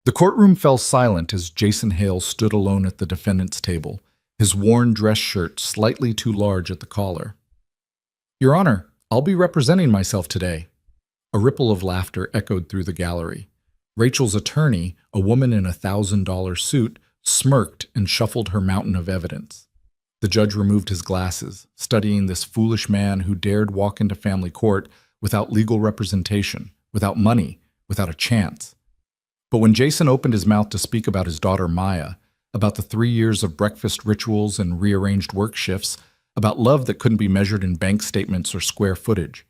The courtroom fell silent as Jason Hale stood alone at the defendant's table, his worn dress shirt slightly too large at the collar. "Your Honor, I'll be representing myself today." A ripple of laughter echoed through the gallery. Rachel's attorney, a woman in a $1,000 suit, smirked and shuffled her mountain of evidence. The judge removed his glasses, studying this foolish man who dared walk into family court without legal representation, without money, without a chance. But when Jason opened his mouth to speak about his daughter Maya, about the 3 years of breakfast rituals and rearranged work shifts, about love that couldn't be measured in bank statements or square footage,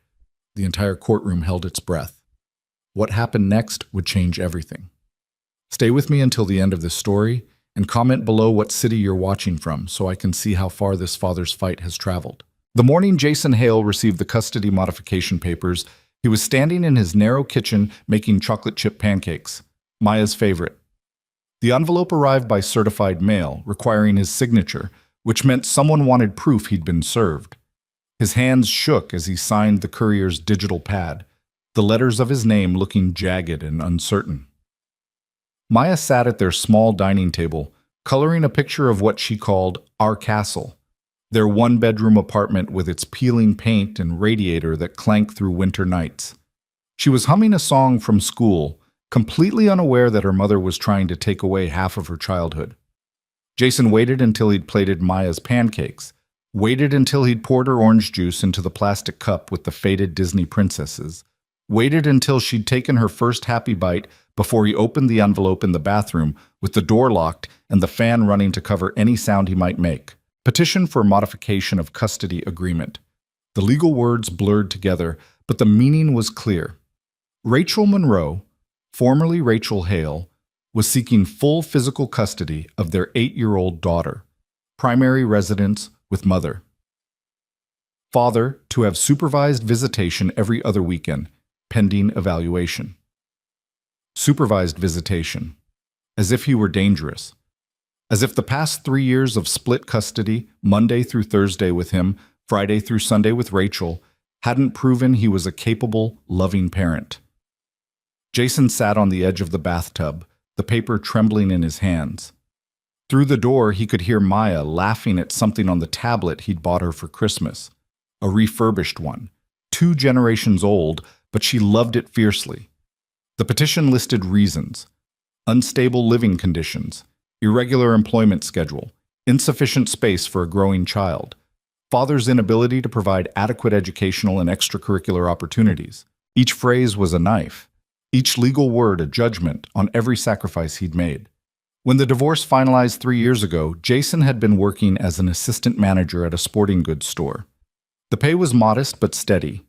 the entire courtroom held its breath. What happened next would change everything. Stay with me until the end of this story, and comment below what city you're watching from so I can see how far this father's fight has traveled. The morning Jason Hale received the custody modification papers, he was standing in his narrow kitchen making chocolate chip pancakes, Maya's favorite. The envelope arrived by certified mail, requiring his signature, which meant someone wanted proof he'd been served. His hands shook as he signed the courier's digital pad, the letters of his name looking jagged and uncertain. Maya sat at their small dining table, coloring a picture of what she called our castle, their one-bedroom apartment with its peeling paint and radiator that clanked through winter nights. She was humming a song from school, completely unaware that her mother was trying to take away half of her childhood. Jason waited until he'd plated Maya's pancakes, waited until he'd poured her orange juice into the plastic cup with the faded Disney princesses, waited until she'd taken her first happy bite before he opened the envelope in the bathroom with the door locked and the fan running to cover any sound he might make. Petition for modification of custody agreement. The legal words blurred together, but the meaning was clear. Rachel Monroe, formerly Rachel Hale, was seeking full physical custody of their 8-year-old daughter, primary residence with mother. Father, to have supervised visitation every other weekend, pending evaluation. Supervised visitation, as if he were dangerous. As if the past 3 years of split custody, Monday through Thursday with him, Friday through Sunday with Rachel, hadn't proven he was a capable, loving parent. Jason sat on the edge of the bathtub, the paper trembling in his hands. Through the door, he could hear Maya laughing at something on the tablet he'd bought her for Christmas. A refurbished one, 2 generations old, but she loved it fiercely. The petition listed reasons: unstable living conditions, irregular employment schedule, insufficient space for a growing child, father's inability to provide adequate educational and extracurricular opportunities. Each phrase was a knife, each legal word a judgment on every sacrifice he'd made. When the divorce finalized 3 years ago, Jason had been working as an assistant manager at a sporting goods store. The pay was modest but steady.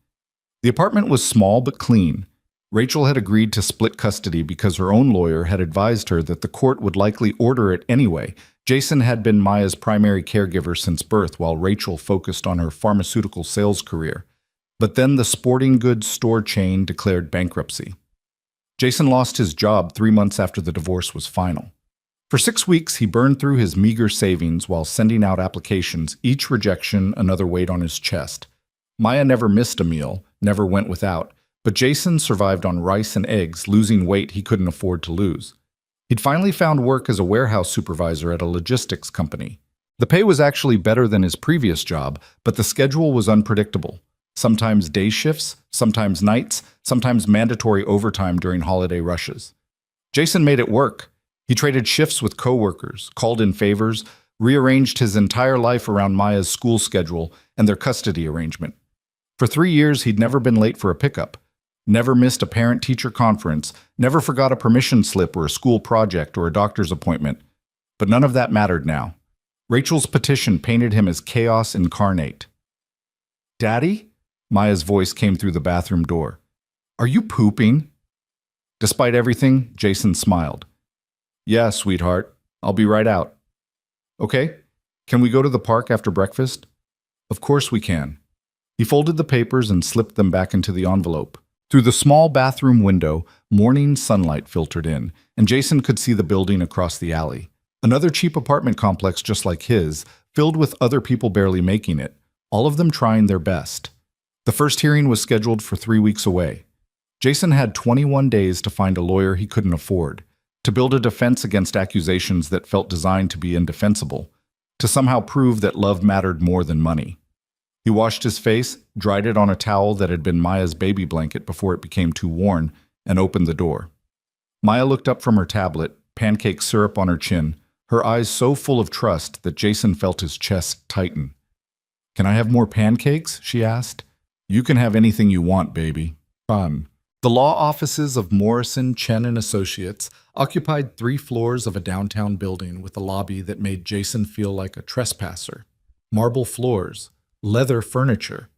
The apartment was small but clean. Rachel had agreed to split custody because her own lawyer had advised her that the court would likely order it anyway. Jason had been Maya's primary caregiver since birth while Rachel focused on her pharmaceutical sales career. But then the sporting goods store chain declared bankruptcy. Jason lost his job 3 months after the divorce was final. For 6 weeks, he burned through his meager savings while sending out applications, each rejection another weight on his chest. Maya never missed a meal, never went without, but Jason survived on rice and eggs, losing weight he couldn't afford to lose. He'd finally found work as a warehouse supervisor at a logistics company. The pay was actually better than his previous job, but the schedule was unpredictable. Sometimes day shifts, sometimes nights, sometimes mandatory overtime during holiday rushes. Jason made it work. He traded shifts with coworkers, called in favors, rearranged his entire life around Maya's school schedule and their custody arrangement. For 3 years, he'd never been late for a pickup, never missed a parent-teacher conference, never forgot a permission slip or a school project or a doctor's appointment. But none of that mattered now. Rachel's petition painted him as chaos incarnate. "Daddy?" Maya's voice came through the bathroom door. "Are you pooping?" Despite everything, Jason smiled. "Yeah, sweetheart. I'll be right out." "Okay. Can we go to the park after breakfast?" "Of course we can." He folded the papers and slipped them back into the envelope. Through the small bathroom window, morning sunlight filtered in, and Jason could see the building across the alley. Another cheap apartment complex just like his, filled with other people barely making it, all of them trying their best. The first hearing was scheduled for 3 weeks away. Jason had 21 days to find a lawyer he couldn't afford, to build a defense against accusations that felt designed to be indefensible, to somehow prove that love mattered more than money. He washed his face, dried it on a towel that had been Maya's baby blanket before it became too worn, and opened the door. Maya looked up from her tablet, pancake syrup on her chin, her eyes so full of trust that Jason felt his chest tighten. "Can I have more pancakes?" she asked. "You can have anything you want, baby." Fun. The law offices of Morrison, Chen and Associates occupied 3 floors of a downtown building with a lobby that made Jason feel like a trespasser. Marble floors, leather furniture,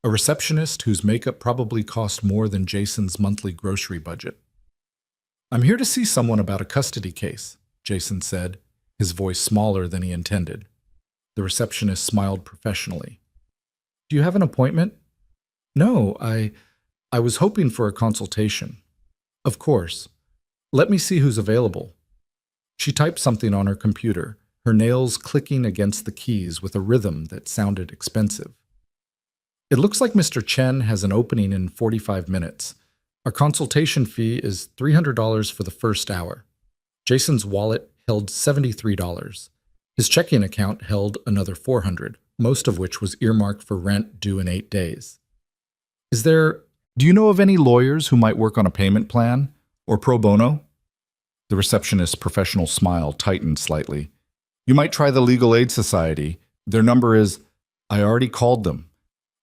a receptionist whose makeup probably cost more than Jason's monthly grocery budget. "I'm here to see someone about a custody case," Jason said, his voice smaller than he intended. The receptionist smiled professionally. "Do you have an appointment?" "No, I was hoping for a consultation." "Of course. Let me see who's available." She typed something on her computer, her nails clicking against the keys with a rhythm that sounded expensive. "It looks like Mr. Chen has an opening in 45 minutes. Our consultation fee is $300 for the first hour." Jason's wallet held $73. His checking account held another $400, most of which was earmarked for rent due in 8 days. Do you know of any lawyers who might work on a payment plan? Or pro bono?" The receptionist's professional smile tightened slightly. "You might try the Legal Aid Society. Their number is—" "I already called them.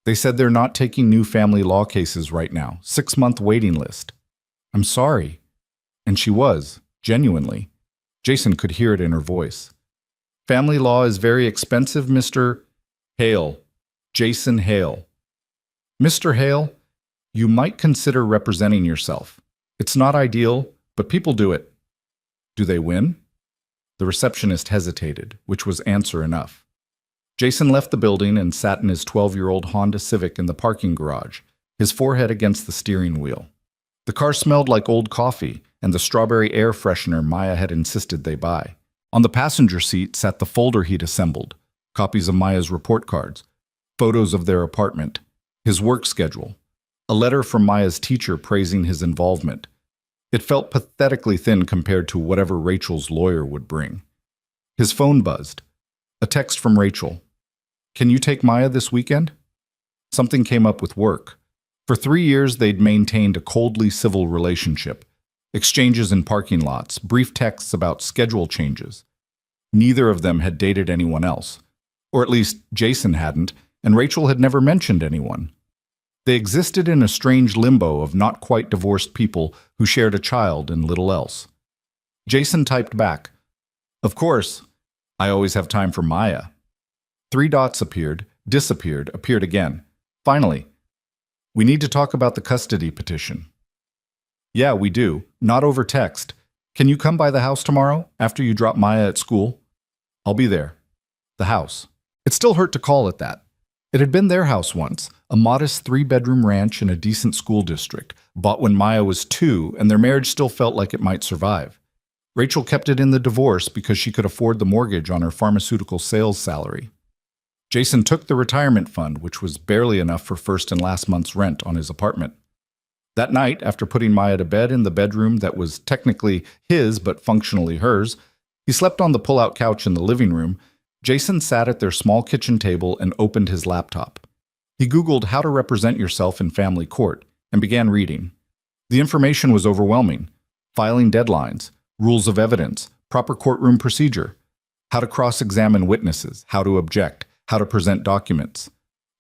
They said they're not taking new family law cases right now. 6-month waiting list." "I'm sorry." And she was, genuinely. Jason could hear it in her voice. "Family law is very expensive, Mr. Hale. Jason Hale." "Mr. Hale, you might consider representing yourself. It's not ideal, but people do it." "Do they win?" The receptionist hesitated, which was answer enough. Jason left the building and sat in his 12-year-old Honda Civic in the parking garage, his forehead against the steering wheel. The car smelled like old coffee and the strawberry air freshener Maya had insisted they buy. On the passenger seat sat the folder he'd assembled, copies of Maya's report cards, photos of their apartment, his work schedule, a letter from Maya's teacher praising his involvement. It felt pathetically thin compared to whatever Rachel's lawyer would bring. His phone buzzed. A text from Rachel. "Can you take Maya this weekend?" Something came up with work. For 3 years, they'd maintained a coldly civil relationship. Exchanges in parking lots, brief texts about schedule changes. Neither of them had dated anyone else. Or at least Jason hadn't, and Rachel had never mentioned anyone. They existed in a strange limbo of not quite divorced people who shared a child and little else. Jason typed back, "Of course, I always have time for Maya." 3 dots appeared, disappeared, appeared again. Finally, "We need to talk about the custody petition." "Yeah, we do. Not over text. Can you come by the house tomorrow, after you drop Maya at school?" "I'll be there." The house. It still hurt to call it that. It had been their house once, a modest 3-bedroom ranch in a decent school district, bought when Maya was 2, and their marriage still felt like it might survive. Rachel kept it in the divorce because she could afford the mortgage on her pharmaceutical sales salary. Jason took the retirement fund, which was barely enough for first and last month's rent on his apartment. That night, after putting Maya to bed in the bedroom that was technically his but functionally hers, he slept on the pull-out couch in the living room. Jason sat at their small kitchen table and opened his laptop. He Googled how to represent yourself in family court and began reading. The information was overwhelming. Filing deadlines, rules of evidence, proper courtroom procedure, how to cross-examine witnesses, how to object, how to present documents.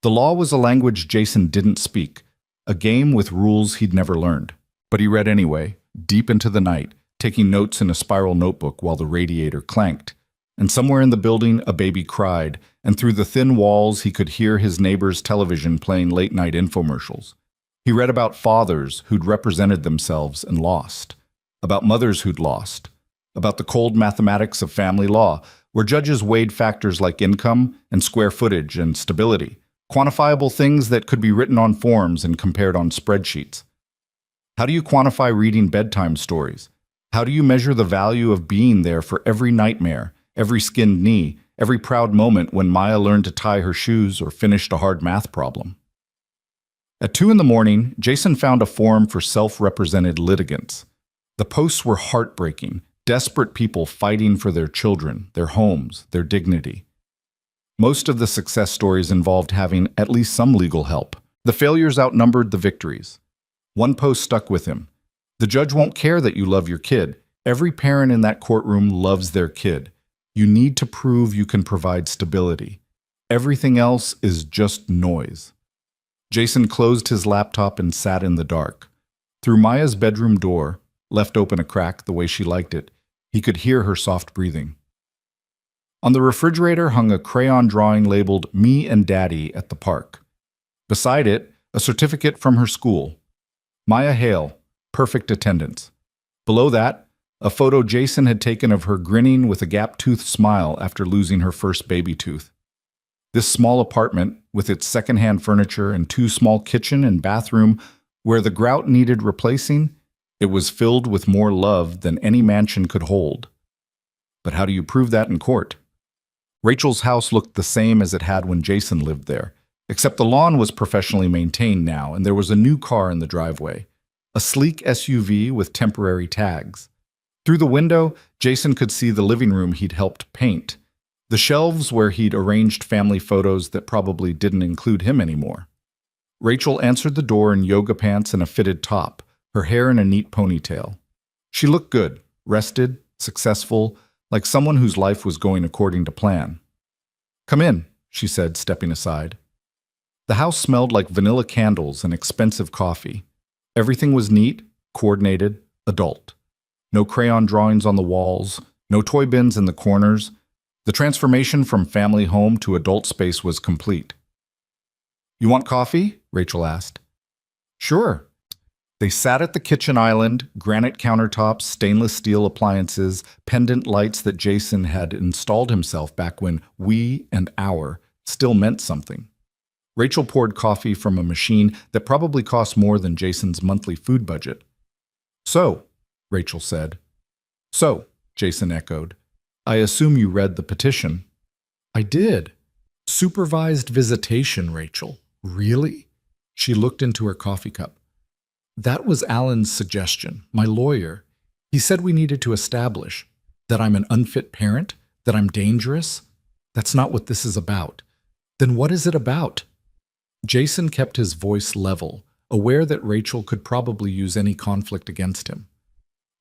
The law was a language Jason didn't speak, a game with rules he'd never learned. But he read anyway, deep into the night, taking notes in a spiral notebook while the radiator clanked. And somewhere in the building, a baby cried, and through the thin walls he could hear his neighbor's television playing late-night infomercials. He read about fathers who'd represented themselves and lost, about mothers who'd lost, about the cold mathematics of family law, where judges weighed factors like income and square footage and stability, quantifiable things that could be written on forms and compared on spreadsheets. How do you quantify reading bedtime stories? How do you measure the value of being there for every nightmare, every skinned knee, every proud moment when Maya learned to tie her shoes or finished a hard math problem? At 2 a.m, Jason found a form for self-represented litigants. The posts were heartbreaking, Desperate people fighting for their children, their homes, their dignity. Most of the success stories involved having at least some legal help. The failures outnumbered the victories. One post stuck with him. The judge won't care that you love your kid. Every parent in that courtroom loves their kid. You need to prove you can provide stability. Everything else is just noise. Jason closed his laptop and sat in the dark. Through Maya's bedroom door, left open a crack the way she liked it, he could hear her soft breathing. On the refrigerator hung a crayon drawing labeled "Me and Daddy at the Park." Beside it, a certificate from her school. Maya Hale, perfect attendance. Below that, a photo Jason had taken of her grinning with a gap-toothed smile after losing her first baby tooth. This small apartment, with its secondhand furniture and two small kitchen and bathroom where the grout needed replacing, it was filled with more love than any mansion could hold. But how do you prove that in court? Rachel's house looked the same as it had when Jason lived there, except the lawn was professionally maintained now and there was a new car in the driveway, a sleek SUV with temporary tags. Through the window, Jason could see the living room he'd helped paint, the shelves where he'd arranged family photos that probably didn't include him anymore. Rachel answered the door in yoga pants and a fitted top, her hair in a neat ponytail. She looked good, rested, successful, like someone whose life was going according to plan. "Come in," she said, stepping aside. The house smelled like vanilla candles and expensive coffee. Everything was neat, coordinated, adult. No crayon drawings on the walls, no toy bins in the corners. The transformation from family home to adult space was complete. "You want coffee?" Rachel asked. "Sure." They sat at the kitchen island, granite countertops, stainless steel appliances, pendant lights that Jason had installed himself back when "we" and "our" still meant something. Rachel poured coffee from a machine that probably cost more than Jason's monthly food budget. "So," Rachel said. "So," Jason echoed. "I assume you read the petition." "I did." "Supervised visitation, Rachel. Really?" She looked into her coffee cup. "That was Alan's suggestion, my lawyer. He said we needed to establish that I'm an unfit parent, that I'm dangerous. That's not what this is about. Then what is it about?" Jason kept his voice level, aware that Rachel could probably use any conflict against him.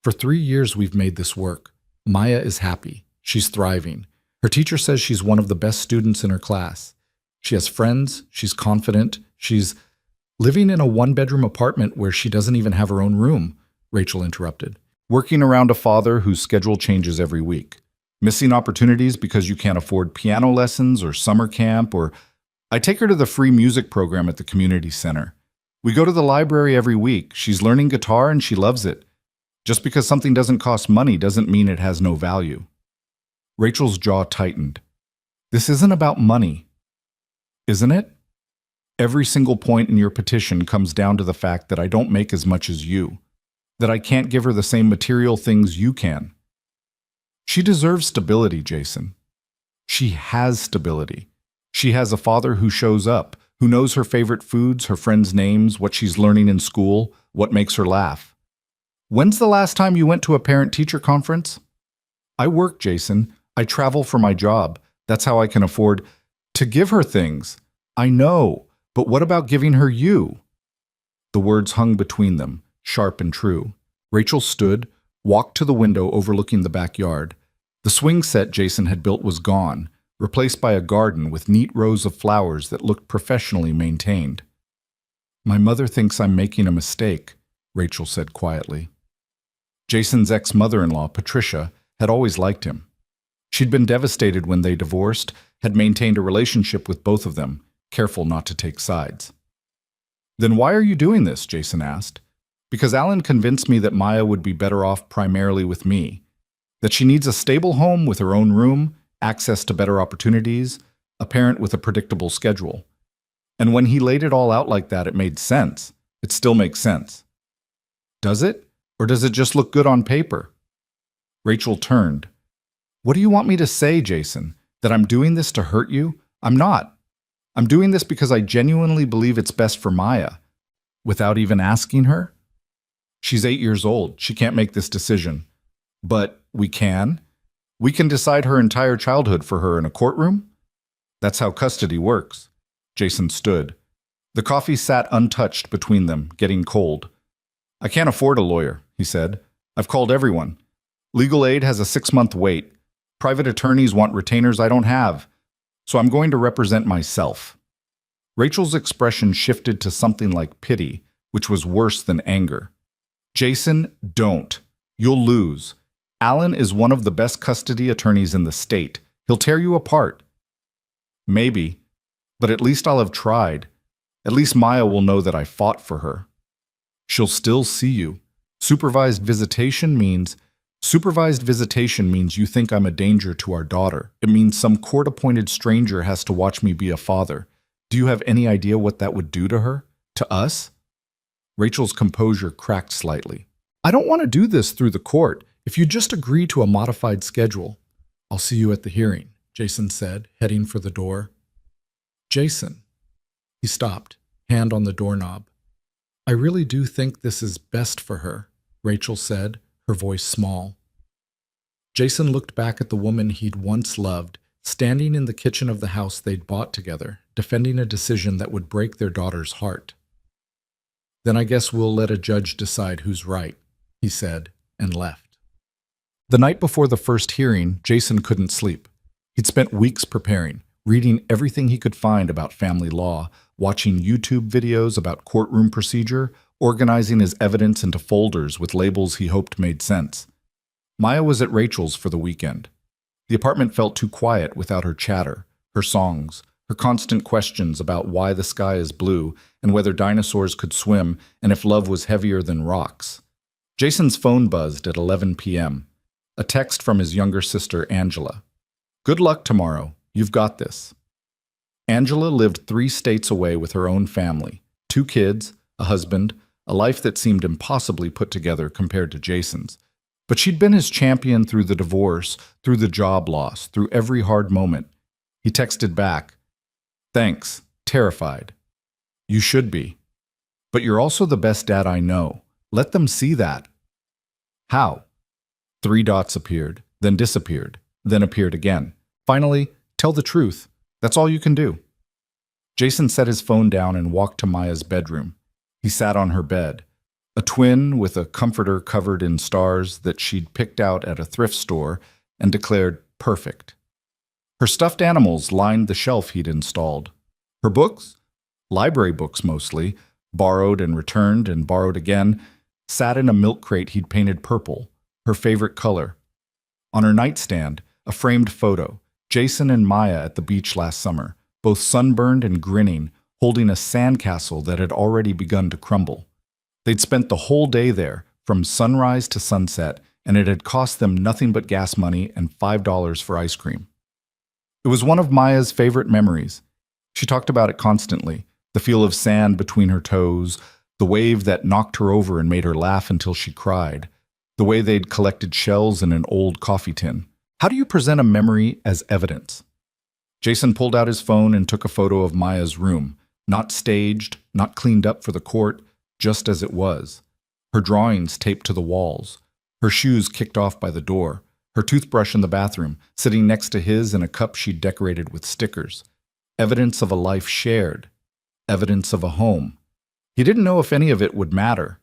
"For 3 years we've made this work. Maya is happy. She's thriving. Her teacher says she's one of the best students in her class. She has friends, she's confident, she's living in a one-bedroom apartment where she doesn't even have her own room," Rachel interrupted. "Working around a father whose schedule changes every week. Missing opportunities because you can't afford piano lessons or summer camp or... I take her to the free music program at the community center. We go to the library every week. She's learning guitar and she loves it. Just because something doesn't cost money doesn't mean it has no value." Rachel's jaw tightened. "This isn't about money, isn't it? Every single point in your petition comes down to the fact that I don't make as much as you, that I can't give her the same material things you can." "She deserves stability, Jason." "She has stability. She has a father who shows up, who knows her favorite foods, her friends' names, what she's learning in school, what makes her laugh. When's the last time you went to a parent-teacher conference?" "I work, Jason. I travel for my job. That's how I can afford to give her things." "I know. But what about giving her you?" The words hung between them, sharp and true. Rachel stood, walked to the window overlooking the backyard. The swing set Jason had built was gone, replaced by a garden with neat rows of flowers that looked professionally maintained. "My mother thinks I'm making a mistake," Rachel said quietly. Jason's ex-mother-in-law, Patricia, had always liked him. She'd been devastated when they divorced, had maintained a relationship with both of them, careful not to take sides. "Then why are you doing this?" Jason asked. "Because Alan convinced me that Maya would be better off primarily with me, that she needs a stable home with her own room, access to better opportunities, a parent with a predictable schedule. And when he laid it all out like that, it made sense. It still makes sense." "Does it? Or does it just look good on paper?" Rachel turned. "What do you want me to say, Jason? That I'm doing this to hurt you? I'm not. I'm doing this because I genuinely believe it's best for Maya." "Without even asking her?" "She's 8 years old. She can't make this decision. But we can. We can decide her entire childhood for her in a courtroom? That's how custody works. Jason stood. The coffee sat untouched between them, getting cold. I can't afford a lawyer, he said. I've called everyone. Legal aid has a 6-month wait. Private attorneys want retainers I don't have. So I'm going to represent myself. Rachel's expression shifted to something like pity, which was worse than anger. Jason, don't. You'll lose. Alan is one of the best custody attorneys in the state. He'll tear you apart. Maybe, but at least I'll have tried. At least Maya will know that I fought for her. She'll still see you. Supervised visitation means you think I'm a danger to our daughter. It means some court-appointed stranger has to watch me be a father. Do you have any idea what that would do to her? To us? Rachel's composure cracked slightly. I don't want to do this through the court. If you just agree to a modified schedule. I'll see you at the hearing, Jason said, heading for the door. Jason. He stopped, hand on the doorknob. I really do think this is best for her, Rachel said, her voice small. Jason looked back at the woman he'd once loved, standing in the kitchen of the house they'd bought together, defending a decision that would break their daughter's heart. Then I guess we'll let a judge decide who's right, he said, and left. The night before the first hearing, Jason couldn't sleep. He'd spent weeks preparing, reading everything he could find about family law, watching YouTube videos about courtroom procedure, organizing his evidence into folders with labels he hoped made sense. Maya was at Rachel's for the weekend. The apartment felt too quiet without her chatter, her songs, her constant questions about why the sky is blue and whether dinosaurs could swim and if love was heavier than rocks. Jason's phone buzzed at 11 p.m. A text from his younger sister, Angela. Good luck tomorrow. You've got this. Angela lived 3 states away with her own family, 2 kids, a husband, a life that seemed impossibly put together compared to Jason's. But she'd been his champion through the divorce, through the job loss, through every hard moment. He texted back, Thanks, terrified. You should be. But you're also the best dad I know. Let them see that. How? 3 dots appeared, then disappeared, then appeared again. Finally, tell the truth. That's all you can do. Jason set his phone down and walked to Maya's bedroom. He sat on her bed, a twin with a comforter covered in stars that she'd picked out at a thrift store, and declared perfect. Her stuffed animals lined the shelf he'd installed. Her books, library books mostly, borrowed and returned and borrowed again, sat in a milk crate he'd painted purple, her favorite color. On her nightstand, a framed photo, Jason and Maya at the beach last summer, both sunburned and grinning, holding a sandcastle that had already begun to crumble. They'd spent the whole day there, from sunrise to sunset, and it had cost them nothing but gas money and $5 for ice cream. It was one of Maya's favorite memories. She talked about it constantly, the feel of sand between her toes, the wave that knocked her over and made her laugh until she cried, the way they'd collected shells in an old coffee tin. How do you present a memory as evidence? Jason pulled out his phone and took a photo of Maya's room, not staged, not cleaned up for the court, just as it was. Her drawings taped to the walls, her shoes kicked off by the door, her toothbrush in the bathroom, sitting next to his in a cup she'd decorated with stickers. Evidence of a life shared. Evidence of a home. He didn't know if any of it would matter.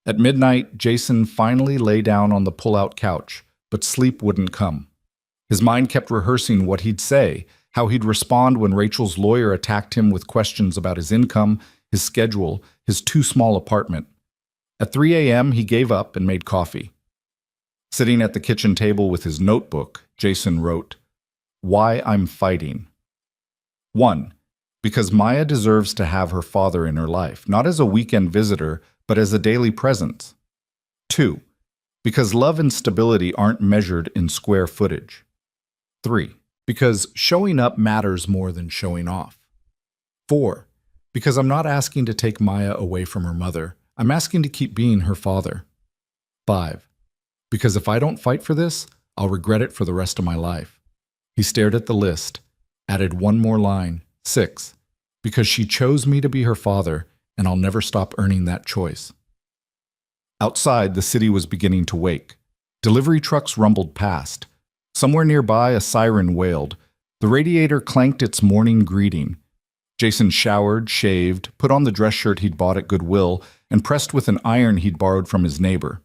At midnight, Jason finally lay down on the pull-out couch, but sleep wouldn't come. His mind kept rehearsing what he'd say, how he'd respond when Rachel's lawyer attacked him with questions about his income, his schedule, his too small apartment. At 3 a.m., he gave up and made coffee. Sitting at the kitchen table with his notebook, Jason wrote, Why I'm fighting. 1. Because Maya deserves to have her father in her life, not as a weekend visitor, but as a daily presence. 2. Because love and stability aren't measured in square footage. 3. Because showing up matters more than showing off. 4. Because I'm not asking to take Maya away from her mother. I'm asking to keep being her father. 5. Because if I don't fight for this, I'll regret it for the rest of my life. He stared at the list, added one more line, 6. Because she chose me to be her father, and I'll never stop earning that choice. Outside, the city was beginning to wake. Delivery trucks rumbled past. Somewhere nearby, a siren wailed. The radiator clanked its morning greeting. Jason showered, shaved, put on the dress shirt he'd bought at Goodwill, and pressed with an iron he'd borrowed from his neighbor.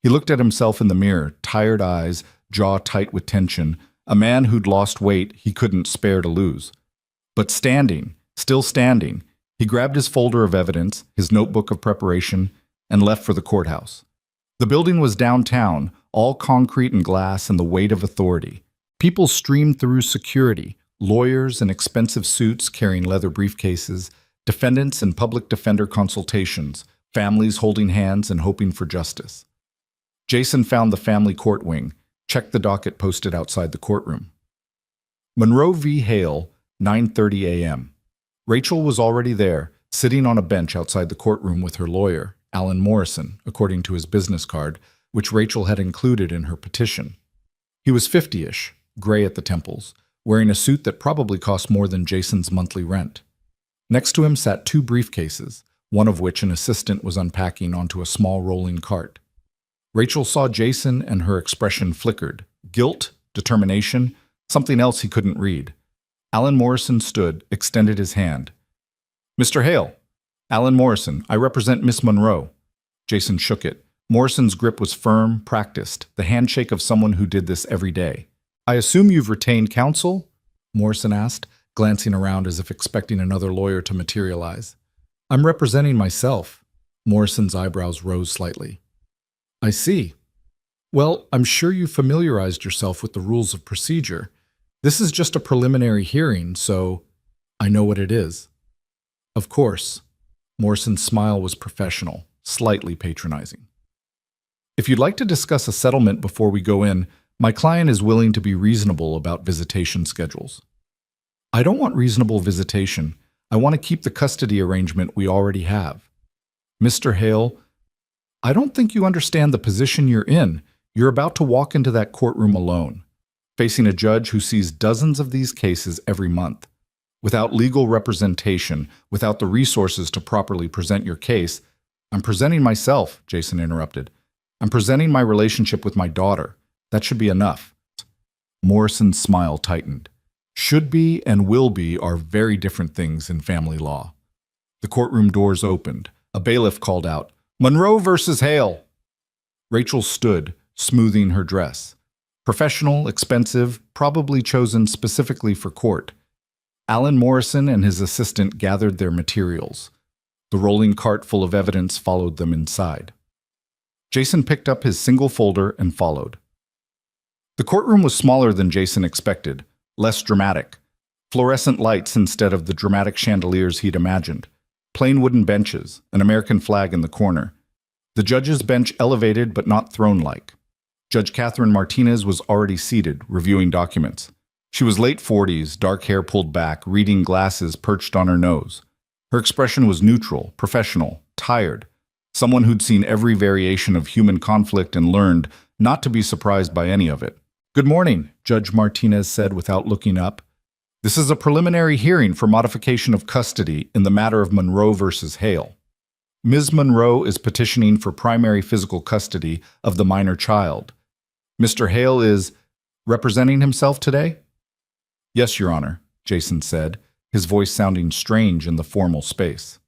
He looked at himself in the mirror, tired eyes, jaw tight with tension, a man who'd lost weight he couldn't spare to lose. But standing, still standing, he grabbed his folder of evidence, his notebook of preparation, and left for the courthouse. The building was downtown, all concrete and glass and the weight of authority. People streamed through security, lawyers in expensive suits carrying leather briefcases, defendants in public defender consultations, families holding hands and hoping for justice. Jason found the family court wing, checked the docket posted outside the courtroom. Monroe v. Hale, 9:30 a.m. Rachel was already there, sitting on a bench outside the courtroom with her lawyer, Alan Morrison, according to his business card, which Rachel had included in her petition. He was 50-ish, gray at the temples, wearing a suit that probably cost more than Jason's monthly rent. Next to him sat two briefcases, one of which an assistant was unpacking onto a small rolling cart. Rachel saw Jason and her expression flickered. Guilt, determination, something else he couldn't read. Alan Morrison stood, extended his hand. "Mr. Hale." "Alan Morrison, I represent Miss Monroe." Jason shook it. Morrison's grip was firm, practiced, the handshake of someone who did this every day. "I assume you've retained counsel?" Morrison asked, glancing around as if expecting another lawyer to materialize. "I'm representing myself." Morrison's eyebrows rose slightly. "I see. Well, I'm sure you familiarized yourself with the rules of procedure. This is just a preliminary hearing, so I know what it is." "Of course." Morrison's smile was professional, slightly patronizing. "If you'd like to discuss a settlement before we go in, my client is willing to be reasonable about visitation schedules." "I don't want reasonable visitation. I want to keep the custody arrangement we already have." "Mr. Hale, I don't think you understand the position you're in. You're about to walk into that courtroom alone, facing a judge who sees dozens of these cases every month. Without legal representation, without the resources to properly present your case." "I'm presenting myself," Jason interrupted. "I'm presenting my relationship with my daughter. That should be enough." Morrison's smile tightened. Should be and will be are very different things in family law. The courtroom doors opened. A bailiff called out, "Monroe versus Hale." Rachel stood, smoothing her dress. Professional, expensive, probably chosen specifically for court. Alan Morrison and his assistant gathered their materials. The rolling cart full of evidence followed them inside. Jason picked up his single folder and followed. The courtroom was smaller than Jason expected, less dramatic. Fluorescent lights instead of the dramatic chandeliers he'd imagined. Plain wooden benches, an American flag in the corner. The judge's bench elevated but not throne-like. Judge Catherine Martinez was already seated, reviewing documents. She was late 40s, dark hair pulled back, reading glasses perched on her nose. Her expression was neutral, professional, tired. Someone who'd seen every variation of human conflict and learned not to be surprised by any of it. "Good morning," Judge Martinez said without looking up. "This is a preliminary hearing for modification of custody in the matter of Monroe versus Hale. Ms. Monroe is petitioning for primary physical custody of the minor child. Mr. Hale is representing himself today?" "Yes, Your Honor," Jason said, his voice sounding strange in the formal space.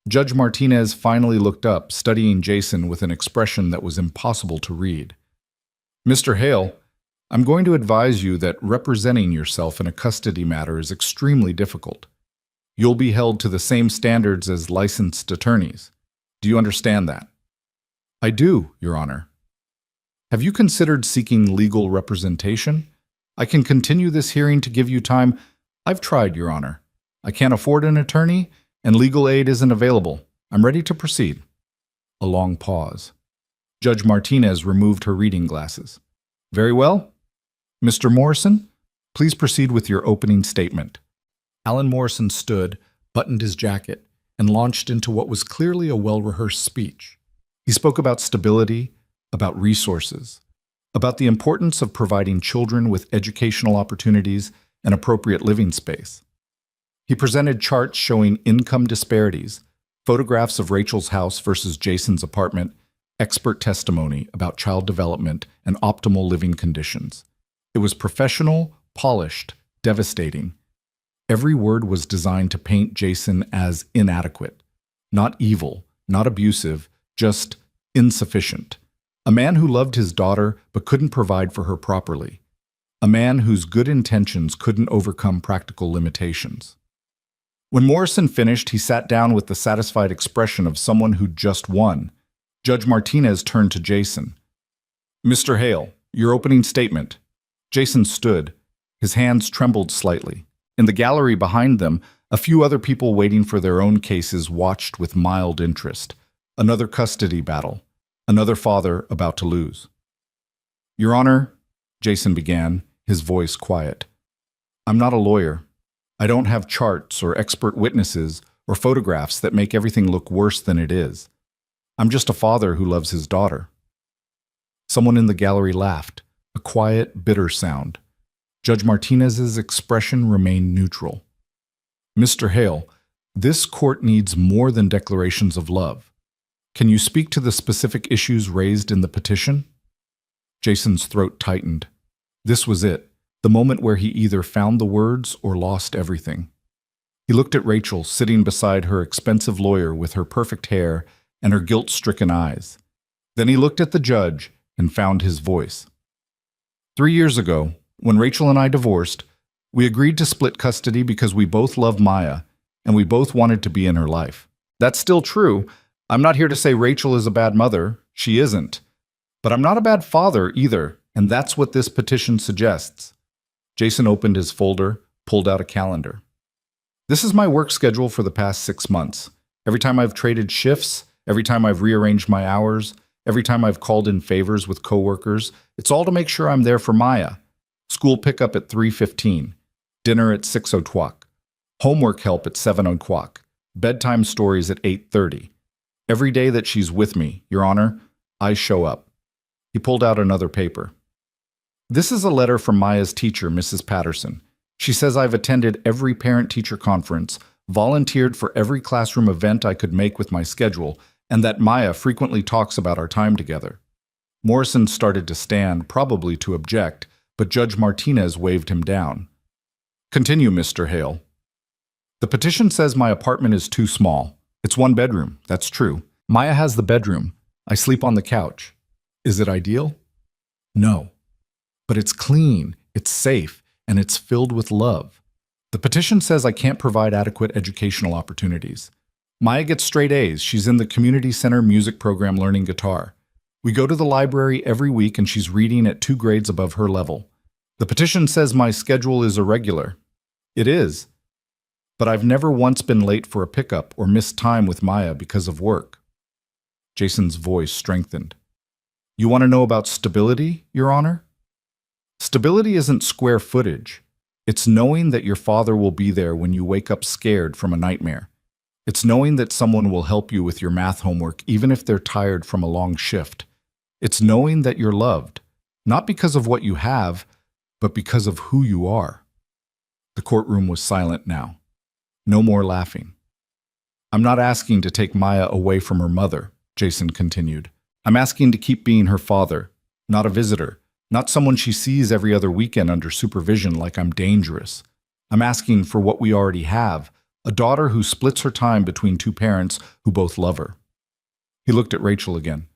Judge Martinez finally looked up, studying Jason with an expression that was impossible to read. "Mr. Hale, I'm going to advise you that representing yourself in a custody matter is extremely difficult. You'll be held to the same standards as licensed attorneys. Do you understand that?" "I do, Your Honor." "Have you considered seeking legal representation? I can continue this hearing to give you time." "I've tried, Your Honor. I can't afford an attorney, and legal aid isn't available. I'm ready to proceed." A long pause. Judge Martinez removed her reading glasses. "Very well. Mr. Morrison, please proceed with your opening statement." Alan Morrison stood, buttoned his jacket, and launched into what was clearly a well-rehearsed speech. He spoke about stability, about resources, about the importance of providing children with educational opportunities and appropriate living space. He presented charts showing income disparities, photographs of Rachel's house versus Jason's apartment, expert testimony about child development and optimal living conditions. It was professional, polished, devastating. Every word was designed to paint Jason as inadequate, not evil, not abusive, just insufficient. A man who loved his daughter but couldn't provide for her properly. A man whose good intentions couldn't overcome practical limitations. When Morrison finished, he sat down with the satisfied expression of someone who'd just won. Judge Martinez turned to Jason. "Mr. Hale, your opening statement." Jason stood. His hands trembled slightly. In the gallery behind them, a few other people waiting for their own cases watched with mild interest. Another custody battle. Another father about to lose. "Your Honor," Jason began, his voice quiet. "I'm not a lawyer. I don't have charts or expert witnesses or photographs that make everything look worse than it is. I'm just a father who loves his daughter." Someone in the gallery laughed, a quiet, bitter sound. Judge Martinez's expression remained neutral. "Mr. Hale, this court needs more than declarations of love. Can you speak to the specific issues raised in the petition?" Jason's throat tightened. This was it, the moment where he either found the words or lost everything. He looked at Rachel, sitting beside her expensive lawyer with her perfect hair and her guilt-stricken eyes. Then he looked at the judge and found his voice. 3 years ago, when Rachel and I divorced, we agreed to split custody because we both loved Maya and we both wanted to be in her life. That's still true. I'm not here to say Rachel is a bad mother. She isn't. But I'm not a bad father either, and that's what this petition suggests. Jason opened his folder, pulled out a calendar. This is my work schedule for the past 6 months. Every time I've traded shifts, every time I've rearranged my hours, every time I've called in favors with coworkers, it's all to make sure I'm there for Maya. School pickup at 3:15, dinner at 6:00, homework help at 7:00, bedtime stories at 8:30. Every day that she's with me, Your Honor, I show up. He pulled out another paper. This is a letter from Maya's teacher, Mrs. Patterson. She says I've attended every parent-teacher conference, volunteered for every classroom event I could make with my schedule, and that Maya frequently talks about our time together. Morrison started to stand, probably to object, but Judge Martinez waved him down. Continue, Mr. Hale. The petition says my apartment is too small. It's 1 bedroom, that's true. Maya has the bedroom. I sleep on the couch. Is it ideal? No. But it's clean, it's safe, and it's filled with love. The petition says I can't provide adequate educational opportunities. Maya gets straight A's. She's in the community center music program learning guitar. We go to the library every week and she's reading at 2 grades above her level. The petition says my schedule is irregular. It is. But I've never once been late for a pickup or missed time with Maya because of work. Jason's voice strengthened. You want to know about stability, Your Honor? Stability isn't square footage. It's knowing that your father will be there when you wake up scared from a nightmare. It's knowing that someone will help you with your math homework even if they're tired from a long shift. It's knowing that you're loved, not because of what you have, but because of who you are. The courtroom was silent now. No more laughing. I'm not asking to take Maya away from her mother, Jason continued. I'm asking to keep being her father, not a visitor, not someone she sees every other weekend under supervision like I'm dangerous. I'm asking for what we already have, a daughter who splits her time between 2 parents who both love her. He looked at Rachel again.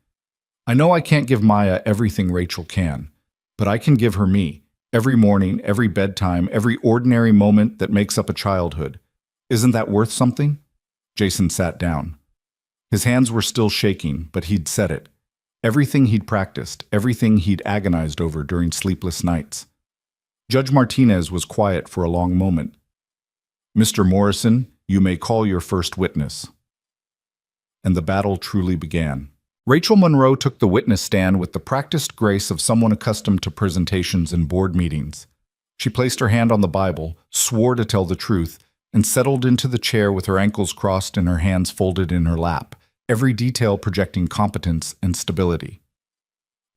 I know I can't give Maya everything Rachel can, but I can give her me, every morning, every bedtime, every ordinary moment that makes up a childhood. Isn't that worth something? Jason sat down. His hands were still shaking, but he'd said it. Everything he'd practiced, everything he'd agonized over during sleepless nights. Judge Martinez was quiet for a long moment. Mr. Morrison, you may call your first witness. And the battle truly began. Rachel Monroe took the witness stand with the practiced grace of someone accustomed to presentations and board meetings. She placed her hand on the Bible, swore to tell the truth, and settled into the chair with her ankles crossed and her hands folded in her lap, every detail projecting competence and stability.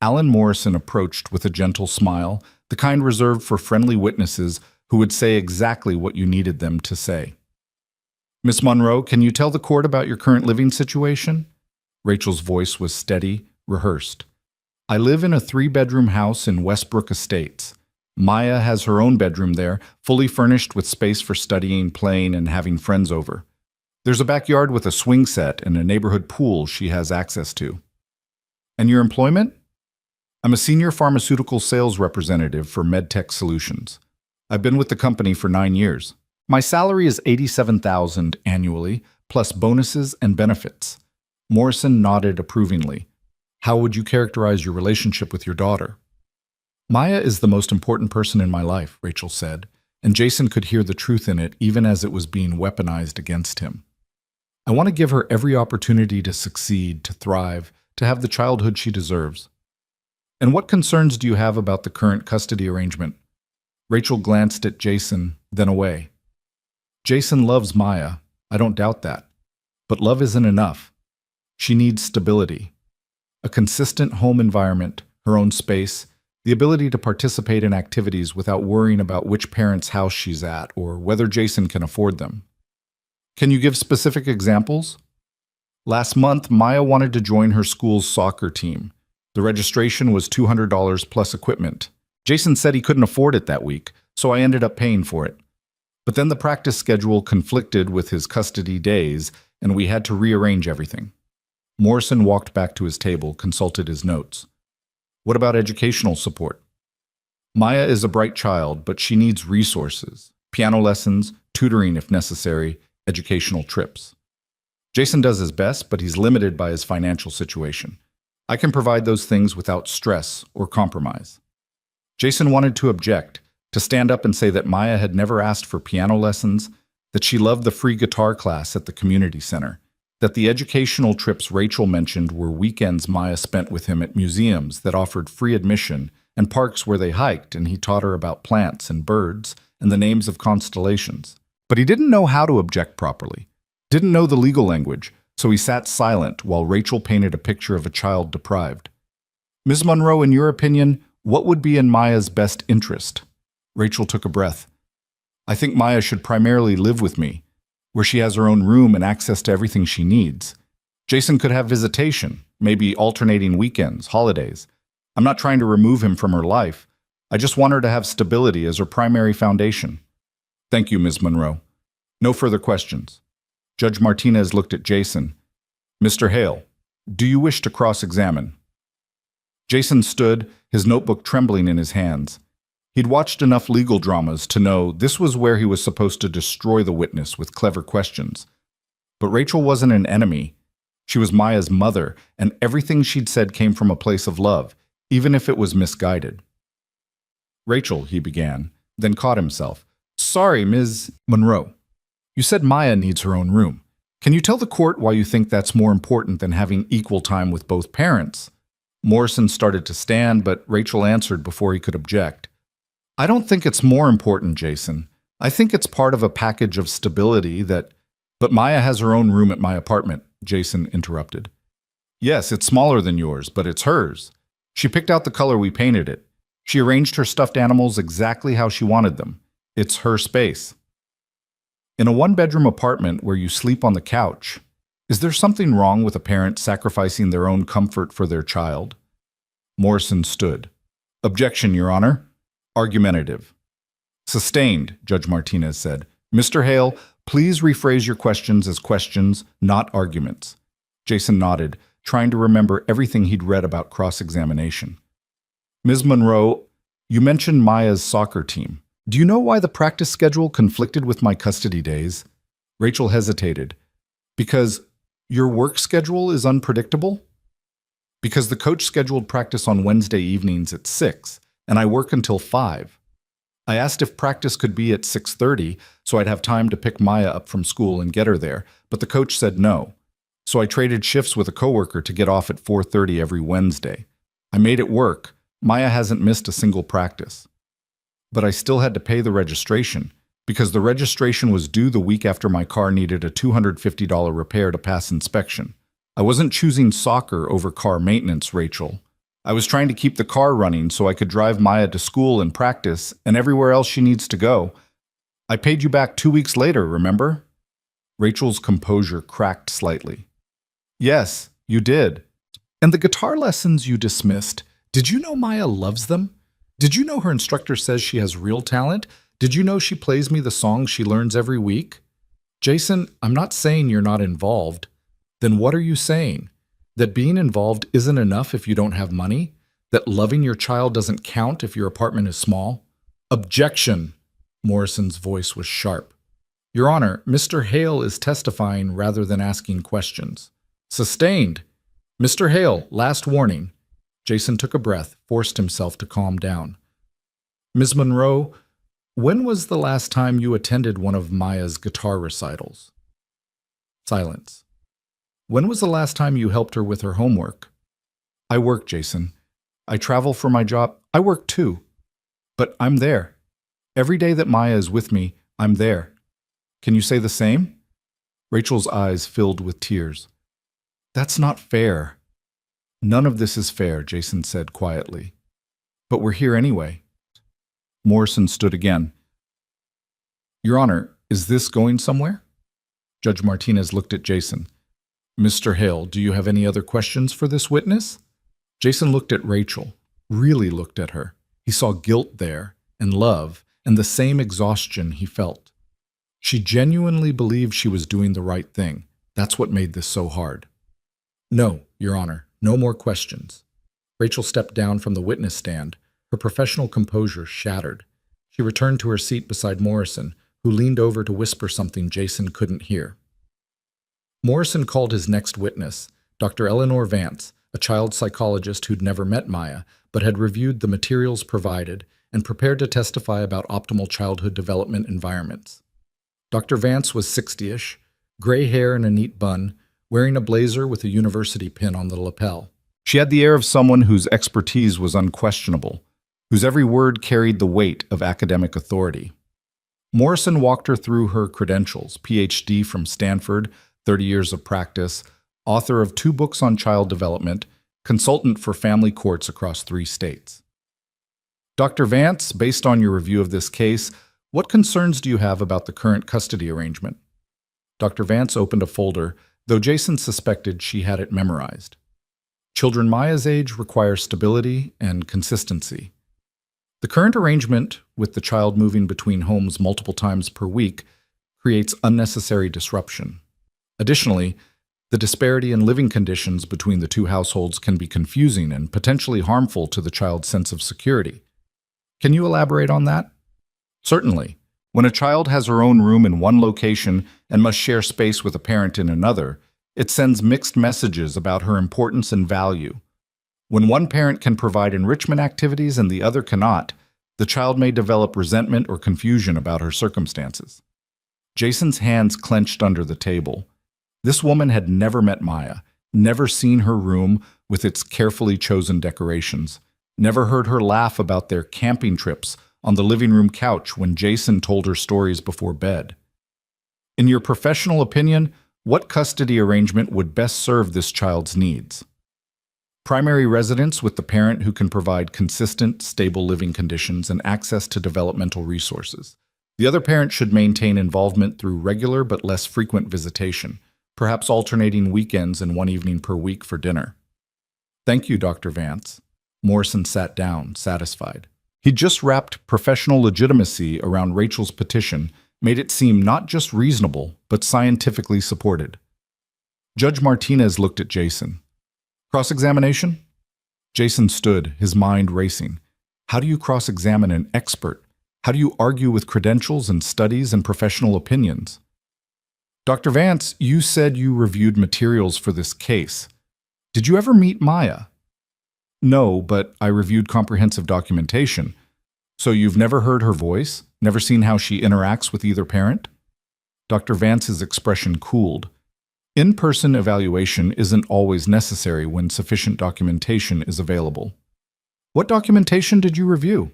Alan Morrison approached with a gentle smile, the kind reserved for friendly witnesses who would say exactly what you needed them to say. Miss Monroe, can you tell the court about your current living situation? Rachel's voice was steady, rehearsed. I live in a 3-bedroom house in Westbrook Estates. Maya has her own bedroom there, fully furnished with space for studying, playing, and having friends over. There's a backyard with a swing set and a neighborhood pool she has access to. And your employment? I'm a senior pharmaceutical sales representative for MedTech Solutions. I've been with the company for 9 years. My salary is $87,000 annually, plus bonuses and benefits. Morrison nodded approvingly. How would you characterize your relationship with your daughter? Maya is the most important person in my life, Rachel said, and Jason could hear the truth in it even as it was being weaponized against him. I want to give her every opportunity to succeed, to thrive, to have the childhood she deserves. And what concerns do you have about the current custody arrangement? Rachel glanced at Jason, then away. Jason loves Maya, I don't doubt that. But love isn't enough. She needs stability. A consistent home environment, her own space, the ability to participate in activities without worrying about which parent's house she's at or whether Jason can afford them. Can you give specific examples? Last month, Maya wanted to join her school's soccer team. The registration was $200 plus equipment. Jason said he couldn't afford it that week, so I ended up paying for it. But then the practice schedule conflicted with his custody days, and we had to rearrange everything. Morrison walked back to his table, consulted his notes. What about educational support? Maya is a bright child, but she needs resources, piano lessons, tutoring if necessary, educational trips. Jason does his best, but he's limited by his financial situation. I can provide those things without stress or compromise. Jason wanted to object, to stand up and say that Maya had never asked for piano lessons, that she loved the free guitar class at the community center, that the educational trips Rachel mentioned were weekends Maya spent with him at museums that offered free admission and parks where they hiked and he taught her about plants and birds and the names of constellations. But he didn't know how to object properly, didn't know the legal language, so he sat silent while Rachel painted a picture of a child deprived. Ms. Monroe, in your opinion, what would be in Maya's best interest? Rachel took a breath. I think Maya should primarily live with me, where she has her own room and access to everything she needs. Jason could have visitation, maybe alternating weekends, holidays. I'm not trying to remove him from her life. I just want her to have stability as her primary foundation. Thank you, Ms. Monroe. No further questions. Judge Martinez looked at Jason. Mr. Hale, do you wish to cross-examine? Jason stood, his notebook trembling in his hands. He'd watched enough legal dramas to know this was where he was supposed to destroy the witness with clever questions. But Rachel wasn't an enemy. She was Maya's mother, and everything she'd said came from a place of love, even if it was misguided. Rachel, he began, then caught himself. Sorry, Ms. Monroe. You said Maya needs her own room. Can you tell the court why you think that's more important than having equal time with both parents? Morrison started to stand, but Rachel answered before he could object. I don't think it's more important, Jason. I think it's part of a package of stability that... But Maya has her own room at my apartment, Jason interrupted. Yes, it's smaller than yours, but it's hers. She picked out the color we painted it. She arranged her stuffed animals exactly how she wanted them. It's her space. In a 1-bedroom apartment where you sleep on the couch, is there something wrong with a parent sacrificing their own comfort for their child? Morrison stood. Objection, Your Honor. Argumentative. Sustained, Judge Martinez said. Mr. Hale, please rephrase your questions as questions, not arguments. Jason nodded, trying to remember everything he'd read about cross-examination. Ms. Monroe, you mentioned Maya's soccer team. Do you know why the practice schedule conflicted with my custody days? Rachel hesitated. Because your work schedule is unpredictable? Because the coach scheduled practice on Wednesday evenings at 6, and I work until 5. I asked if practice could be at 6:30 so I'd have time to pick Maya up from school and get her there, but the coach said no. So I traded shifts with a coworker to get off at 4:30 every Wednesday. I made it work. Maya hasn't missed a single practice. But I still had to pay the registration, because the registration was due the week after my car needed a $250 repair to pass inspection. I wasn't choosing soccer over car maintenance, Rachel. I was trying to keep the car running so I could drive Maya to school and practice and everywhere else she needs to go. I paid you back 2 weeks later, remember? Rachel's composure cracked slightly. Yes, you did. And the guitar lessons you dismissed, did you know Maya loves them? Did you know her instructor says she has real talent? Did you know she plays me the songs she learns every week? Jason, I'm not saying you're not involved. Then what are you saying? That being involved isn't enough if you don't have money? That loving your child doesn't count if your apartment is small? Objection! Morrison's voice was sharp. Your Honor, Mr. Hale is testifying rather than asking questions. Sustained. Mr. Hale, last warning. Jason took a breath, forced himself to calm down. Ms. Monroe, when was the last time you attended one of Maya's guitar recitals? Silence. When was the last time you helped her with her homework? I work, Jason. I travel for my job. I work too. But I'm there. Every day that Maya is with me, I'm there. Can you say the same? Rachel's eyes filled with tears. That's not fair. None of this is fair, Jason said quietly. But we're here anyway. Morrison stood again. Your Honor, is this going somewhere? Judge Martinez looked at Jason. Mr. Hale, do you have any other questions for this witness? Jason looked at Rachel, really looked at her. He saw guilt there, and love, and the same exhaustion he felt. She genuinely believed she was doing the right thing. That's what made this so hard. No, Your Honor, no more questions. Rachel stepped down from the witness stand, her professional composure shattered. She returned to her seat beside Morrison, who leaned over to whisper something Jason couldn't hear. Morrison called his next witness, Dr. Eleanor Vance, a child psychologist who'd never met Maya, but had reviewed the materials provided and prepared to testify about optimal childhood development environments. Dr. Vance was 60-ish, gray hair and a neat bun, wearing a blazer with a university pin on the lapel. She had the air of someone whose expertise was unquestionable, whose every word carried the weight of academic authority. Morrison walked her through her credentials, PhD from Stanford, 30 years of practice, author of 2 books on child development, consultant for family courts across 3 states. Dr. Vance, based on your review of this case, what concerns do you have about the current custody arrangement? Dr. Vance opened a folder, though Jason suspected she had it memorized. Children Maya's age require stability and consistency. The current arrangement, with the child moving between homes multiple times per week, creates unnecessary disruption. Additionally, the disparity in living conditions between the 2 households can be confusing and potentially harmful to the child's sense of security. Can you elaborate on that? Certainly. When a child has her own room in one location and must share space with a parent in another, it sends mixed messages about her importance and value. When one parent can provide enrichment activities and the other cannot, the child may develop resentment or confusion about her circumstances. Jason's hands clenched under the table. This woman had never met Maya, never seen her room with its carefully chosen decorations, never heard her laugh about their camping trips on the living room couch when Jason told her stories before bed. In your professional opinion, what custody arrangement would best serve this child's needs? Primary residence with the parent who can provide consistent, stable living conditions and access to developmental resources. The other parent should maintain involvement through regular but less frequent visitation, perhaps alternating weekends and 1 evening per week for dinner. Thank you, Dr. Vance. Morrison sat down, satisfied. He'd just wrapped professional legitimacy around Rachel's petition, made it seem not just reasonable, but scientifically supported. Judge Martinez looked at Jason. Cross-examination? Jason stood, his mind racing. How do you cross-examine an expert? How do you argue with credentials and studies and professional opinions? Dr. Vance, you said you reviewed materials for this case. Did you ever meet Maya? No, but I reviewed comprehensive documentation. So you've never heard her voice? Never seen how she interacts with either parent? Dr. Vance's expression cooled. In-person evaluation isn't always necessary when sufficient documentation is available. What documentation did you review?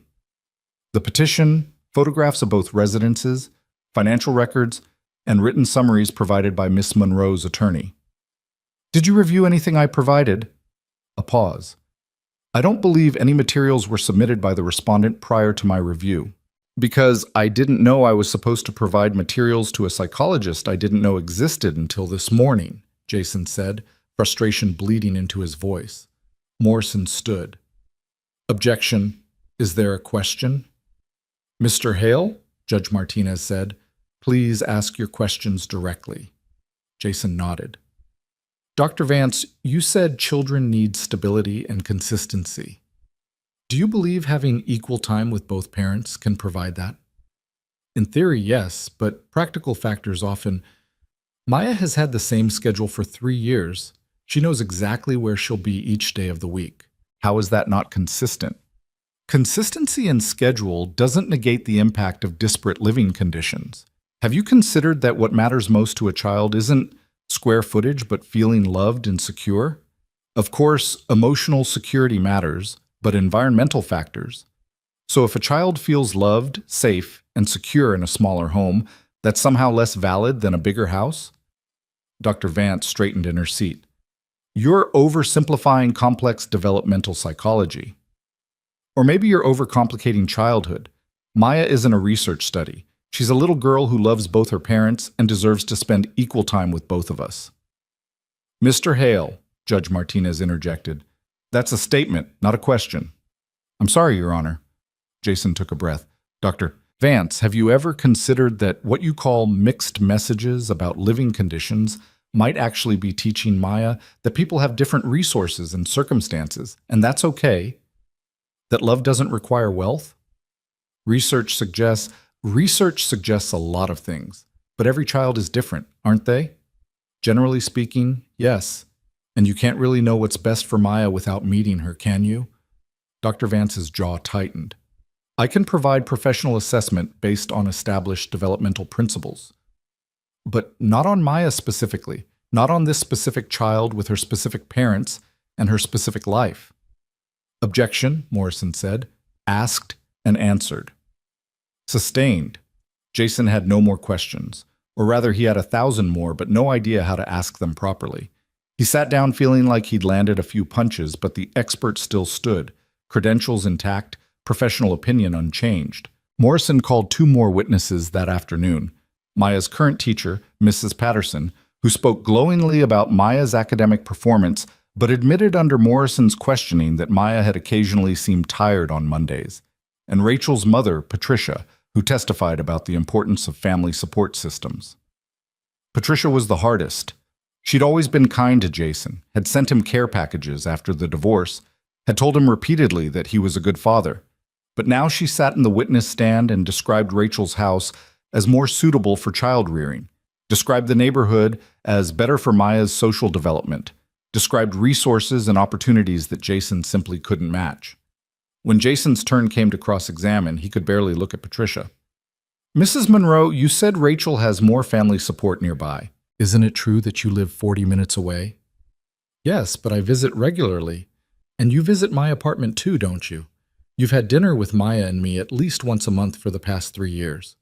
The petition, photographs of both residences, financial records, and written summaries provided by Miss Monroe's attorney. Did you review anything I provided? A pause. I don't believe any materials were submitted by the respondent prior to my review. Because I didn't know I was supposed to provide materials to a psychologist I didn't know existed until this morning, Jason said, frustration bleeding into his voice. Morrison stood. Objection. Is there a question? Mr. Hale, Judge Martinez said, please ask your questions directly. Jason nodded. Dr. Vance, you said children need stability and consistency. Do you believe having equal time with both parents can provide that? In theory, yes, but practical factors often... Maya has had the same schedule for 3 years. She knows exactly where she'll be each day of the week. How is that not consistent? Consistency in schedule doesn't negate the impact of disparate living conditions. Have you considered that what matters most to a child isn't square footage, but feeling loved and secure? Of course, emotional security matters, but environmental factors. So if a child feels loved, safe, and secure in a smaller home, that's somehow less valid than a bigger house? Dr. Vance straightened in her seat. You're oversimplifying complex developmental psychology. Or maybe you're overcomplicating childhood. Maya isn't a research study. She's a little girl who loves both her parents and deserves to spend equal time with both of us. Mr. Hale, Judge Martinez interjected, that's a statement, not a question. I'm sorry, Your Honor. Jason took a breath. Dr. Vance, have you ever considered that what you call mixed messages about living conditions might actually be teaching Maya that people have different resources and circumstances, and that's okay? That love doesn't require wealth? Research suggests a lot of things, but every child is different, aren't they? Generally speaking, yes. And you can't really know what's best for Maya without meeting her, can you? Dr. Vance's jaw tightened. I can provide professional assessment based on established developmental principles. But not on Maya specifically, not on this specific child with her specific parents and her specific life. Objection, Morrison said, asked and answered. Sustained. Jason had no more questions, or rather he had 1,000 more, but no idea how to ask them properly. He sat down feeling like he'd landed a few punches, but the expert still stood, credentials intact, professional opinion unchanged. Morrison called 2 more witnesses that afternoon. Maya's current teacher, Mrs. Patterson, who spoke glowingly about Maya's academic performance, but admitted under Morrison's questioning that Maya had occasionally seemed tired on Mondays, and Rachel's mother, Patricia, who testified about the importance of family support systems. Patricia was the hardest. She'd always been kind to Jason, had sent him care packages after the divorce, had told him repeatedly that he was a good father. But now she sat in the witness stand and described Rachel's house as more suitable for child rearing, described the neighborhood as better for Maya's social development, described resources and opportunities that Jason simply couldn't match. When Jason's turn came to cross-examine, he could barely look at Patricia. Mrs. Monroe, you said Rachel has more family support nearby. Isn't it true that you live 40 minutes away? Yes, but I visit regularly. And you visit my apartment too, don't you? You've had dinner with Maya and me at least once a month for the past 3 years.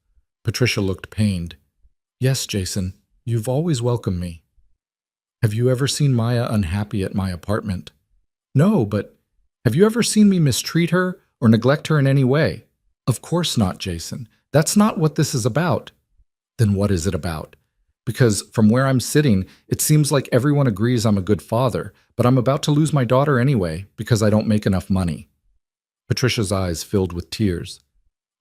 Patricia looked pained. Yes, Jason, you've always welcomed me. Have you ever seen Maya unhappy at my apartment? No, but have you ever seen me mistreat her or neglect her in any way? Of course not, Jason. That's not what this is about. Then what is it about? Because from where I'm sitting, it seems like everyone agrees I'm a good father, but I'm about to lose my daughter anyway because I don't make enough money. Patricia's eyes filled with tears.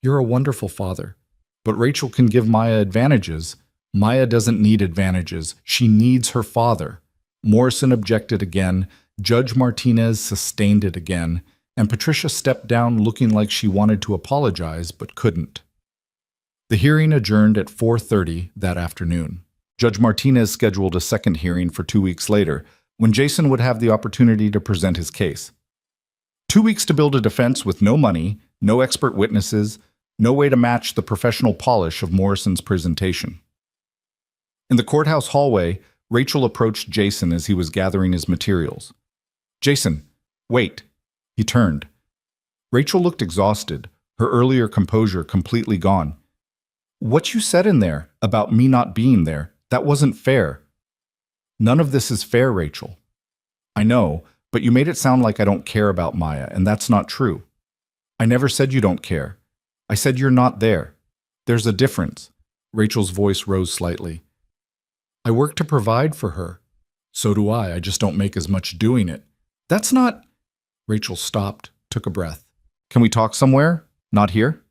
You're a wonderful father, but Rachel can give Maya advantages. Maya doesn't need advantages. She needs her father. Morrison objected again. Judge Martinez sustained it again, and Patricia stepped down looking like she wanted to apologize but couldn't. The hearing adjourned at 4:30 that afternoon. Judge Martinez scheduled a second hearing for 2 weeks later, when Jason would have the opportunity to present his case. 2 weeks to build a defense with no money, no expert witnesses, no way to match the professional polish of Morrison's presentation. In the courthouse hallway, Rachel approached Jason as he was gathering his materials. Jason, wait. He turned. Rachel looked exhausted, her earlier composure completely gone. What you said in there about me not being there, that wasn't fair. None of this is fair, Rachel. I know, but you made it sound like I don't care about Maya, and that's not true. I never said you don't care. I said you're not there. There's a difference. Rachel's voice rose slightly. I work to provide for her. So do I just don't make as much doing it. That's not... Rachel stopped, took a breath. Can we talk somewhere? Not here?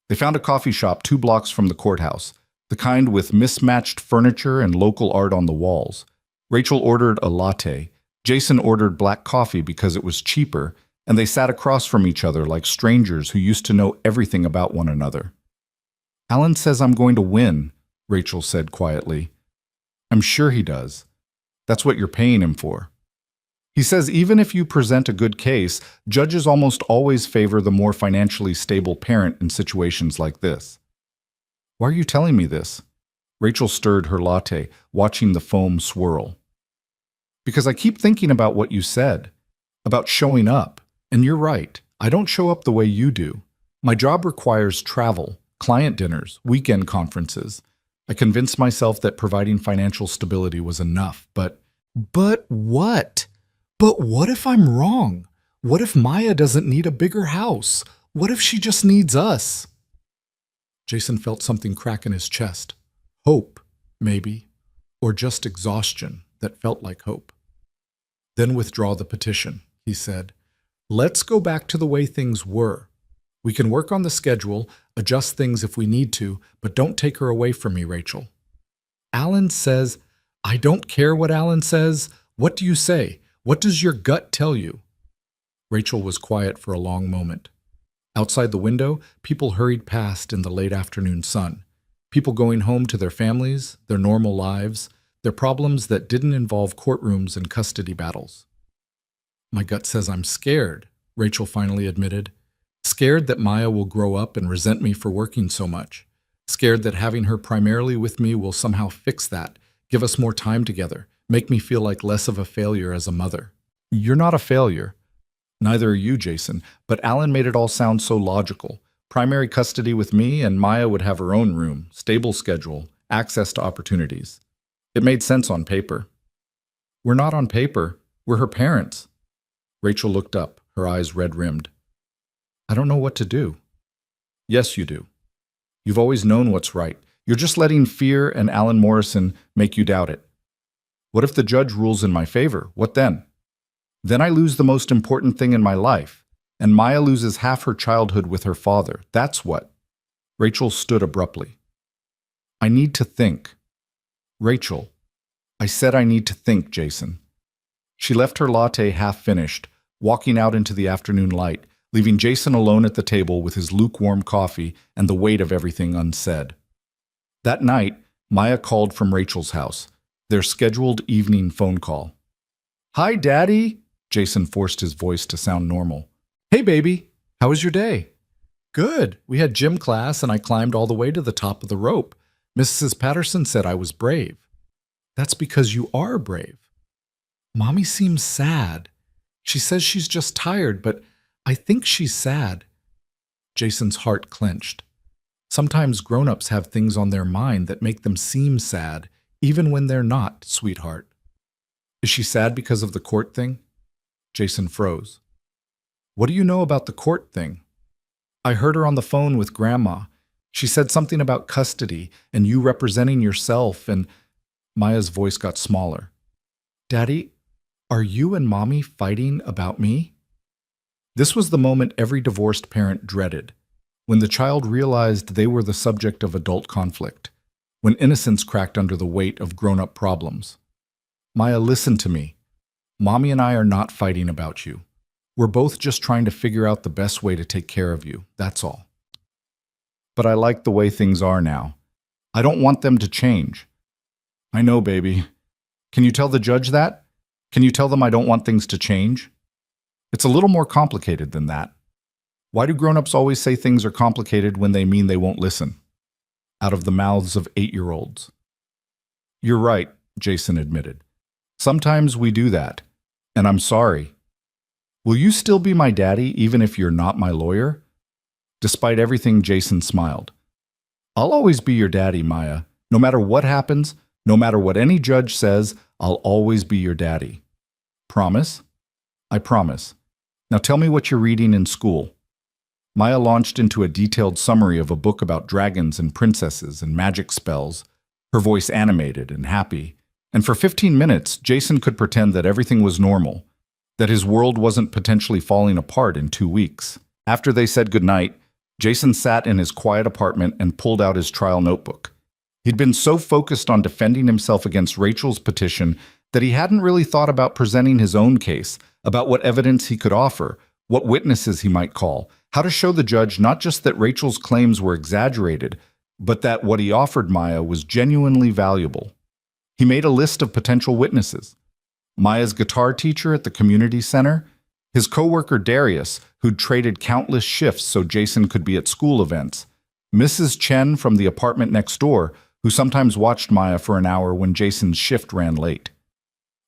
They found a coffee shop 2 blocks from the courthouse, the kind with mismatched furniture and local art on the walls. Rachel ordered a latte. Jason ordered black coffee because it was cheaper, and they sat across from each other like strangers who used to know everything about one another. Alan says I'm going to win, Rachel said quietly. I'm sure he does. That's what you're paying him for. He says even if you present a good case, judges almost always favor the more financially stable parent in situations like this. Why are you telling me this? Rachel stirred her latte, watching the foam swirl. Because I keep thinking about what you said, about showing up. And you're right, I don't show up the way you do. My job requires travel, client dinners, weekend conferences. I convinced myself that providing financial stability was enough, but what? But what if I'm wrong? What if Maya doesn't need a bigger house? What if she just needs us? Jason felt something crack in his chest. Hope, maybe, or just exhaustion that felt like hope. Then withdraw the petition, he said. Let's go back to the way things were. We can work on the schedule, adjust things if we need to, but don't take her away from me, Rachel. Alan says, I don't care what Alan says. What do you say? What does your gut tell you? Rachel was quiet for a long moment. Outside the window, people hurried past in the late afternoon sun. People going home to their families, their normal lives, their problems that didn't involve courtrooms and custody battles. My gut says I'm scared, Rachel finally admitted. Scared that Maya will grow up and resent me for working so much. Scared that having her primarily with me will somehow fix that, give us more time together, make me feel like less of a failure as a mother. You're not a failure. Neither are you, Jason, but Alan made it all sound so logical. Primary custody with me, and Maya would have her own room, stable schedule, access to opportunities. It made sense on paper. We're not on paper. We're her parents. Rachel looked up, her eyes red-rimmed. I don't know what to do. Yes, you do. You've always known what's right. You're just letting fear and Alan Morrison make you doubt it. What if the judge rules in my favor? What then? Then I lose the most important thing in my life, and Maya loses half her childhood with her father. That's what. Rachel stood abruptly. I need to think. Rachel, I said I need to think, Jason. She left her latte half-finished, walking out into the afternoon light, leaving Jason alone at the table with his lukewarm coffee and the weight of everything unsaid. That night, Maya called from Rachel's house, their scheduled evening phone call. Hi, Daddy, Jason forced his voice to sound normal. Hey, baby, how was your day? Good. We had gym class and I climbed all the way to the top of the rope. Mrs. Patterson said I was brave. That's because you are brave. Mommy seems sad. She says she's just tired, but I think she's sad. Jason's heart clenched. Sometimes grown-ups have things on their mind that make them seem sad, even when they're not, sweetheart. Is she sad because of the court thing? Jason froze. What do you know about the court thing? I heard her on the phone with Grandma. She said something about custody and you representing yourself, and Maya's voice got smaller. Daddy, are you and Mommy fighting about me? This was the moment every divorced parent dreaded, when the child realized they were the subject of adult conflict, when innocence cracked under the weight of grown-up problems. Maya, listen to me. Mommy and I are not fighting about you. We're both just trying to figure out the best way to take care of you, that's all. But I like the way things are now. I don't want them to change. I know, baby. Can you tell the judge that? Can you tell them I don't want things to change? It's a little more complicated than that. Why do grown-ups always say things are complicated when they mean they won't listen? Out of the mouths of 8-year-olds. You're right, Jason admitted. Sometimes we do that, and I'm sorry. Will you still be my daddy even if you're not my lawyer? Despite everything, Jason smiled. I'll always be your daddy, Maya. No matter what happens, no matter what any judge says, I'll always be your daddy. Promise? I promise. Now tell me what you're reading in school. Maya launched into a detailed summary of a book about dragons and princesses and magic spells, her voice animated and happy, And for 15 minutes, Jason could pretend that everything was normal, that his world wasn't potentially falling apart in 2 weeks. After they said goodnight, Jason sat in his quiet apartment and pulled out his trial notebook. He'd been so focused on defending himself against Rachel's petition that he hadn't really thought about presenting his own case, about what evidence he could offer, what witnesses he might call, how to show the judge not just that Rachel's claims were exaggerated, but that what he offered Maya was genuinely valuable. He made a list of potential witnesses: Maya's guitar teacher at the community center, his coworker Darius, who'd traded countless shifts so Jason could be at school events, Mrs. Chen from the apartment next door, who sometimes watched Maya for an hour when Jason's shift ran late.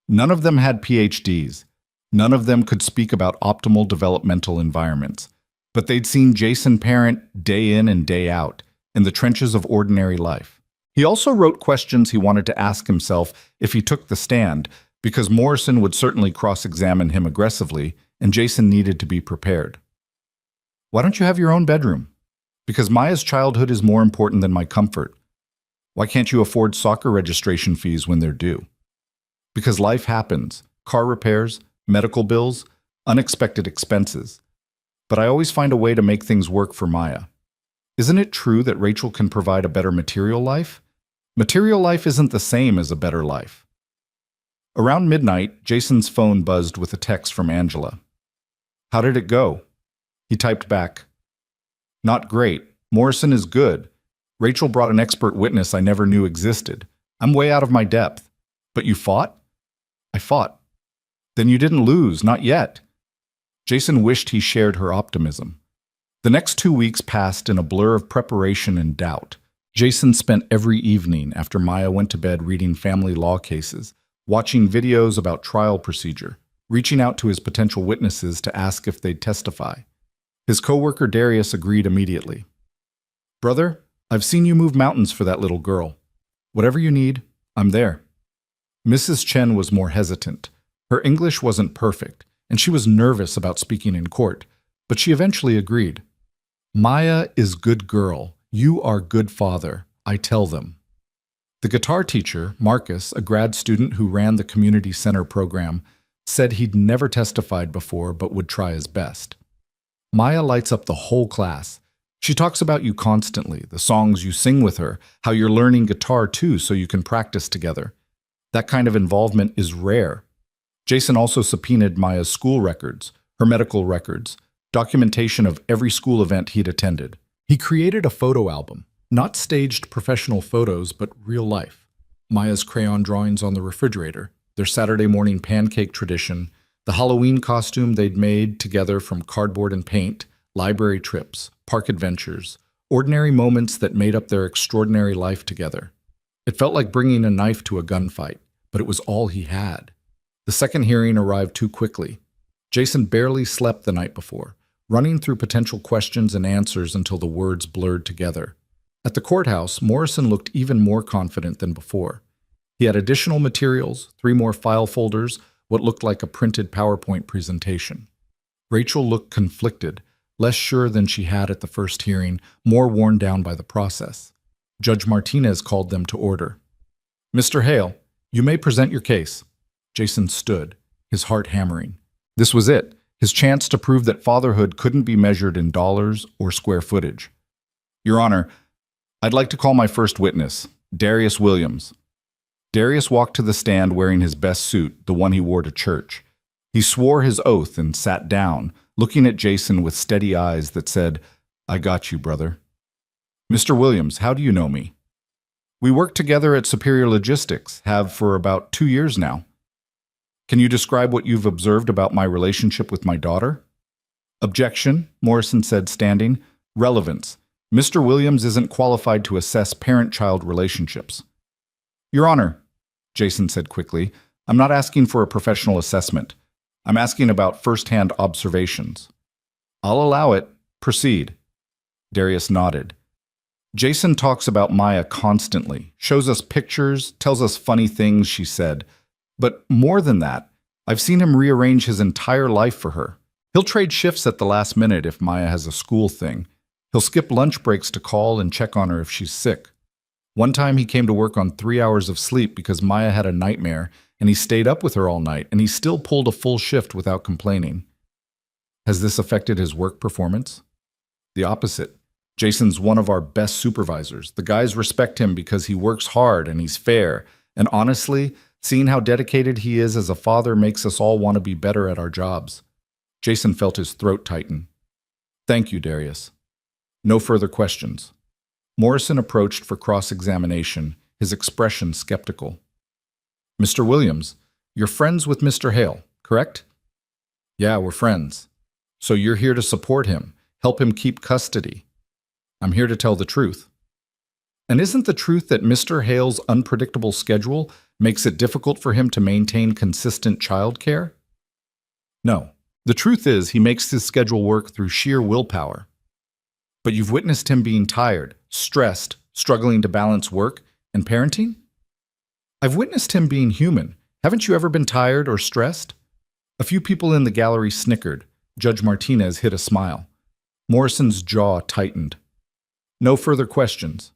None of them had PhDs. None of them could speak about optimal developmental environments. But they'd seen Jason parent day in and day out, in the trenches of ordinary life. He also wrote questions he wanted to ask himself if he took the stand, because Morrison would certainly cross-examine him aggressively, and Jason needed to be prepared. Why don't you have your own bedroom? Because Maya's childhood is more important than my comfort. Why can't you afford soccer registration fees when they're due? Because life happens, car repairs, medical bills, unexpected expenses. But I always find a way to make things work for Maya. Isn't it true that Rachel can provide a better material life? Material life isn't the same as a better life. Around midnight, Jason's phone buzzed with a text from Angela. How did it go? He typed back, "Not great. Morrison is good. Rachel brought an expert witness I never knew existed. I'm way out of my depth. But you fought?" "I fought." "Then you didn't lose, not yet." Jason wished he shared her optimism. The next 2 weeks passed in a blur of preparation and doubt. Jason spent every evening after Maya went to bed reading family law cases, watching videos about trial procedure, reaching out to his potential witnesses to ask if they'd testify. His coworker Darius agreed immediately. "Brother, I've seen you move mountains for that little girl. Whatever you need, I'm there." Mrs. Chen was more hesitant. Her English wasn't perfect, and she was nervous about speaking in court, but she eventually agreed. "Maya is good girl. You are good father, I tell them." The guitar teacher, Marcus, a grad student who ran the community center program, said he'd never testified before but would try his best. "Maya lights up the whole class. She talks about you constantly, the songs you sing with her, how you're learning guitar too so you can practice together. That kind of involvement is rare." Jason also subpoenaed Maya's school records, her medical records, documentation of every school event he'd attended. He created a photo album, not staged professional photos, but real life. Maya's crayon drawings on the refrigerator, their Saturday morning pancake tradition, the Halloween costume they'd made together from cardboard and paint, library trips, park adventures, ordinary moments that made up their extraordinary life together. It felt like bringing a knife to a gunfight, but it was all he had. The second hearing arrived too quickly. Jason barely slept the night before, running through potential questions and answers until the words blurred together. At the courthouse, Morrison looked even more confident than before. He had additional materials, 3 more file folders, what looked like a printed PowerPoint presentation. Rachel looked conflicted, less sure than she had at the first hearing, more worn down by the process. Judge Martinez called them to order. "Mr. Hale, you may present your case." Jason stood, his heart hammering. This was it, his chance to prove that fatherhood couldn't be measured in dollars or square footage. "Your Honor, I'd like to call my first witness, Darius Williams." Darius walked to the stand wearing his best suit, the one he wore to church. He swore his oath and sat down, looking at Jason with steady eyes that said, "I got you, brother." "Mr. Williams, how do you know me?" "We work together at Superior Logistics, have for about 2 years now." "Can you describe what you've observed about my relationship with my daughter?" "Objection," Morrison said, standing. "Relevance. Mr. Williams isn't qualified to assess parent-child relationships." "Your Honor," Jason said quickly, "I'm not asking for a professional assessment. I'm asking about first-hand observations." "I'll allow it. Proceed." Darius nodded. "Jason talks about Maya constantly, shows us pictures, tells us funny things she said. But more than that, I've seen him rearrange his entire life for her. He'll trade shifts at the last minute if Maya has a school thing. He'll skip lunch breaks to call and check on her if she's sick. One time he came to work on 3 hours of sleep because Maya had a nightmare, and he stayed up with her all night, and he still pulled a full shift without complaining. Has this affected his work performance? The opposite. Jason's one of our best supervisors. The guys respect him because he works hard and he's fair. And honestly, seeing how dedicated he is as a father makes us all want to be better at our jobs. Jason felt his throat tighten. Thank you, Darius. No further questions. Morrison approached for cross-examination, his expression skeptical. Mr. Williams, you're friends with Mr. Hale, correct? Yeah, we're friends. So you're here to support him, help him keep custody. I'm here to tell the truth. And isn't the truth that Mr. Hale's unpredictable schedule makes it difficult for him to maintain consistent childcare? No. The truth is he makes his schedule work through sheer willpower. But you've witnessed him being tired, stressed, struggling to balance work and parenting? I've witnessed him being human. Haven't you ever been tired or stressed? A few people in the gallery snickered. Judge Martinez hid a smile. Morrison's jaw tightened. No further questions.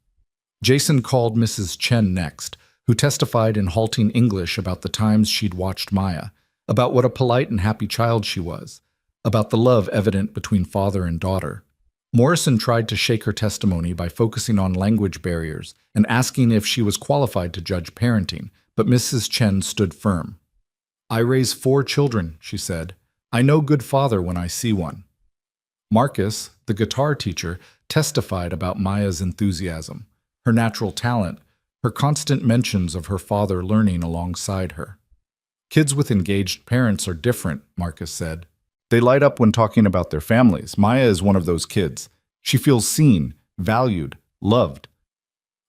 Jason called Mrs. Chen next, who testified in halting English about the times she'd watched Maya, about what a polite and happy child she was, about the love evident between father and daughter. Morrison tried to shake her testimony by focusing on language barriers and asking if she was qualified to judge parenting, but Mrs. Chen stood firm. I raise 4 children, she said. I know good father when I see one. Marcus, the guitar teacher, testified about Maya's enthusiasm, her natural talent, her constant mentions of her father learning alongside her. Kids with engaged parents are different, Marcus said. They light up when talking about their families. Maya is one of those kids. She feels seen, valued, loved.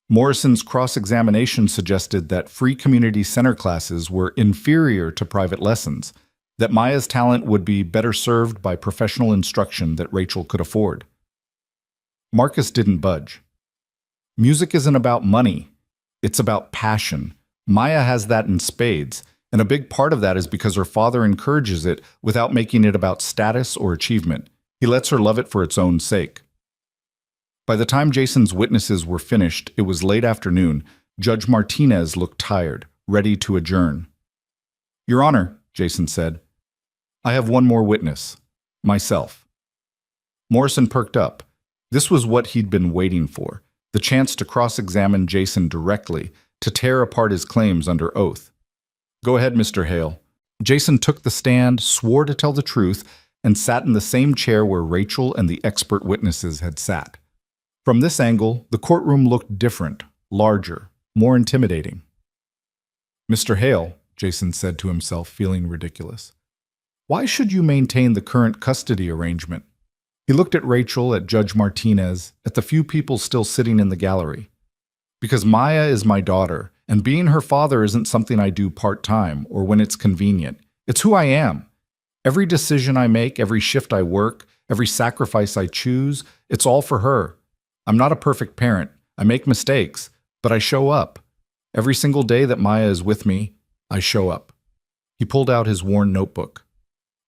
Morrison's cross-examination suggested that free community center classes were inferior to private lessons, that Maya's talent would be better served by professional instruction that Rachel could afford. Marcus didn't budge. Music isn't about money. It's about passion. Maya has that in spades, and a big part of that is because her father encourages it without making it about status or achievement. He lets her love it for its own sake. By the time Jason's witnesses were finished, it was late afternoon. Judge Martinez looked tired, ready to adjourn. Your Honor, Jason said, I have one more witness. Myself. Morrison perked up. This was what he'd been waiting for, the chance to cross-examine Jason directly, to tear apart his claims under oath. Go ahead, Mr. Hale. Jason took the stand, swore to tell the truth, and sat in the same chair where Rachel and the expert witnesses had sat. From this angle, the courtroom looked different, larger, more intimidating. Mr. Hale, Jason said to himself, feeling ridiculous, why should you maintain the current custody arrangement? He looked at Rachel, at Judge Martinez, at the few people still sitting in the gallery. Because Maya is my daughter, and being her father isn't something I do part-time or when it's convenient. It's who I am. Every decision I make, every shift I work, every sacrifice I choose, it's all for her. I'm not a perfect parent. I make mistakes, but I show up. Every single day that Maya is with me, I show up. He pulled out his worn notebook.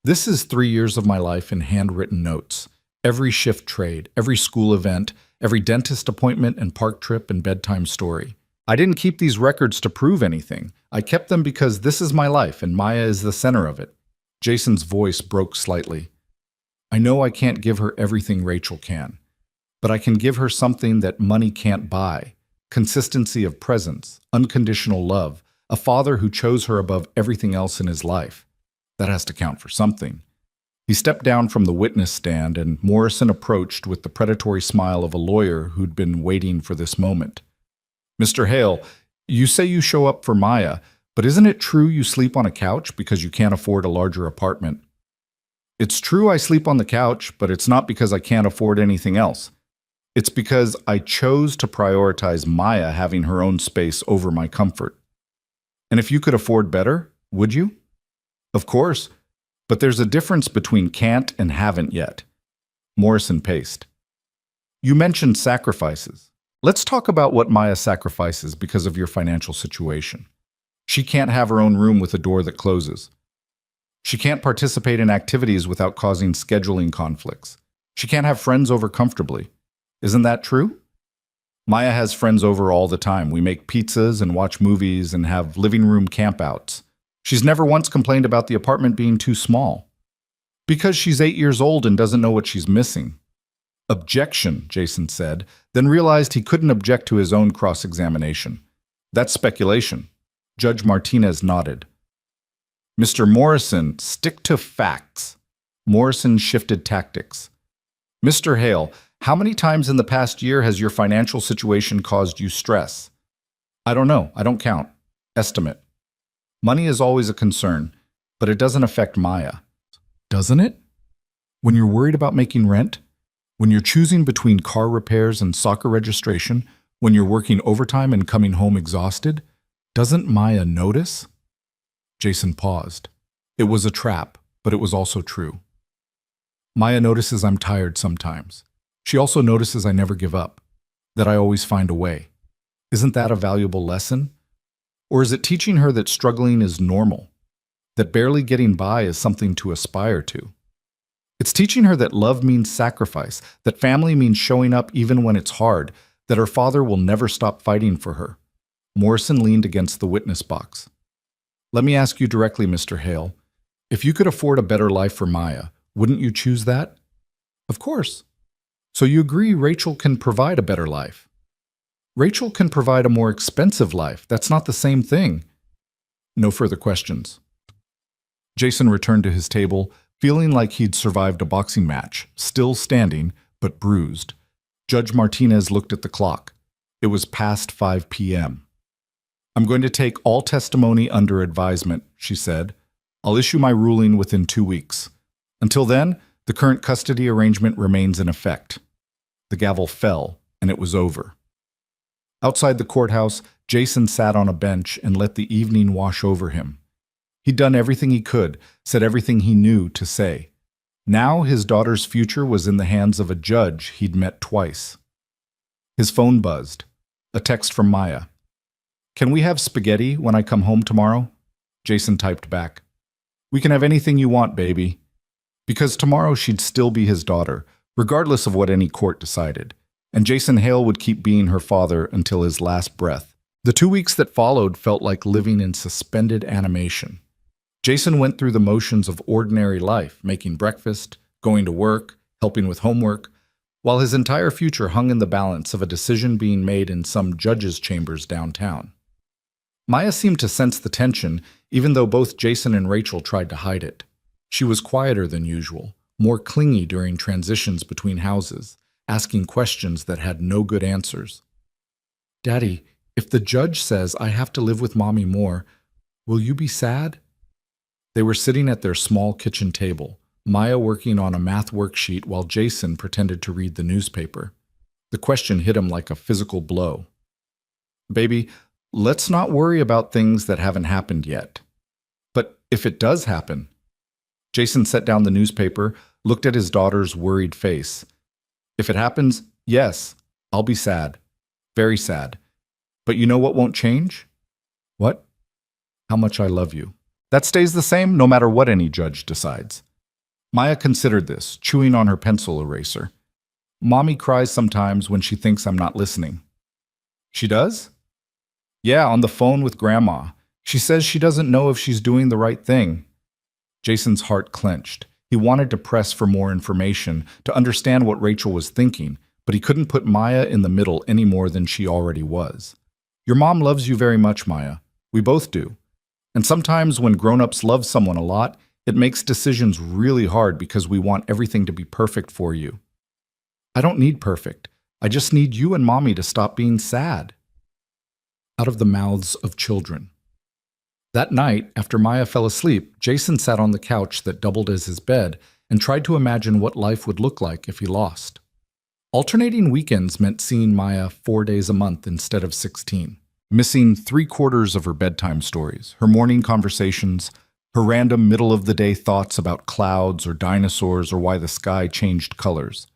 This is 3 years of my life in handwritten notes. Every shift trade, every school event, every dentist appointment and park trip and bedtime story. I didn't keep these records to prove anything. I kept them because this is my life and Maya is the center of it. Jason's voice broke slightly. I know I can't give her everything Rachel can, but I can give her something that money can't buy. Consistency of presence, unconditional love, a father who chose her above everything else in his life. That has to count for something. He stepped down from the witness stand and Morrison approached with the predatory smile of a lawyer who'd been waiting for this moment. Mr. Hale, you say you show up for Maya, but isn't it true you sleep on a couch because you can't afford a larger apartment? It's true I sleep on the couch, but it's not because I can't afford anything else. It's because I chose to prioritize Maya having her own space over my comfort. And if you could afford better, would you? Of course, but there's a difference between can't and haven't yet. Morrison paced. You mentioned sacrifices. Let's talk about what Maya sacrifices because of your financial situation. She can't have her own room with a door that closes. She can't participate in activities without causing scheduling conflicts. She can't have friends over comfortably. Isn't that true? Maya has friends over all the time. We make pizzas and watch movies and have living room campouts. She's never once complained about the apartment being too small. Because she's 8 years old and doesn't know what she's missing. Objection, Jason said, then realized he couldn't object to his own cross-examination. That's speculation. Judge Martinez nodded. Mr. Morrison, stick to facts. Morrison shifted tactics. Mr. Hale, how many times in the past year has your financial situation caused you stress? I don't know. I don't count. Estimate. Money is always a concern, but it doesn't affect Maya. Doesn't it? When you're worried about making rent? When you're choosing between car repairs and soccer registration? When you're working overtime and coming home exhausted? Doesn't Maya notice? Jason paused. It was a trap, but it was also true. Maya notices I'm tired sometimes. She also notices I never give up, that I always find a way. Isn't that a valuable lesson? Or is it teaching her that struggling is normal, that barely getting by is something to aspire to? It's teaching her that love means sacrifice, that family means showing up even when it's hard, that her father will never stop fighting for her. Morrison leaned against the witness box. Let me ask you directly, Mr. Hale. If you could afford a better life for Maya, wouldn't you choose that? Of course. So you agree Rachel can provide a better life? Rachel can provide a more expensive life. That's not the same thing. No further questions. Jason returned to his table, feeling like he'd survived a boxing match, still standing, but bruised. Judge Martinez looked at the clock. It was past 5 p.m. I'm going to take all testimony under advisement, she said. I'll issue my ruling within 2 weeks. Until then, the current custody arrangement remains in effect. The gavel fell, and it was over. Outside the courthouse, Jason sat on a bench and let the evening wash over him. He'd done everything he could, said everything he knew to say. Now his daughter's future was in the hands of a judge he'd met twice. His phone buzzed. A text from Maya. Can we have spaghetti when I come home tomorrow? Jason typed back. We can have anything you want, baby. Because tomorrow she'd still be his daughter, regardless of what any court decided. And Jason Hale would keep being her father until his last breath. The 2 weeks that followed felt like living in suspended animation. Jason went through the motions of ordinary life, making breakfast, going to work, helping with homework, while his entire future hung in the balance of a decision being made in some judge's chambers downtown. Maya seemed to sense the tension, even though both Jason and Rachel tried to hide it. She was quieter than usual, more clingy during transitions between houses, asking questions that had no good answers. Daddy, if the judge says I have to live with Mommy more, will you be sad? They were sitting at their small kitchen table, Maya working on a math worksheet while Jason pretended to read the newspaper. The question hit him like a physical blow. Baby, let's not worry about things that haven't happened yet. But if it does happen? Jason set down the newspaper, looked at his daughter's worried face. If it happens, yes, I'll be sad. Very sad. But you know what won't change? What? How much I love you. That stays the same no matter what any judge decides. Maya considered this, chewing on her pencil eraser. Mommy cries sometimes when she thinks I'm not listening. She does? Yeah, on the phone with Grandma. She says she doesn't know if she's doing the right thing. Jason's heart clenched. He wanted to press for more information, to understand what Rachel was thinking, but he couldn't put Maya in the middle any more than she already was. Your mom loves you very much, Maya. We both do. And sometimes when grown-ups love someone a lot, it makes decisions really hard because we want everything to be perfect for you. I don't need perfect. I just need you and Mommy to stop being sad. Out of the mouths of children. That night, after Maya fell asleep, Jason sat on the couch that doubled as his bed and tried to imagine what life would look like if he lost. Alternating weekends meant seeing Maya 4 days a month instead of 16, missing 3/4 of her bedtime stories, her morning conversations, her random middle-of-the-day thoughts about clouds or dinosaurs or why the sky changed colors.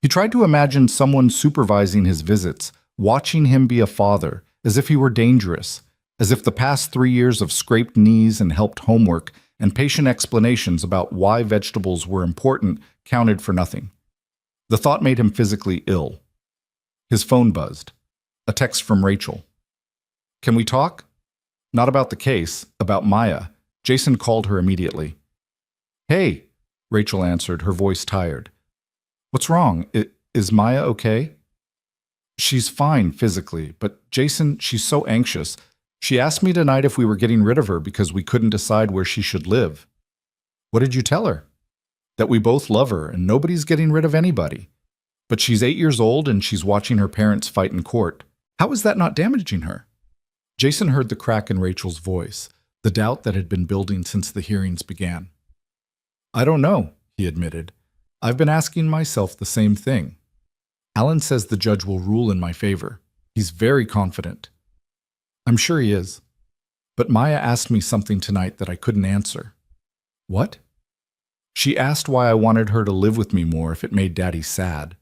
He tried to imagine someone supervising his visits, watching him be a father, as if he were dangerous, as if the past 3 years of scraped knees and helped homework and patient explanations about why vegetables were important counted for nothing. The thought made him physically ill. His phone buzzed. A text from Rachel. Can we talk? Not about the case, about Maya. Jason called her immediately. Hey, Rachel answered, her voice tired. What's wrong? Is Maya okay? She's fine physically, but Jason, she's so anxious. She asked me tonight if we were getting rid of her because we couldn't decide where she should live. What did you tell her? That we both love her and nobody's getting rid of anybody. But she's 8 years old and she's watching her parents fight in court. How is that not damaging her? Jason heard the crack in Rachel's voice, the doubt that had been building since the hearings began. I don't know, he admitted. I've been asking myself the same thing. Alan says the judge will rule in my favor. He's very confident. I'm sure he is. But Maya asked me something tonight that I couldn't answer. What? She asked why I wanted her to live with me more if it made Daddy sad.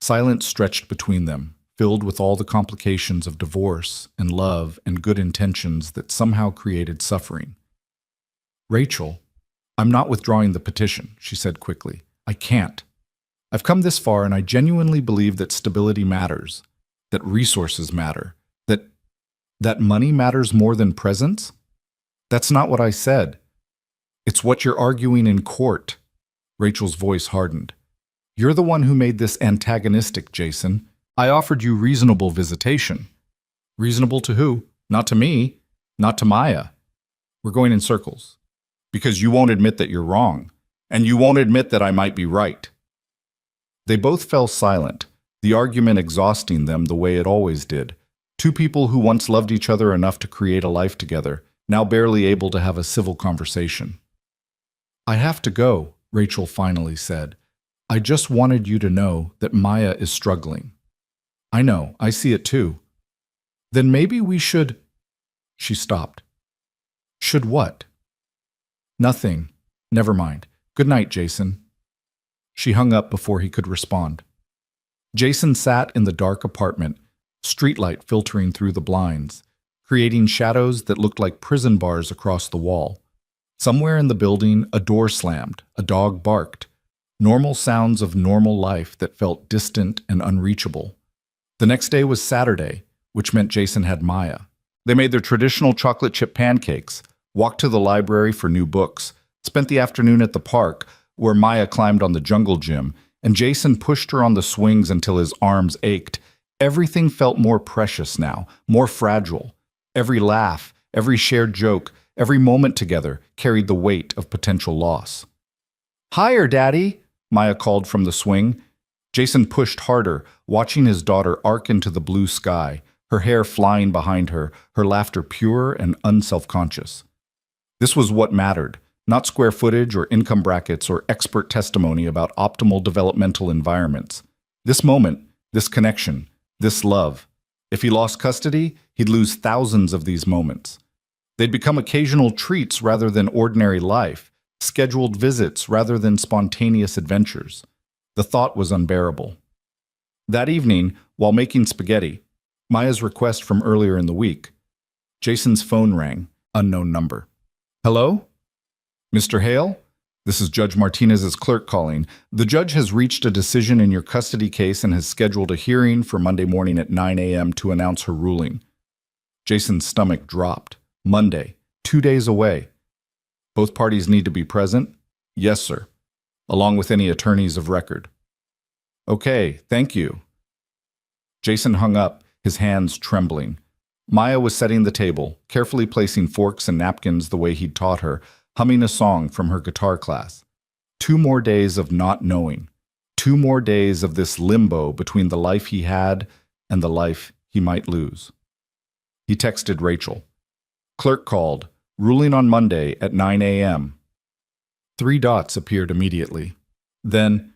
Silence stretched between them, filled with all the complications of divorce and love and good intentions that somehow created suffering. Rachel, I'm not withdrawing the petition, she said quickly. I can't. I've come this far and I genuinely believe that stability matters, that resources matter, that money matters more than presence? That's not what I said. It's what you're arguing in court. Rachel's voice hardened. You're the one who made this antagonistic, Jason. I offered you reasonable visitation. Reasonable to who? Not to me. Not to Maya. We're going in circles. Because you won't admit that you're wrong. And you won't admit that I might be right. They both fell silent, the argument exhausting them the way it always did. Two people who once loved each other enough to create a life together, now barely able to have a civil conversation. I have to go, Rachel finally said. I just wanted you to know that Maya is struggling. I know, I see it too. Then maybe we should... She stopped. Should what? Nothing. Never mind. Good night, Jason. She hung up before he could respond. Jason sat in the dark apartment, streetlight filtering through the blinds, creating shadows that looked like prison bars across the wall. Somewhere in the building, a door slammed, a dog barked. Normal sounds of normal life that felt distant and unreachable. The next day was Saturday, which meant Jason had Maya. They made their traditional chocolate chip pancakes, walked to the library for new books, spent the afternoon at the park, where Maya climbed on the jungle gym, and Jason pushed her on the swings until his arms ached. Everything felt more precious now, more fragile. Every laugh, every shared joke, every moment together carried the weight of potential loss. Higher, Daddy, Maya called from the swing. Jason pushed harder, watching his daughter arc into the blue sky, her hair flying behind her, her laughter pure and unself-conscious. This was what mattered, not square footage or income brackets or expert testimony about optimal developmental environments. This moment, this connection, this love. If he lost custody, he'd lose thousands of these moments. They'd become occasional treats rather than ordinary life, scheduled visits rather than spontaneous adventures. The thought was unbearable. That evening, while making spaghetti, Maya's request from earlier in the week, Jason's phone rang, unknown number. Hello? Mr. Hale? This is Judge Martinez's clerk calling. The judge has reached a decision in your custody case and has scheduled a hearing for Monday morning at 9 a.m. to announce her ruling. Jason's stomach dropped. Monday, 2 days away. Both parties need to be present? Yes, sir. Along with any attorneys of record. Okay, thank you. Jason hung up, his hands trembling. Maya was setting the table, carefully placing forks and napkins the way he'd taught her, humming a song from her guitar class. 2 more days of not knowing. 2 more days of this limbo between the life he had and the life he might lose. He texted Rachel. Clerk called, ruling on Monday at 9 a.m. 3 dots appeared immediately. Then,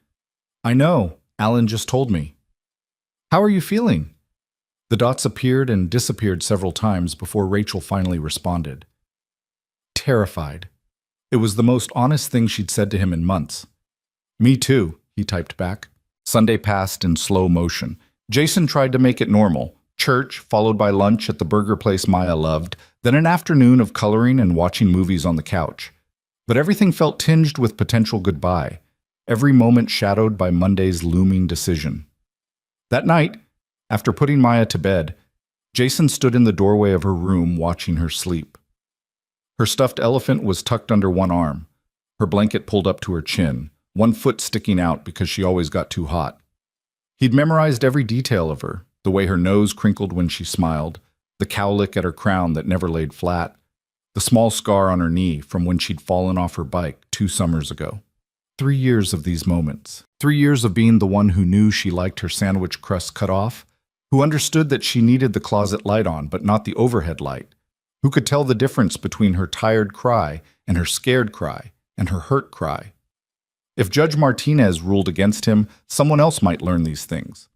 I know, Alan just told me. How are you feeling? The dots appeared and disappeared several times before Rachel finally responded. Terrified. It was the most honest thing she'd said to him in months. Me too, he typed back. Sunday passed in slow motion. Jason tried to make it normal. Church, followed by lunch at the burger place Maya loved, then an afternoon of coloring and watching movies on the couch. But everything felt tinged with potential goodbye, every moment shadowed by Monday's looming decision. That night, After putting Maya to bed, Jason stood in the doorway of her room watching her sleep. Her stuffed elephant was tucked under one arm, her blanket pulled up to her chin, one foot sticking out because she always got too hot. He'd memorized every detail of her, the way her nose crinkled when she smiled, the cowlick at her crown that never laid flat, the small scar on her knee from when she'd fallen off her bike 2 summers ago. 3 years of these moments. 3 years of being the one who knew she liked her sandwich crust cut off, who understood that she needed the closet light on but not the overhead light, who could tell the difference between her tired cry and her scared cry and her hurt cry. If Judge Martinez ruled against him, someone else might learn these things.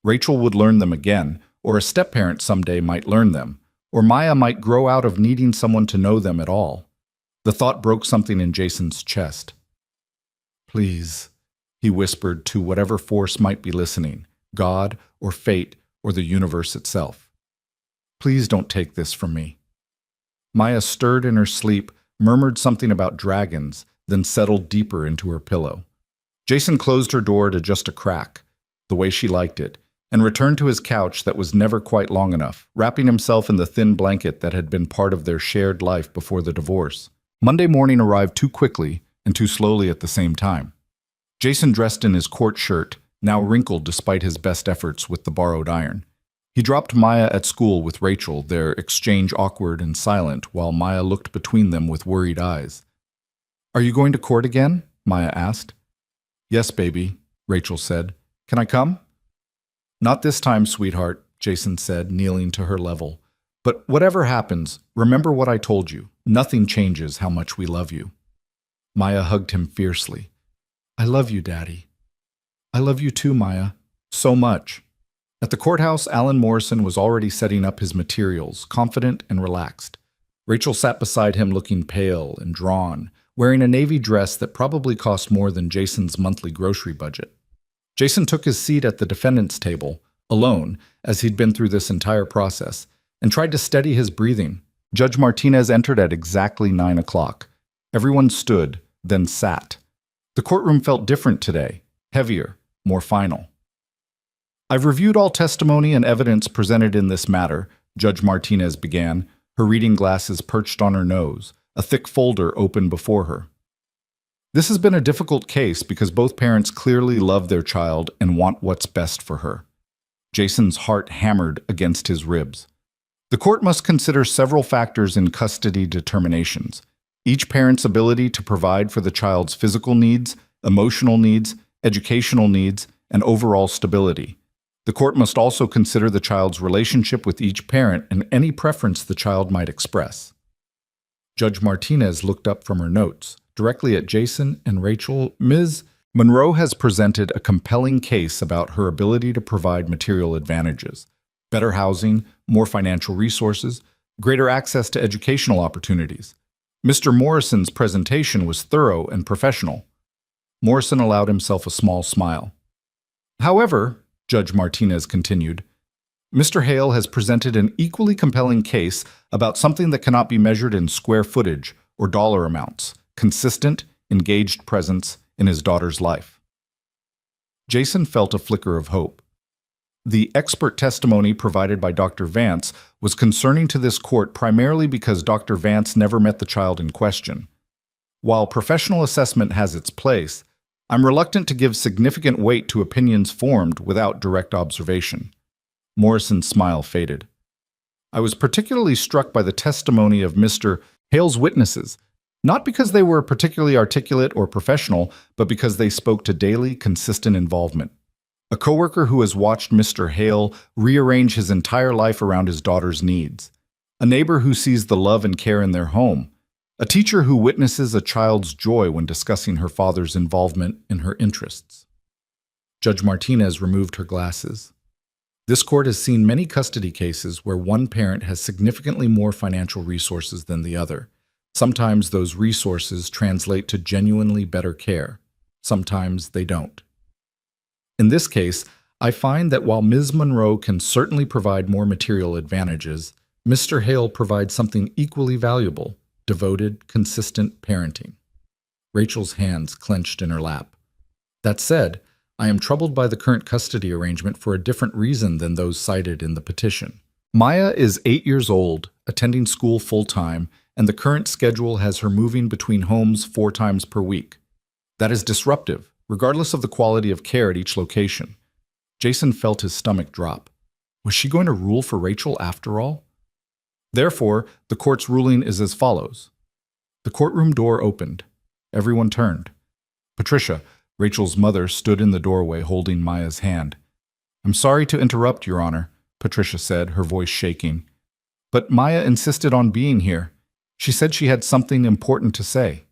Rachel would learn them again, or a step-parent someday might learn them, or Maya might grow out of needing someone to know them at all. The thought broke something in Jason's chest. "Please," he whispered to whatever force might be listening, God or fate or the universe itself. "Please don't take this from me." Maya stirred in her sleep, murmured something about dragons, then settled deeper into her pillow. Jason closed her door to just a crack, the way she liked it, and returned to his couch that was never quite long enough, wrapping himself in the thin blanket that had been part of their shared life before the divorce. Monday morning arrived too quickly and too slowly at the same time. Jason dressed in his court shirt, now wrinkled despite his best efforts with the borrowed iron. He dropped Maya at school with Rachel, their exchange awkward and silent, while Maya looked between them with worried eyes. "Are you going to court again?" Maya asked. "Yes, baby," Rachel said. "Can I come?" "Not this time, sweetheart," Jason said, kneeling to her level. "But whatever happens, remember what I told you. Nothing changes how much we love you." Maya hugged him fiercely. "I love you, Daddy." "I love you too, Maya. So much." At the courthouse, Alan Morrison was already setting up his materials, confident and relaxed. Rachel sat beside him looking pale and drawn, wearing a navy dress that probably cost more than Jason's monthly grocery budget. Jason took his seat at the defendant's table, alone, as he'd been through this entire process, and tried to steady his breathing. Judge Martinez entered at exactly 9 o'clock. Everyone stood, then sat. The courtroom felt different today, heavier, more final. "I've reviewed all testimony and evidence presented in this matter," Judge Martinez began, her reading glasses perched on her nose, a thick folder open before her. "This has been a difficult case because both parents clearly love their child and want what's best for her." Jason's heart hammered against his ribs. "The court must consider several factors in custody determinations. Each parent's ability to provide for the child's physical needs, emotional needs, educational needs, and overall stability. The court must also consider the child's relationship with each parent and any preference the child might express." Judge Martinez looked up from her notes, directly at Jason and Rachel. "Ms. Monroe has presented a compelling case about her ability to provide material advantages, better housing, more financial resources, greater access to educational opportunities. Mr. Morrison's presentation was thorough and professional." Morrison allowed himself a small smile. "However," Judge Martinez continued, "Mr. Hale has presented an equally compelling case about something that cannot be measured in square footage or dollar amounts: consistent, engaged presence in his daughter's life." Jason felt a flicker of hope. The expert testimony provided by Dr. Vance was concerning to this court primarily because Dr. Vance never met the child in question. While professional assessment has its place, I'm reluctant to give significant weight to opinions formed without direct observation. Morrison's smile faded. "I was particularly struck by the testimony of Mr. Hale's witnesses, not because they were particularly articulate or professional, but because they spoke to daily, consistent involvement. A coworker who has watched Mr. Hale rearrange his entire life around his daughter's needs. A neighbor who sees the love and care in their home. A teacher who witnesses a child's joy when discussing her father's involvement in her interests." Judge Martinez removed her glasses. This court has seen many custody cases where one parent has significantly more financial resources than the other. Sometimes those resources translate to genuinely better care. Sometimes they don't. In this case, I find that while Ms. Monroe can certainly provide more material advantages, Mr. Hale provides something equally valuable: devoted, consistent parenting. Rachel's hands clenched in her lap. "That said, I am troubled by the current custody arrangement for a different reason than those cited in the petition. Maya is 8 years old, attending school full-time, and the current schedule has her moving between homes 4 times per week. That is disruptive, regardless of the quality of care at each location. Jason felt his stomach drop. Was she going to rule for Rachel after all? Therefore, the court's ruling is as follows. The courtroom door opened. Everyone turned. Patricia, Rachel's mother, stood in the doorway holding Maya's hand. "I'm sorry to interrupt, Your Honor," Patricia said, her voice shaking. "But Maya insisted on being here. She said she had something important to say."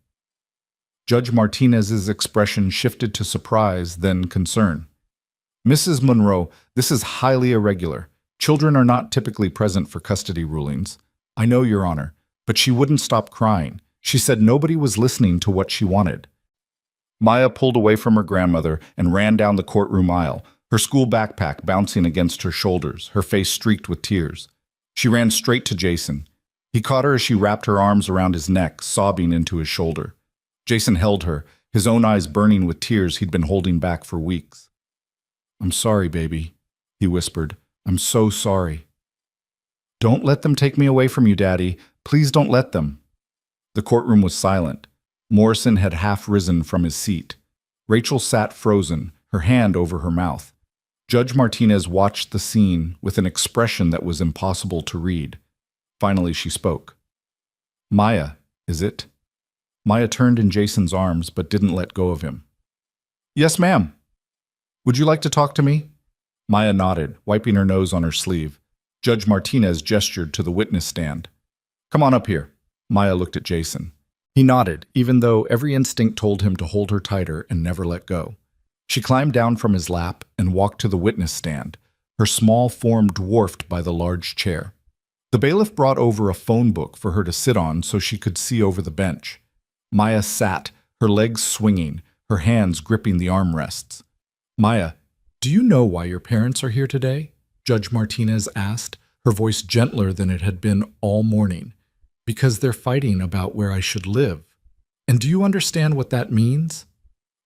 Judge Martinez's expression shifted to surprise, then concern. "Mrs. Monroe, this is highly irregular. Children are not typically present for custody rulings. I know, Your Honor, but she wouldn't stop crying. She said nobody was listening to what she wanted." Maya pulled away from her grandmother and ran down the courtroom aisle, her school backpack bouncing against her shoulders, her face streaked with tears. She ran straight to Jason. He caught her as she wrapped her arms around his neck, sobbing into his shoulder. Jason held her, his own eyes burning with tears he'd been holding back for weeks. "I'm sorry, baby," he whispered. "I'm so sorry." "Don't let them take me away from you, Daddy. Please don't let them." The courtroom was silent. Morrison had half risen from his seat. Rachel sat frozen, her hand over her mouth. Judge Martinez watched the scene with an expression that was impossible to read. Finally, she spoke. "Maya, is it?" Maya turned in Jason's arms but didn't let go of him. "Yes, ma'am." "Would you like to talk to me?" Maya nodded, wiping her nose on her sleeve. Judge Martinez gestured to the witness stand. "Come on up here." Maya looked at Jason. He nodded, even though every instinct told him to hold her tighter and never let go. She climbed down from his lap and walked to the witness stand, her small form dwarfed by the large chair. The bailiff brought over a phone book for her to sit on so she could see over the bench. Maya sat, her legs swinging, her hands gripping the armrests. "Maya, do you know why your parents are here today?" Judge Martinez asked, her voice gentler than it had been all morning. "Because they're fighting about where I should live. And do you understand what that means?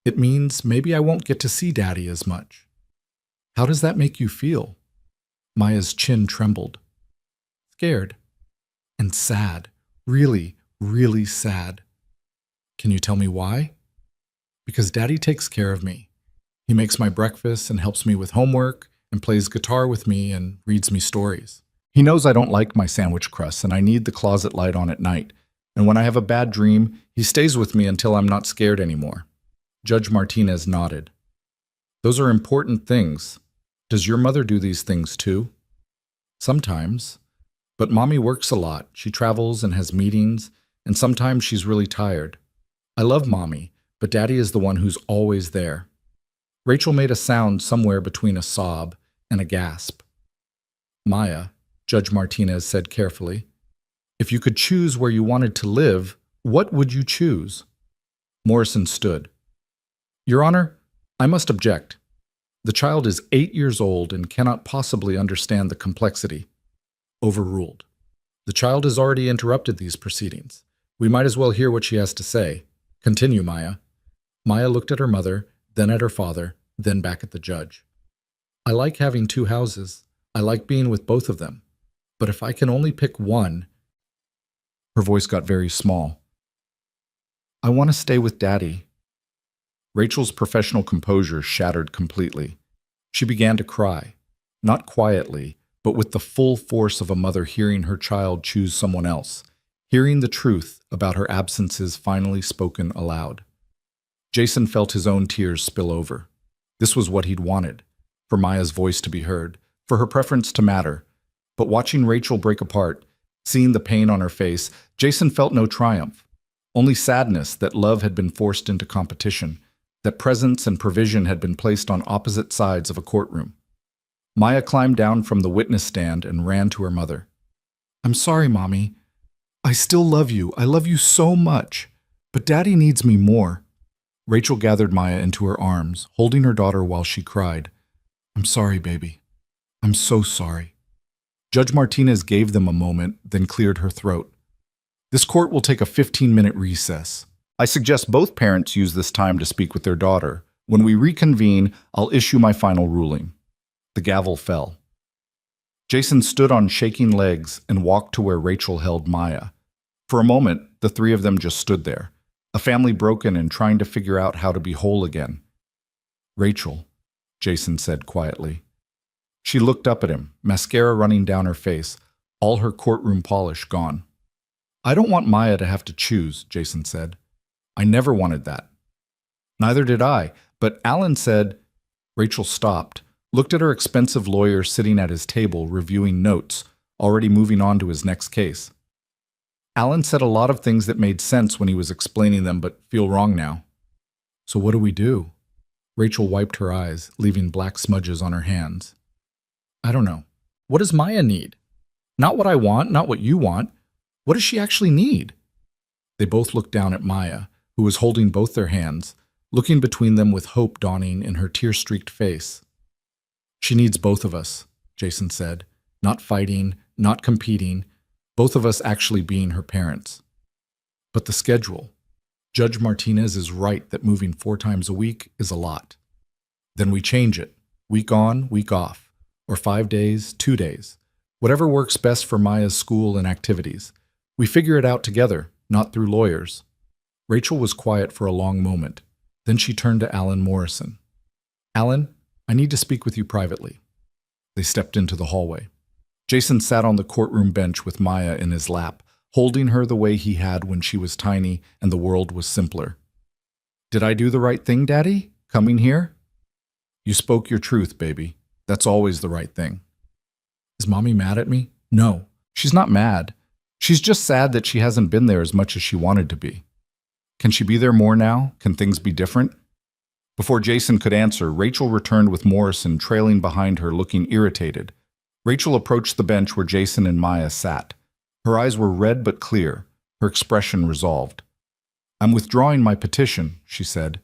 It means maybe I won't get to see Daddy as much. How does that make you feel?" Maya's chin trembled. "Scared. And sad. Really, really sad." "Can you tell me why?" "Because Daddy takes care of me. He makes my breakfast and helps me with homework and plays guitar with me and reads me stories. He knows I don't like my sandwich crusts and I need the closet light on at night. And when I have a bad dream, he stays with me until I'm not scared anymore." Judge Martinez nodded. "Those are important things. Does your mother do these things too?" "Sometimes. But Mommy works a lot. She travels and has meetings, and sometimes she's really tired. I love Mommy, but Daddy is the one who's always there." Rachel made a sound somewhere between a sob and a gasp. "Maya," Judge Martinez said carefully, "if you could choose where you wanted to live, what would you choose?" Morrison stood. "Your Honor, I must object. The child is 8 years old and cannot possibly understand the complexity." Overruled. "The child has already interrupted these proceedings. We might as well hear what she has to say. Continue, Maya." Maya looked at her mother, then at her father, then back at the judge. "I like having 2 houses. I like being with both of them. But if I can only pick one..." Her voice got very small. "I want to stay with Daddy." Rachel's professional composure shattered completely. She began to cry, not quietly, but with the full force of a mother hearing her child choose someone else, hearing the truth about her absences finally spoken aloud. Jason felt his own tears spill over. This was what he'd wanted, for Maya's voice to be heard, for her preference to matter. But watching Rachel break apart, seeing the pain on her face, Jason felt no triumph, only sadness that love had been forced into competition, that presence and provision had been placed on opposite sides of a courtroom. Maya climbed down from the witness stand and ran to her mother. "I'm sorry, Mommy. I still love you. I love you so much. But Daddy needs me more." Rachel gathered Maya into her arms, holding her daughter while she cried. "I'm sorry, baby. I'm so sorry." Judge Martinez gave them a moment, then cleared her throat. "This court will take a 15-minute recess. I suggest both parents use this time to speak with their daughter, When we reconvene, I'll issue my final ruling." The gavel fell. Jason stood on shaking legs and walked to where Rachel held Maya. For a moment, the three of them just stood there, a family broken and trying to figure out how to be whole again. "Rachel," Jason said quietly. She looked up at him, mascara running down her face, all her courtroom polish gone. "I don't want Maya to have to choose," Jason said. "I never wanted that." "Neither did I, but Alan said—" Rachel stopped, looked at her expensive lawyer sitting at his table reviewing notes, already moving on to his next case. "Alan said a lot of things that made sense when he was explaining them but feel wrong now." "So what do we do?" Rachel wiped her eyes, leaving black smudges on her hands. "I don't know. What does Maya need? Not what I want, not what you want. What does she actually need?" They both looked down at Maya, who was holding both their hands, looking between them with hope dawning in her tear-streaked face. "She needs both of us," Jason said, "not fighting, not competing, both of us actually being her parents. But the schedule. Judge Martinez is right that moving 4 times a week is a lot. Then we change it, week on, week off, or 5 days, 2 days, whatever works best for Maya's school and activities. We figure it out together, not through lawyers." Rachel was quiet for a long moment. Then she turned to Alan Morrison. "Alan, I need to speak with you privately." They stepped into the hallway. Jason sat on the courtroom bench with Maya in his lap, holding her the way he had when she was tiny and the world was simpler. "Did I do the right thing, Daddy, coming here?" "You spoke your truth, baby. That's always the right thing." "Is Mommy mad at me?" "No, she's not mad. She's just sad that she hasn't been there as much as she wanted to be." "Can she be there more now? Can things be different?" Before Jason could answer, Rachel returned with Morrison trailing behind her, looking irritated. Rachel approached the bench where Jason and Maya sat. Her eyes were red but clear, her expression resolved. "I'm withdrawing my petition," she said.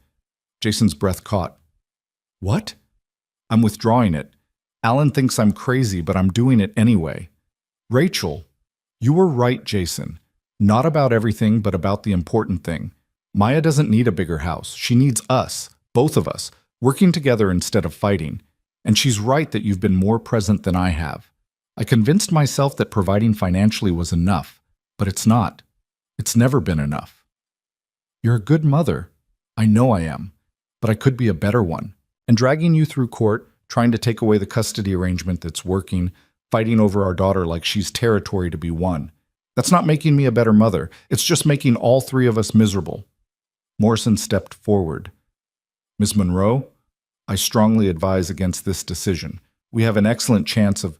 Jason's breath caught. "What?" "I'm withdrawing it. Alan thinks I'm crazy, but I'm doing it anyway." "Rachel, you were right, Jason. Not about everything, but about the important thing. Maya doesn't need a bigger house. She needs us, both of us, working together instead of fighting. And she's right that you've been more present than I have. I convinced myself that providing financially was enough, but it's not. It's never been enough." "You're a good mother. I know I am, but I could be a better one. And dragging you through court, trying to take away the custody arrangement that's working, fighting over our daughter like she's territory to be won. That's not making me a better mother. It's just making all 3 of us miserable." Morrison stepped forward. "Ms. Monroe, I strongly advise against this decision. We have an excellent chance of—"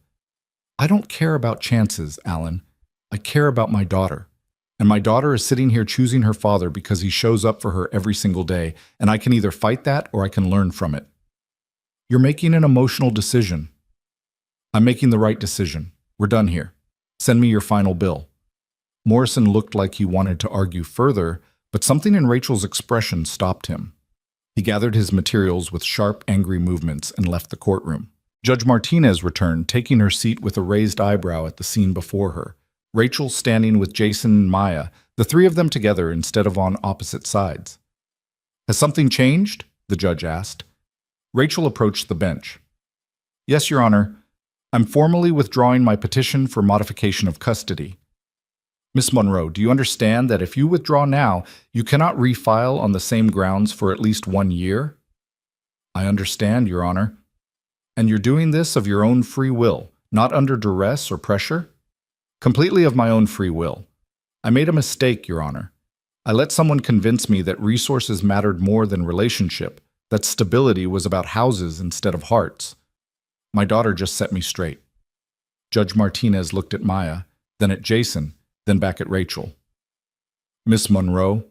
"I don't care about chances, Alan. I care about my daughter. And my daughter is sitting here choosing her father because he shows up for her every single day, and I can either fight that or I can learn from it." "You're making an emotional decision." "I'm making the right decision. We're done here. Send me your final bill." Morrison looked like he wanted to argue further, but something in Rachel's expression stopped him. He gathered his materials with sharp, angry movements and left the courtroom. Judge Martinez returned, taking her seat with a raised eyebrow at the scene before her. Rachel standing with Jason and Maya, the 3 of them together instead of on opposite sides. "Has something changed?" the judge asked. Rachel approached the bench. "Yes, Your Honor. I'm formally withdrawing my petition for modification of custody." "Miss Monroe, do you understand that if you withdraw now, you cannot refile on the same grounds for at least 1 year?" "I understand, Your Honor." "And you're doing this of your own free will, not under duress or pressure?" "Completely of my own free will. I made a mistake, Your Honor. I let someone convince me that resources mattered more than relationship, that stability was about houses instead of hearts. My daughter just set me straight." Judge Martinez looked at Maya, then at Jason, then back at Rachel. "Miss Monroe,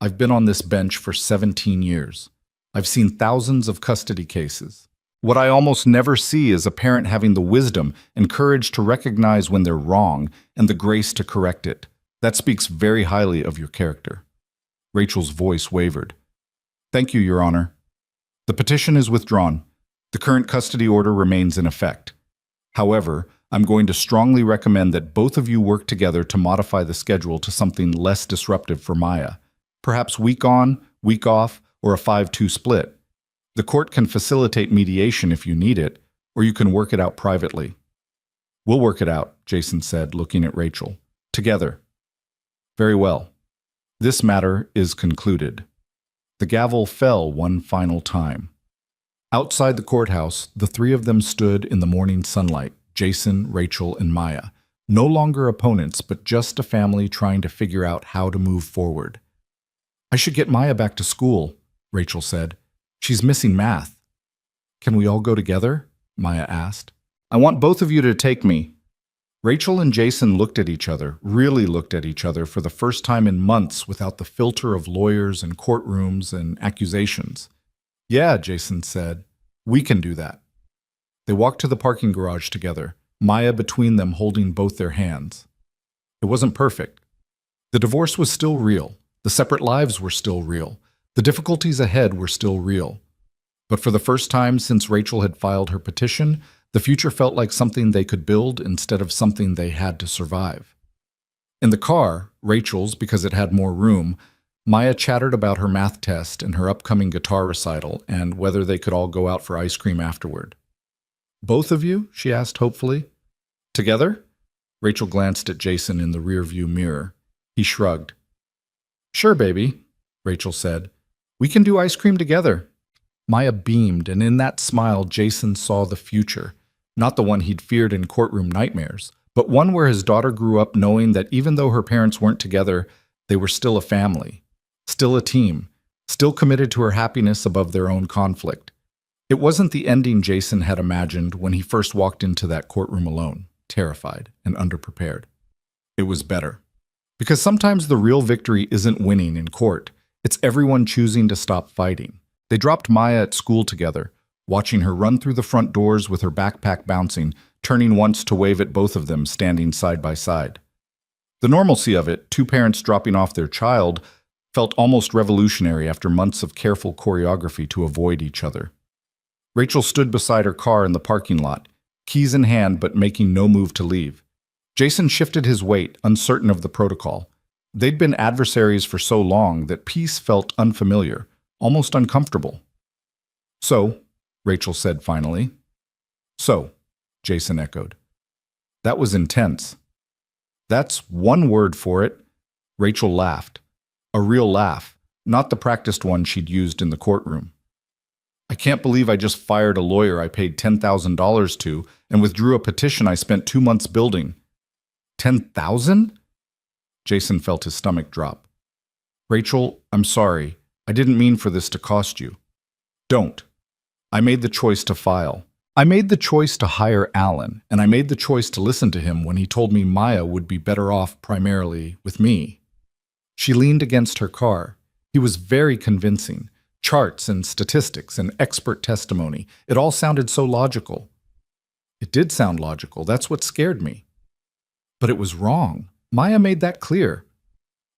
I've been on this bench for 17 years. I've seen thousands of custody cases. What I almost never see is a parent having the wisdom and courage to recognize when they're wrong and the grace to correct it. That speaks very highly of your character." Rachel's voice wavered. "Thank you, Your Honor. The petition is withdrawn. The current custody order remains in effect. However, I'm going to strongly recommend that both of you work together to modify the schedule to something less disruptive for Maya. Perhaps week on, week off, or a 5-2 split. The court can facilitate mediation if you need it, or you can work it out privately. We'll work it out, Jason said, looking at Rachel. Together. Very well. This matter is concluded. The gavel fell one final time. Outside the courthouse, the three of them stood in the morning sunlight, Jason, Rachel, and Maya, no longer opponents, but just a family trying to figure out how to move forward. I should get Maya back to school, Rachel said. She's missing math. Can we all go together? Maya asked. I want both of you to take me. Rachel and Jason looked at each other, really looked at each other for the first time in months without the filter of lawyers and courtrooms and accusations. Yeah, Jason said. We can do that. They walked to the parking garage together, Maya between them holding both their hands. It wasn't perfect. The divorce was still real. The separate lives were still real. The difficulties ahead were still real. But for the first time since Rachel had filed her petition, the future felt like something they could build instead of something they had to survive. In the car, Rachel's because it had more room, Maya chattered about her math test and her upcoming guitar recital and whether they could all go out for ice cream afterward. Both of you? She asked hopefully. Together? Rachel glanced at Jason in the rearview mirror. He shrugged. Sure, baby, Rachel said. We can do ice cream together. Maya beamed, and in that smile Jason saw the future, not the one he'd feared in courtroom nightmares, but one where his daughter grew up knowing that even though her parents weren't together, they were still a family, still a team, still committed to her happiness above their own conflict. It wasn't the ending Jason had imagined when he first walked into that courtroom alone, terrified and underprepared. It was better. Because sometimes the real victory isn't winning in court, it's everyone choosing to stop fighting. They dropped Maya at school together, watching her run through the front doors with her backpack bouncing, turning once to wave at both of them standing side by side. The normalcy of it, two parents dropping off their child, felt almost revolutionary after months of careful choreography to avoid each other. Rachel stood beside her car in the parking lot, keys in hand but making no move to leave. Jason shifted his weight, uncertain of the protocol. They'd been adversaries for so long that peace felt unfamiliar, almost uncomfortable. So, Rachel said finally. So, Jason echoed. That was intense. That's one word for it. Rachel laughed. A real laugh, not the practiced one she'd used in the courtroom. I can't believe I just fired a lawyer I paid $10,000 to and withdrew a petition I spent 2 months building. 10,000? Jason felt his stomach drop. Rachel, I'm sorry. I didn't mean for this to cost you. Don't. I made the choice to file. I made the choice to hire Alan, and I made the choice to listen to him when he told me Maya would be better off primarily with me. She leaned against her car. He was very convincing. Charts and statistics and expert testimony. It all sounded so logical. It did sound logical. That's what scared me. But it was wrong. Maya made that clear.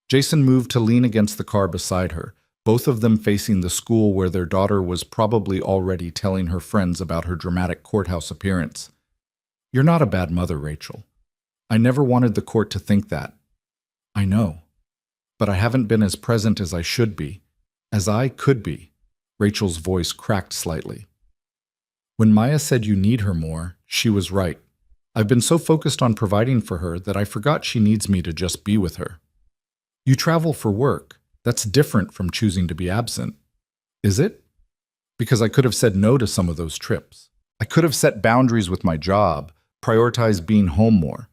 Jason moved to lean against the car beside her, both of them facing the school where their daughter was probably already telling her friends about her dramatic courthouse appearance. You're not a bad mother, Rachel. I never wanted the court to think that. I know. But I haven't been as present as I should be, as I could be. Rachel's voice cracked slightly. When Maya said you need her more, she was right. I've been so focused on providing for her that I forgot she needs me to just be with her. You travel for work. That's different from choosing to be absent. Is it? Because I could have said no to some of those trips. I could have set boundaries with my job, prioritized being home more.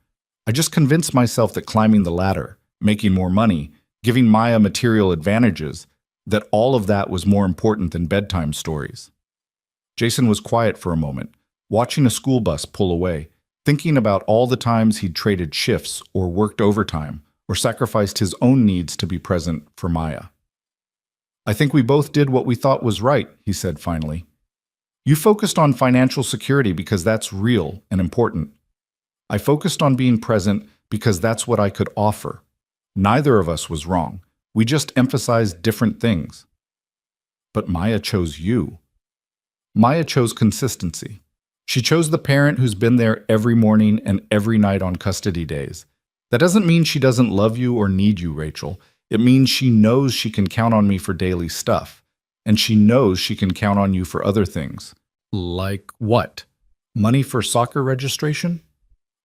I just convinced myself that climbing the ladder, making more money, giving Maya material advantages, that all of that was more important than bedtime stories. Jason was quiet for a moment, watching a school bus pull away, thinking about all the times he'd traded shifts or worked overtime or sacrificed his own needs to be present for Maya. I think we both did what we thought was right, he said finally. You focused on financial security because that's real and important. I focused on being present because that's what I could offer. Neither of us was wrong. We just emphasized different things. But Maya chose you. Maya chose consistency. She chose the parent who's been there every morning and every night on custody days. That doesn't mean she doesn't love you or need you, Rachel. It means she knows she can count on me for daily stuff. and she knows she can count on you for other things. Like what? Money for soccer registration?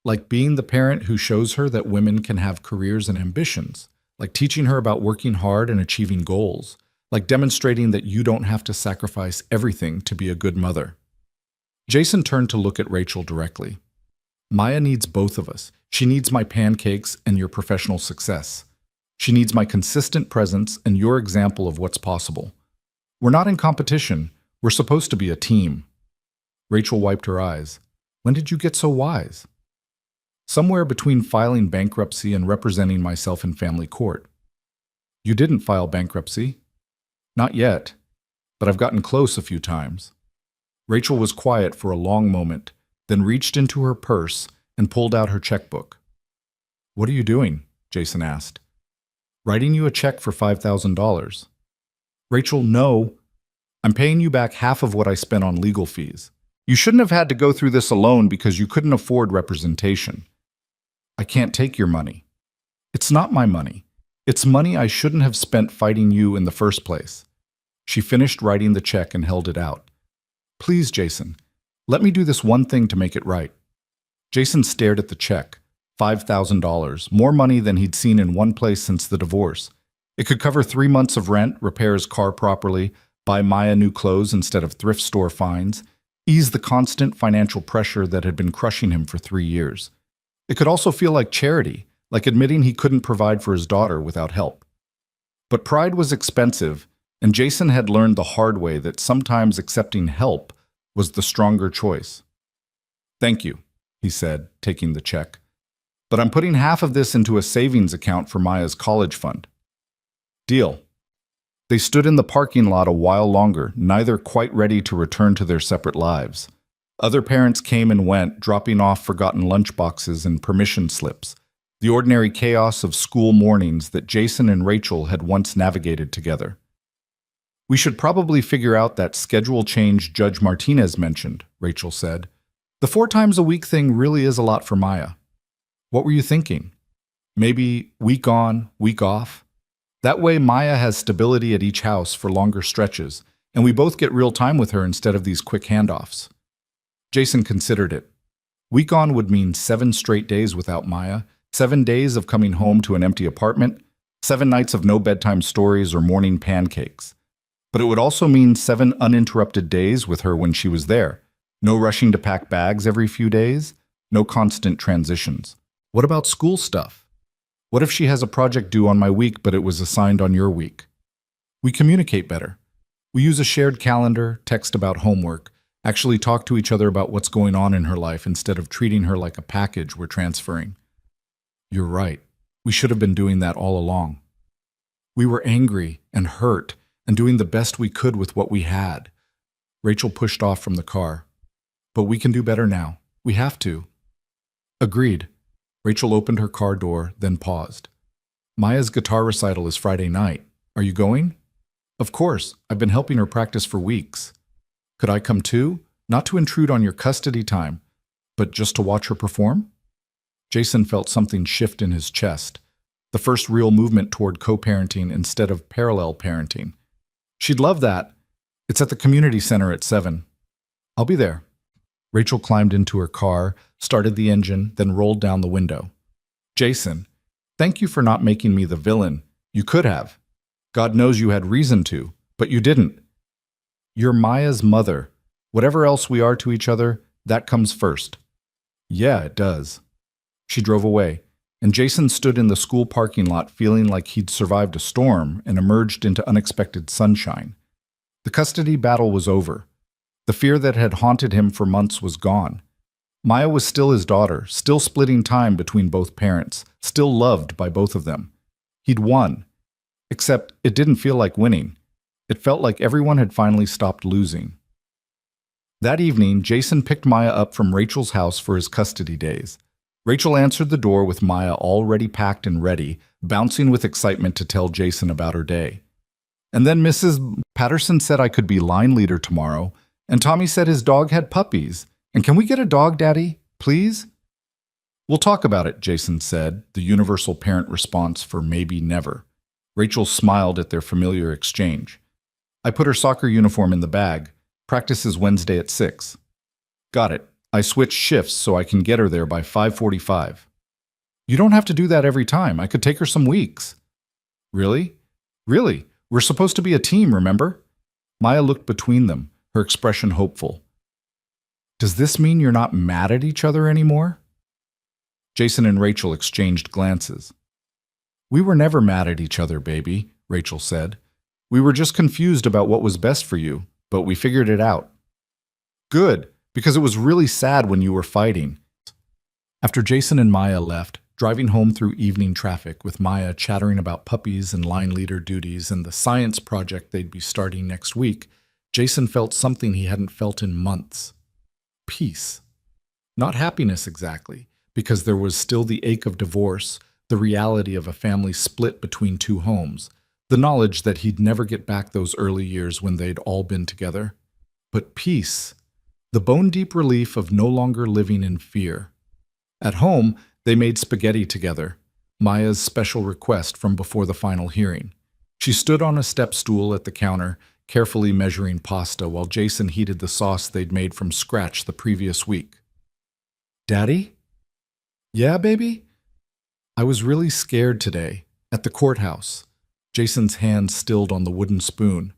Like being the parent who shows her that women can have careers and ambitions. Like teaching her about working hard and achieving goals. Like demonstrating that you don't have to sacrifice everything to be a good mother. Jason turned to look at Rachel directly. Maya needs both of us. She needs my pancakes and your professional success. She needs my consistent presence and your example of what's possible. We're not in competition. We're supposed to be a team. Rachel wiped her eyes. When did you get so wise? Somewhere between filing bankruptcy and representing myself in family court. You didn't file bankruptcy? Not yet, but I've gotten close a few times. Rachel was quiet for a long moment, then reached into her purse and pulled out her checkbook. What are you doing? Jason asked. Writing you a check for $5,000. Rachel, no. I'm paying you back half of what I spent on legal fees. You shouldn't have had to go through this alone because you couldn't afford representation. I can't take your money. It's not my money. It's money I shouldn't have spent fighting you in the first place. She finished writing the check and held it out. Please, Jason, let me do this one thing to make it right. Jason stared at the check. $5,000, more money than he'd seen in one place since the divorce. It could cover 3 months of rent, repair his car properly, buy Maya new clothes instead of thrift store finds, ease the constant financial pressure that had been crushing him for 3 years. It could also feel like charity, like admitting he couldn't provide for his daughter without help. But pride was expensive, and Jason had learned the hard way that sometimes accepting help was the stronger choice. Thank you, he said, taking the check. But I'm putting half of this into a savings account for Maya's college fund. Deal. They stood in the parking lot a while longer, neither quite ready to return to their separate lives. Other parents came and went, dropping off forgotten lunchboxes and permission slips, the ordinary chaos of school mornings that Jason and Rachel had once navigated together. We should probably figure out that schedule change Judge Martinez mentioned, Rachel said. The 4 times a week thing really is a lot for Maya. What were you thinking? Maybe week on, week off? That way Maya has stability at each house for longer stretches, and we both get real time with her instead of these quick handoffs. Jason considered it. Week on would mean 7 straight days without Maya, 7 days of coming home to an empty apartment, 7 nights of no bedtime stories or morning pancakes. But it would also mean 7 uninterrupted days with her when she was there. No rushing to pack bags every few days, no constant transitions. What about school stuff? What if she has a project due on my week but it was assigned on your week? We communicate better. We use a shared calendar, text about homework, actually talk to each other about what's going on in her life instead of treating her like a package we're transferring. You're right. We should have been doing that all along. We were angry and hurt and doing the best we could with what we had. Rachel pushed off from the car. But we can do better now. We have to. Agreed. Rachel opened her car door, then paused. Maya's guitar recital is Friday night. Are you going? Of course. I've been helping her practice for weeks. Could I come too? Not to intrude on your custody time, but just to watch her perform? Jason felt something shift in his chest, the first real movement toward co-parenting instead of parallel parenting. She'd love that. It's at the community center at 7. I'll be there. Rachel climbed into her car, started the engine, then rolled down the window. Jason, thank you for not making me the villain. You could have. God knows you had reason to, but you didn't. You're Maya's mother. Whatever else we are to each other, that comes first. Yeah, it does. She drove away, and Jason stood in the school parking lot feeling like he'd survived a storm and emerged into unexpected sunshine. The custody battle was over. The fear that had haunted him for months was gone. Maya was still his daughter, still splitting time between both parents, still loved by both of them. He'd won. Except it didn't feel like winning. It felt like everyone had finally stopped losing. That evening, Jason picked Maya up from Rachel's house for his custody days. Rachel answered the door with Maya already packed and ready, bouncing with excitement to tell Jason about her day. And then Mrs. Patterson said I could be line leader tomorrow, and Tommy said his dog had puppies. And can we get a dog, Daddy? Please? We'll talk about it, Jason said, the universal parent response for maybe never. Rachel smiled at their familiar exchange. I put her soccer uniform in the bag. Practice is Wednesday at 6. Got it. I switched shifts so I can get her there by 5:45. You don't have to do that every time. I could take her some weeks. Really? Really? We're supposed to be a team, remember? Maya looked between them, her expression hopeful. Does this mean you're not mad at each other anymore? Jason and Rachel exchanged glances. We were never mad at each other, baby, Rachel said. We were just confused about what was best for you, but we figured it out. Good, because it was really sad when you were fighting. After Jason and Maya left, driving home through evening traffic with Maya chattering about puppies and line leader duties and the science project they'd be starting next week, Jason felt something he hadn't felt in months. Peace. Not happiness exactly, because there was still the ache of divorce, the reality of a family split between two homes, the knowledge that he'd never get back those early years when they'd all been together. But peace. The bone-deep relief of no longer living in fear. At home, they made spaghetti together, Maya's special request from before the final hearing. She stood on a step stool at the counter, carefully measuring pasta while Jason heated the sauce they'd made from scratch the previous week. Daddy? Yeah, baby? I was really scared today, at the courthouse. Jason's hand stilled on the wooden spoon.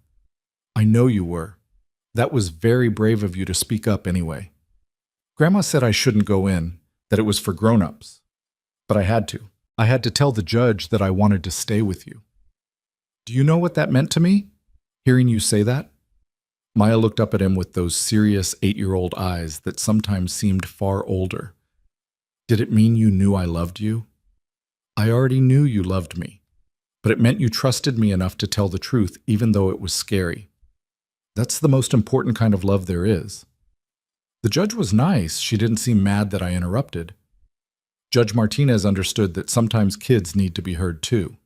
I know you were. That was very brave of you to speak up anyway. Grandma said I shouldn't go in, that it was for grown-ups. But I had to. I had to tell the judge that I wanted to stay with you. Do you know what that meant to me? Hearing you say that? Maya looked up at him with those serious 8-year-old eyes that sometimes seemed far older. Did it mean you knew I loved you? I already knew you loved me, but it meant you trusted me enough to tell the truth even though it was scary. That's the most important kind of love there is. The judge was nice. She didn't seem mad that I interrupted. Judge Martinez understood that sometimes kids need to be heard too.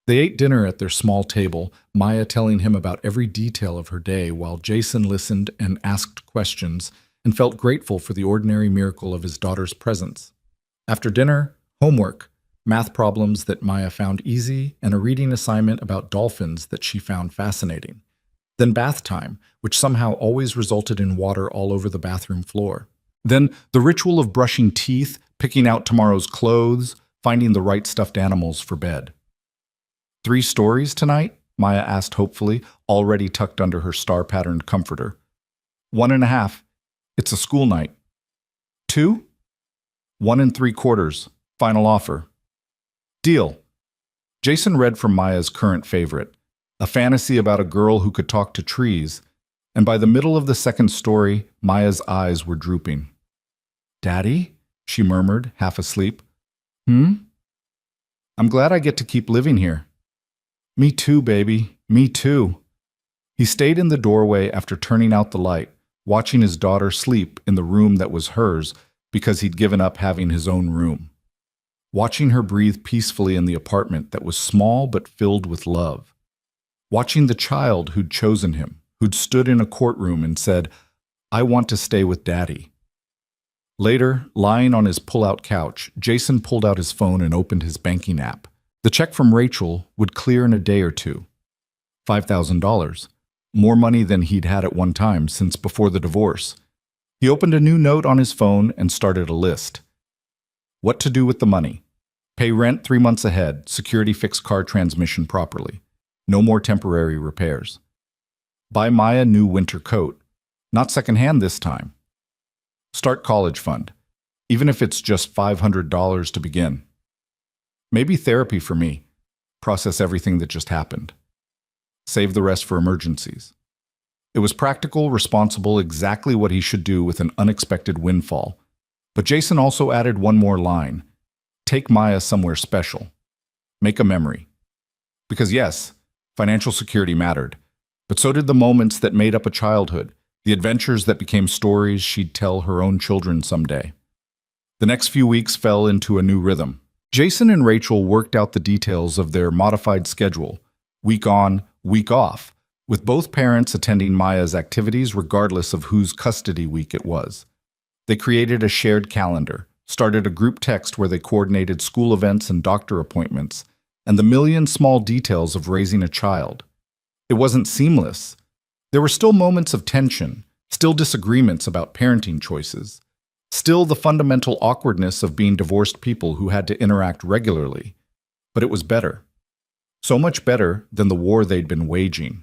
They ate dinner at their small table, Maya telling him about every detail of her day while Jason listened and asked questions and felt grateful for the ordinary miracle of his daughter's presence. After dinner, homework, math problems that Maya found easy, and a reading assignment about dolphins that she found fascinating. Then bath time, which somehow always resulted in water all over the bathroom floor. Then the ritual of brushing teeth, picking out tomorrow's clothes, finding the right stuffed animals for bed. 3 stories tonight? Maya asked hopefully, already tucked under her star-patterned comforter. 1.5. It's a school night. 2? 1 3/4. Final offer. Deal. Jason read from Maya's current favorite, a fantasy about a girl who could talk to trees, and by the middle of the 2nd story, Maya's eyes were drooping. Daddy? She murmured, half asleep. I'm glad I get to keep living here. Me too, baby. Me too. He stayed in the doorway after turning out the light, watching his daughter sleep in the room that was hers because he'd given up having his own room. Watching her breathe peacefully in the apartment that was small but filled with love. Watching the child who'd chosen him, who'd stood in a courtroom and said, I want to stay with Daddy. Later, lying on his pull-out couch, Jason pulled out his phone and opened his banking app. The check from Rachel would clear in a day or two. $5,000. More money than he'd had at one time since before the divorce. He opened a new note on his phone and started a list. What to do with the money. Pay rent 3 months ahead, security fix car transmission properly. No more temporary repairs. Buy Maya new winter coat. Not secondhand this time. Start college fund, even if it's just $500 to begin. Maybe therapy for me. Process everything that just happened. Save the rest for emergencies. It was practical, responsible, exactly what he should do with an unexpected windfall. But Jason also added one more line. Take Maya somewhere special. Make a memory. Because yes, financial security mattered, but so did the moments that made up a childhood, the adventures that became stories she'd tell her own children someday. The next few weeks fell into a new rhythm. Jason and Rachel worked out the details of their modified schedule, week on, week off, with both parents attending Maya's activities regardless of whose custody week it was. They created a shared calendar, started a group text where they coordinated school events and doctor appointments, and the million small details of raising a child. It wasn't seamless. There were still moments of tension, still disagreements about parenting choices, still the fundamental awkwardness of being divorced people who had to interact regularly. But it was better. So much better than the war they'd been waging.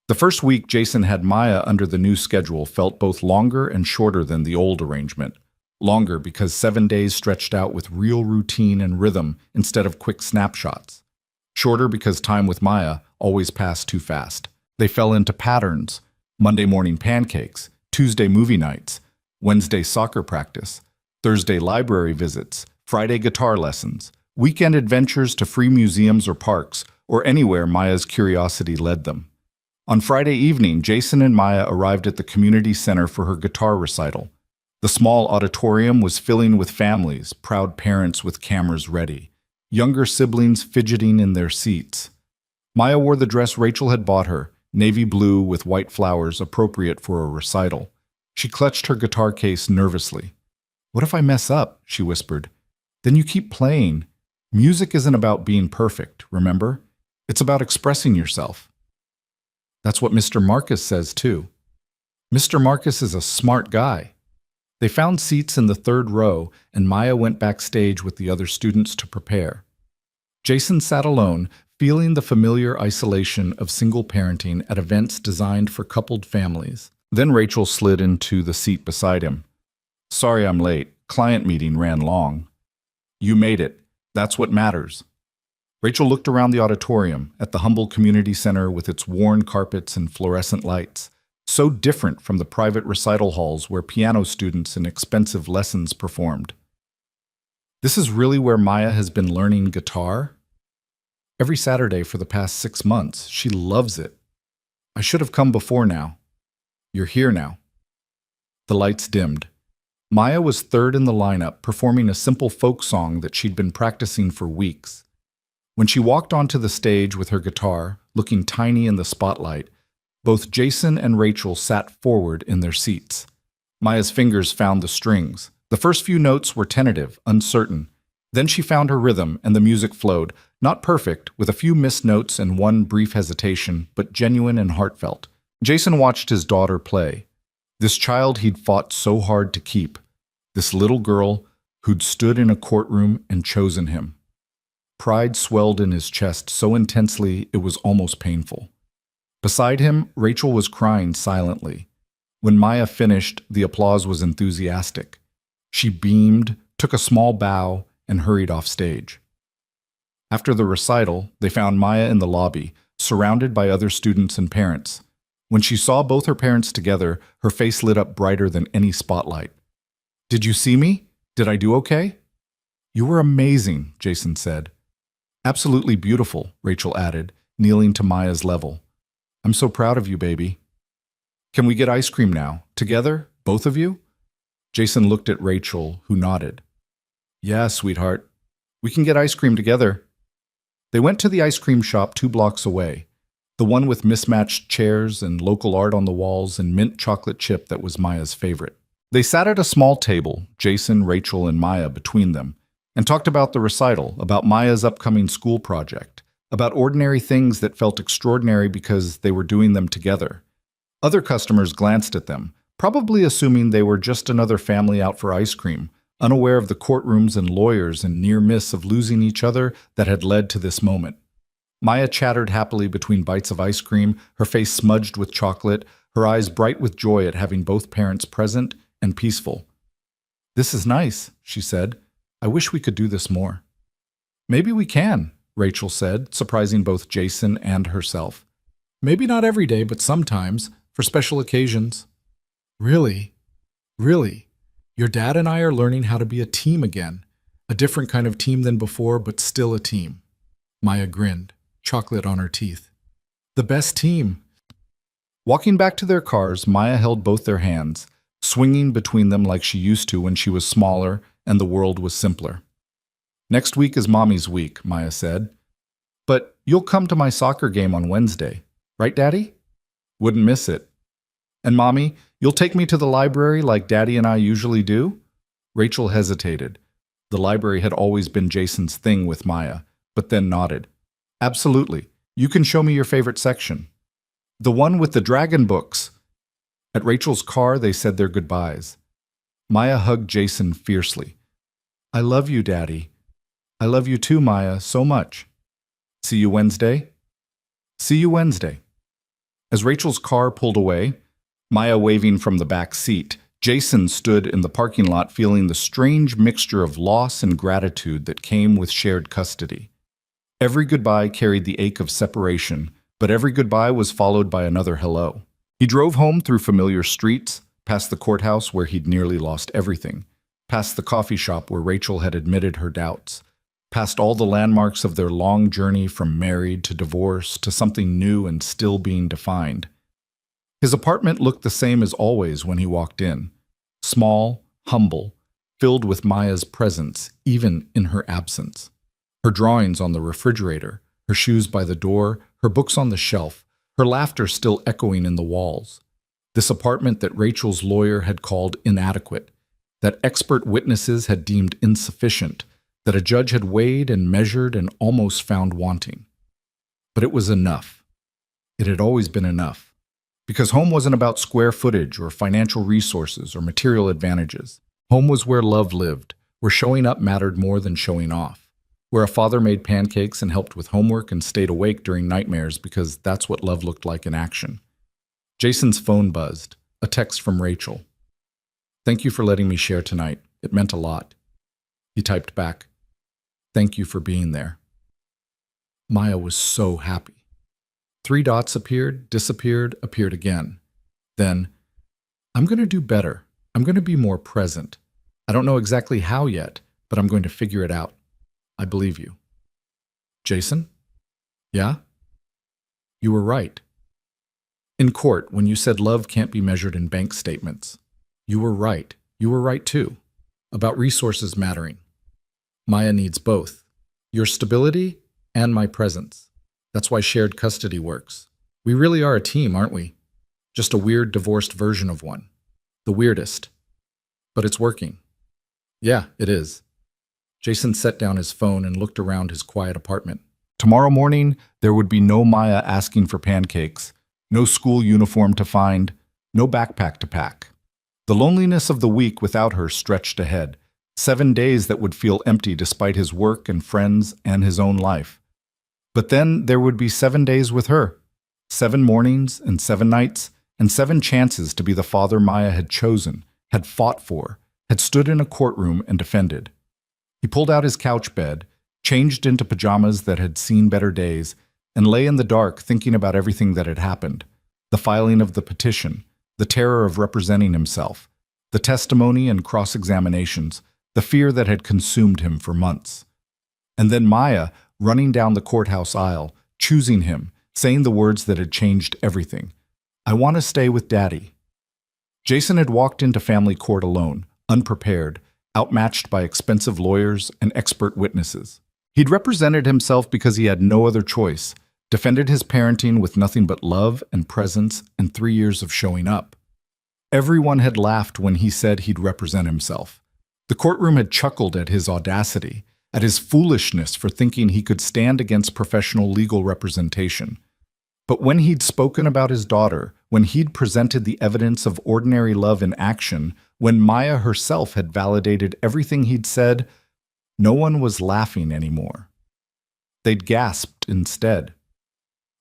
The first week Jason had Maya under the new schedule felt both longer and shorter than the old arrangement. Longer because 7 days stretched out with real routine and rhythm instead of quick snapshots. Shorter because time with Maya always passed too fast. They fell into patterns: Monday morning pancakes, Tuesday movie nights, Wednesday soccer practice, Thursday library visits, Friday guitar lessons, weekend adventures to free museums or parks, or anywhere Maya's curiosity led them. On Friday evening, Jason and Maya arrived at the community center for her guitar recital. The small auditorium was filling with families, proud parents with cameras ready, younger siblings fidgeting in their seats. Maya wore the dress Rachel had bought her, navy blue with white flowers appropriate for a recital. She clutched her guitar case nervously. "What if I mess up?" she whispered. "Then you keep playing. Music isn't about being perfect, remember? It's about expressing yourself." That's what Mr. Marcus says, too. Mr. Marcus is a smart guy. They found seats in the third row, and Maya went backstage with the other students to prepare. Jason sat alone, feeling the familiar isolation of single parenting at events designed for coupled families. Then Rachel slid into the seat beside him. "Sorry I'm late. Client meeting ran long." "You made it. That's what matters." Rachel looked around the auditorium, at the humble community center with its worn carpets and fluorescent lights. So different from the private recital halls where piano students in expensive lessons performed. "This is really where Maya has been learning guitar?" "Every Saturday for the past 6 months. She loves it." "I should have come before now." "You're here now." The lights dimmed. Maya was third in the lineup, performing a simple folk song that she'd been practicing for weeks. When she walked onto the stage with her guitar, looking tiny in the spotlight, both Jason and Rachel sat forward in their seats. Maya's fingers found the strings. The first few notes were tentative, uncertain. Then she found her rhythm, and the music flowed, not perfect, with a few missed notes and one brief hesitation, but genuine and heartfelt. Jason watched his daughter play. This child he'd fought so hard to keep. This little girl who'd stood in a courtroom and chosen him. Pride swelled in his chest so intensely it was almost painful. Beside him, Rachel was crying silently. When Maya finished, the applause was enthusiastic. She beamed, took a small bow, and hurried off stage. After the recital, they found Maya in the lobby, surrounded by other students and parents. When she saw both her parents together, her face lit up brighter than any spotlight. "Did you see me? Did I do okay?" "You were amazing," Jason said. "Absolutely beautiful," Rachel added, kneeling to Maya's level. "I'm so proud of you, baby." "Can we get ice cream now? Together? Both of you?" Jason looked at Rachel, who nodded. "Yeah, sweetheart. We can get ice cream together." They went to the ice cream shop 2 blocks away, the one with mismatched chairs and local art on the walls and mint chocolate chip that was Maya's favorite. They sat at a small table, Jason, Rachel, and Maya between them, and talked about the recital, about Maya's upcoming school project, about ordinary things that felt extraordinary because they were doing them together. Other customers glanced at them, probably assuming they were just another family out for ice cream, unaware of the courtrooms and lawyers and near miss of losing each other that had led to this moment. Maya chattered happily between bites of ice cream, her face smudged with chocolate, her eyes bright with joy at having both parents present and peaceful. "This is nice," she said. "I wish we could do this more." "Maybe we can," Rachel said, surprising both Jason and herself. "Maybe not every day, but sometimes, for special occasions." "Really? Really? Your dad and I are learning how to be a team again. A different kind of team than before, but still a team." Maya grinned, chocolate on her teeth. "The best team." Walking back to their cars, Maya held both their hands, swinging between them like she used to when she was smaller and the world was simpler. "Next week is Mommy's week," Maya said. "But you'll come to my soccer game on Wednesday, right, Daddy?" "Wouldn't miss it." "And Mommy, you'll take me to the library like Daddy and I usually do?" Rachel hesitated. The library had always been Jason's thing with Maya, but then nodded. "Absolutely. You can show me your favorite section. The one with the dragon books. At Rachel's car, they said their goodbyes. Maya hugged Jason fiercely. I love you, Daddy. I love you too, Maya, so much. See you Wednesday? See you Wednesday. As Rachel's car pulled away, Maya waving from the back seat, Jason stood in the parking lot feeling the strange mixture of loss and gratitude that came with shared custody. Every goodbye carried the ache of separation, but every goodbye was followed by another hello. He drove home through familiar streets, past the courthouse where he'd nearly lost everything, past the coffee shop where Rachel had admitted her doubts, past all the landmarks of their long journey from married to divorce to something new and still being defined. His apartment looked the same as always when he walked in. Small, humble, filled with Maya's presence, even in her absence. Her drawings on the refrigerator, her shoes by the door, her books on the shelf, her laughter still echoing in the walls. This apartment that Rachel's lawyer had called inadequate, that expert witnesses had deemed insufficient, that a judge had weighed and measured and almost found wanting. But it was enough. It had always been enough. Because home wasn't about square footage or financial resources or material advantages. Home was where love lived, where showing up mattered more than showing off, where a father made pancakes and helped with homework and stayed awake during nightmares because that's what love looked like in action. Jason's phone buzzed, a text from Rachel. Thank you for letting me share tonight. It meant a lot. He typed back, thank you for being there. Maya was so happy. 3 dots appeared, disappeared, appeared again. Then, I'm going to do better. I'm going to be more present. I don't know exactly how yet, but I'm going to figure it out. I believe you. Jason? Yeah? You were right. In court, when you said love can't be measured in bank statements, you were right. You were right too. About resources mattering. Maya needs both. Your stability and my presence. That's why shared custody works. We really are a team, aren't we? Just a weird divorced version of one. The weirdest. But it's working. Yeah, it is. Jason set down his phone and looked around his quiet apartment. Tomorrow morning, there would be no Maya asking for pancakes, no school uniform to find, no backpack to pack. The loneliness of the week without her stretched ahead, 7 days that would feel empty despite his work and friends and his own life. But then there would be 7 days with her, 7 mornings and 7 nights, and 7 chances to be the father Maya had chosen, had fought for, had stood in a courtroom and defended. He pulled out his couch bed, changed into pajamas that had seen better days, and lay in the dark thinking about everything that had happened. The filing of the petition, the terror of representing himself, the testimony and cross-examinations, the fear that had consumed him for months. And then Maya, running down the courthouse aisle, choosing him, saying the words that had changed everything. I want to stay with Daddy. Jason had walked into family court alone, unprepared, outmatched by expensive lawyers and expert witnesses. He'd represented himself because he had no other choice, defended his parenting with nothing but love and presence and 3 years of showing up. Everyone had laughed when he said he'd represent himself. The courtroom had chuckled at his audacity, at his foolishness for thinking he could stand against professional legal representation. But when he'd spoken about his daughter, when he'd presented the evidence of ordinary love in action, when Maya herself had validated everything he'd said, no one was laughing anymore. They'd gasped instead.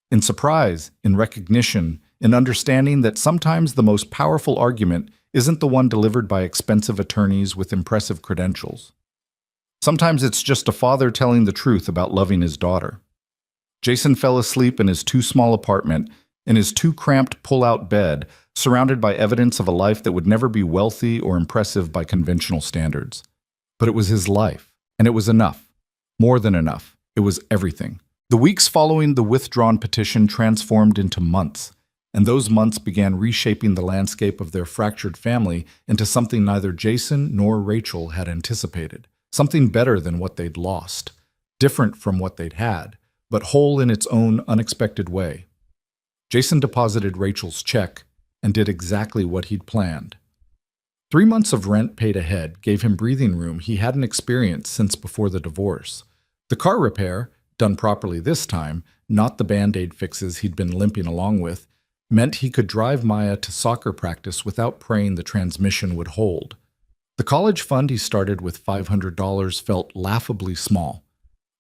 In surprise, in recognition, in understanding that sometimes the most powerful argument isn't the one delivered by expensive attorneys with impressive credentials. Sometimes it's just a father telling the truth about loving his daughter. Jason fell asleep in his too small apartment, in his too cramped pull-out bed, surrounded by evidence of a life that would never be wealthy or impressive by conventional standards. But it was his life, and it was enough. More than enough. It was everything. The weeks following the withdrawn petition transformed into months, and those months began reshaping the landscape of their fractured family into something neither Jason nor Rachel had anticipated. Something better than what they'd lost, different from what they'd had, but whole in its own unexpected way. Jason deposited Rachel's check and did exactly what he'd planned. 3 months of rent paid ahead gave him breathing room he hadn't experienced since before the divorce. The car repair, done properly this time, not the Band-Aid fixes he'd been limping along with, meant he could drive Maya to soccer practice without praying the transmission would hold. The college fund he started with $500 felt laughably small,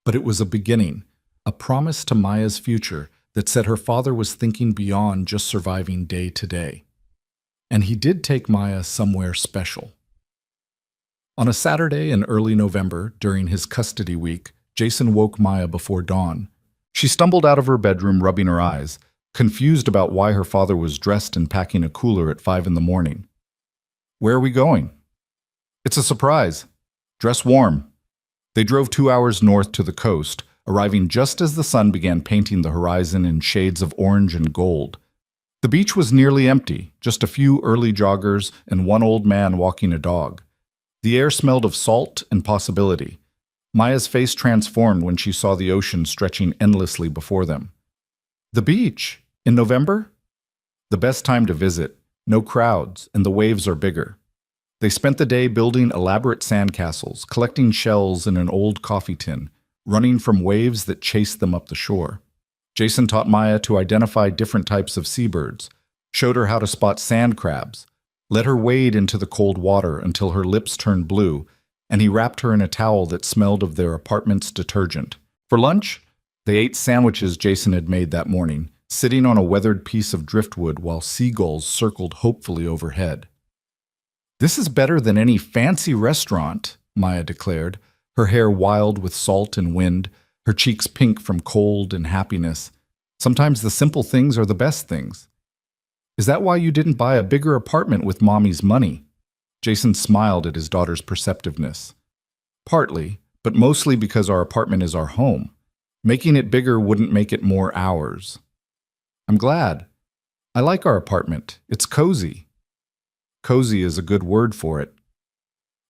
but it was a beginning, a promise to Maya's future that said her father was thinking beyond just surviving day to day. And he did take Maya somewhere special. On a Saturday in early November, during his custody week, Jason woke Maya before dawn. She stumbled out of her bedroom rubbing her eyes, confused about why her father was dressed and packing a cooler at 5 in the morning. "Where are we going?" "It's a surprise. Dress warm." They drove 2 hours north to the coast, arriving just as the sun began painting the horizon in shades of orange and gold. The beach was nearly empty, just a few early joggers and one old man walking a dog. The air smelled of salt and possibility. Maya's face transformed when she saw the ocean stretching endlessly before them. The beach? In November? The best time to visit. No crowds, and the waves are bigger. They spent the day building elaborate sandcastles, collecting shells in an old coffee tin, running from waves that chased them up the shore. Jason taught Maya to identify different types of seabirds, showed her how to spot sand crabs, let her wade into the cold water until her lips turned blue, and he wrapped her in a towel that smelled of their apartment's detergent. For lunch, they ate sandwiches Jason had made that morning, sitting on a weathered piece of driftwood while seagulls circled hopefully overhead. "This is better than any fancy restaurant," Maya declared, her hair wild with salt and wind, her cheeks pink from cold and happiness. "Sometimes the simple things are the best things." "Is that why you didn't buy a bigger apartment with Mommy's money?" Jason smiled at his daughter's perceptiveness. "Partly, but mostly because our apartment is our home. Making it bigger wouldn't make it more ours." "I'm glad. I like our apartment. It's cozy." Cozy is a good word for it.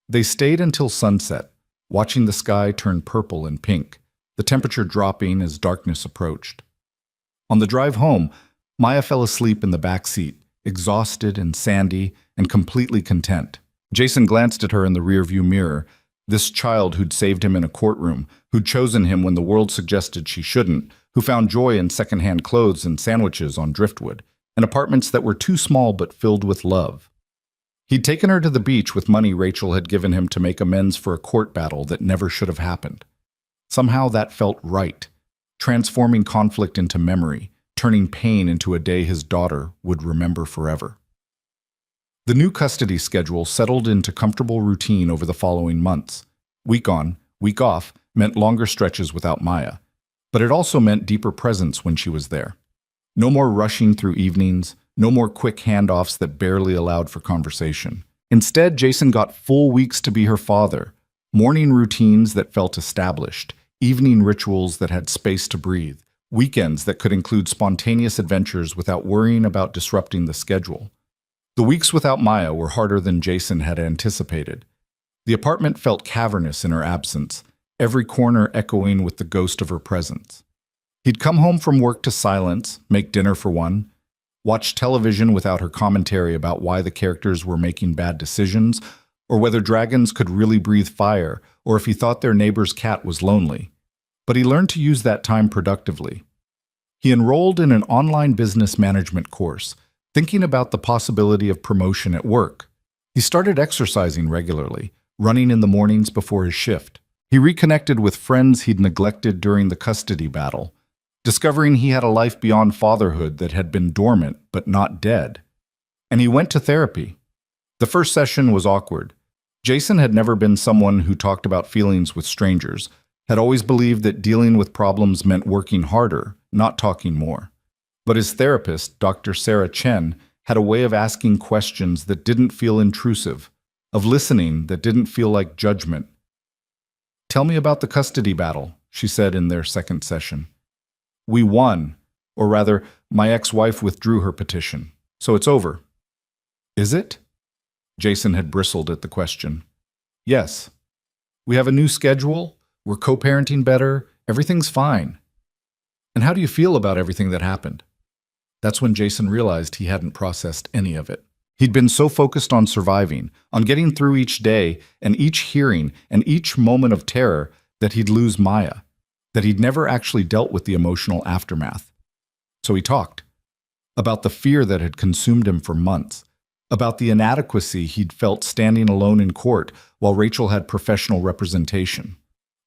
They stayed until sunset, watching the sky turn purple and pink, the temperature dropping as darkness approached. On the drive home, Maya fell asleep in the back seat, exhausted and sandy and completely content. Jason glanced at her in the rearview mirror, this child who'd saved him in a courtroom, who'd chosen him when the world suggested she shouldn't, who found joy in secondhand clothes and sandwiches on driftwood, and apartments that were too small but filled with love. He'd taken her to the beach with money Rachel had given him to make amends for a court battle that never should have happened. Somehow that felt right, transforming conflict into memory, turning pain into a day his daughter would remember forever. The new custody schedule settled into comfortable routine over the following months. Week on, week off meant longer stretches without Maya, but it also meant deeper presence when she was there. No more rushing through evenings, no more quick handoffs that barely allowed for conversation. Instead, Jason got full weeks to be her father, morning routines that felt established, evening rituals that had space to breathe, weekends that could include spontaneous adventures without worrying about disrupting the schedule. The weeks without Maya were harder than Jason had anticipated. The apartment felt cavernous in her absence, every corner echoing with the ghost of her presence. He'd come home from work to silence, make dinner for one, watch television without her commentary about why the characters were making bad decisions, or whether dragons could really breathe fire, or if he thought their neighbor's cat was lonely. But he learned to use that time productively. He enrolled in an online business management course, thinking about the possibility of promotion at work. He started exercising regularly, running in the mornings before his shift. He reconnected with friends he'd neglected during the custody battle, discovering he had a life beyond fatherhood that had been dormant but not dead. And he went to therapy. The first session was awkward. Jason had never been someone who talked about feelings with strangers, had always believed that dealing with problems meant working harder, not talking more. But his therapist, Dr. Sarah Chen, had a way of asking questions that didn't feel intrusive, of listening that didn't feel like judgment. "Tell me about the custody battle," she said in their second session. "We won, or rather, my ex-wife withdrew her petition, so it's over." "Is it?" Jason had bristled at the question. "Yes. We have a new schedule, we're co-parenting better, everything's fine." "And how do you feel about everything that happened?" That's when Jason realized he hadn't processed any of it. He'd been so focused on surviving, on getting through each day and each hearing and each moment of terror that he'd lose Maya, that he'd never actually dealt with the emotional aftermath. So he talked about the fear that had consumed him for months, about the inadequacy he'd felt standing alone in court while Rachel had professional representation,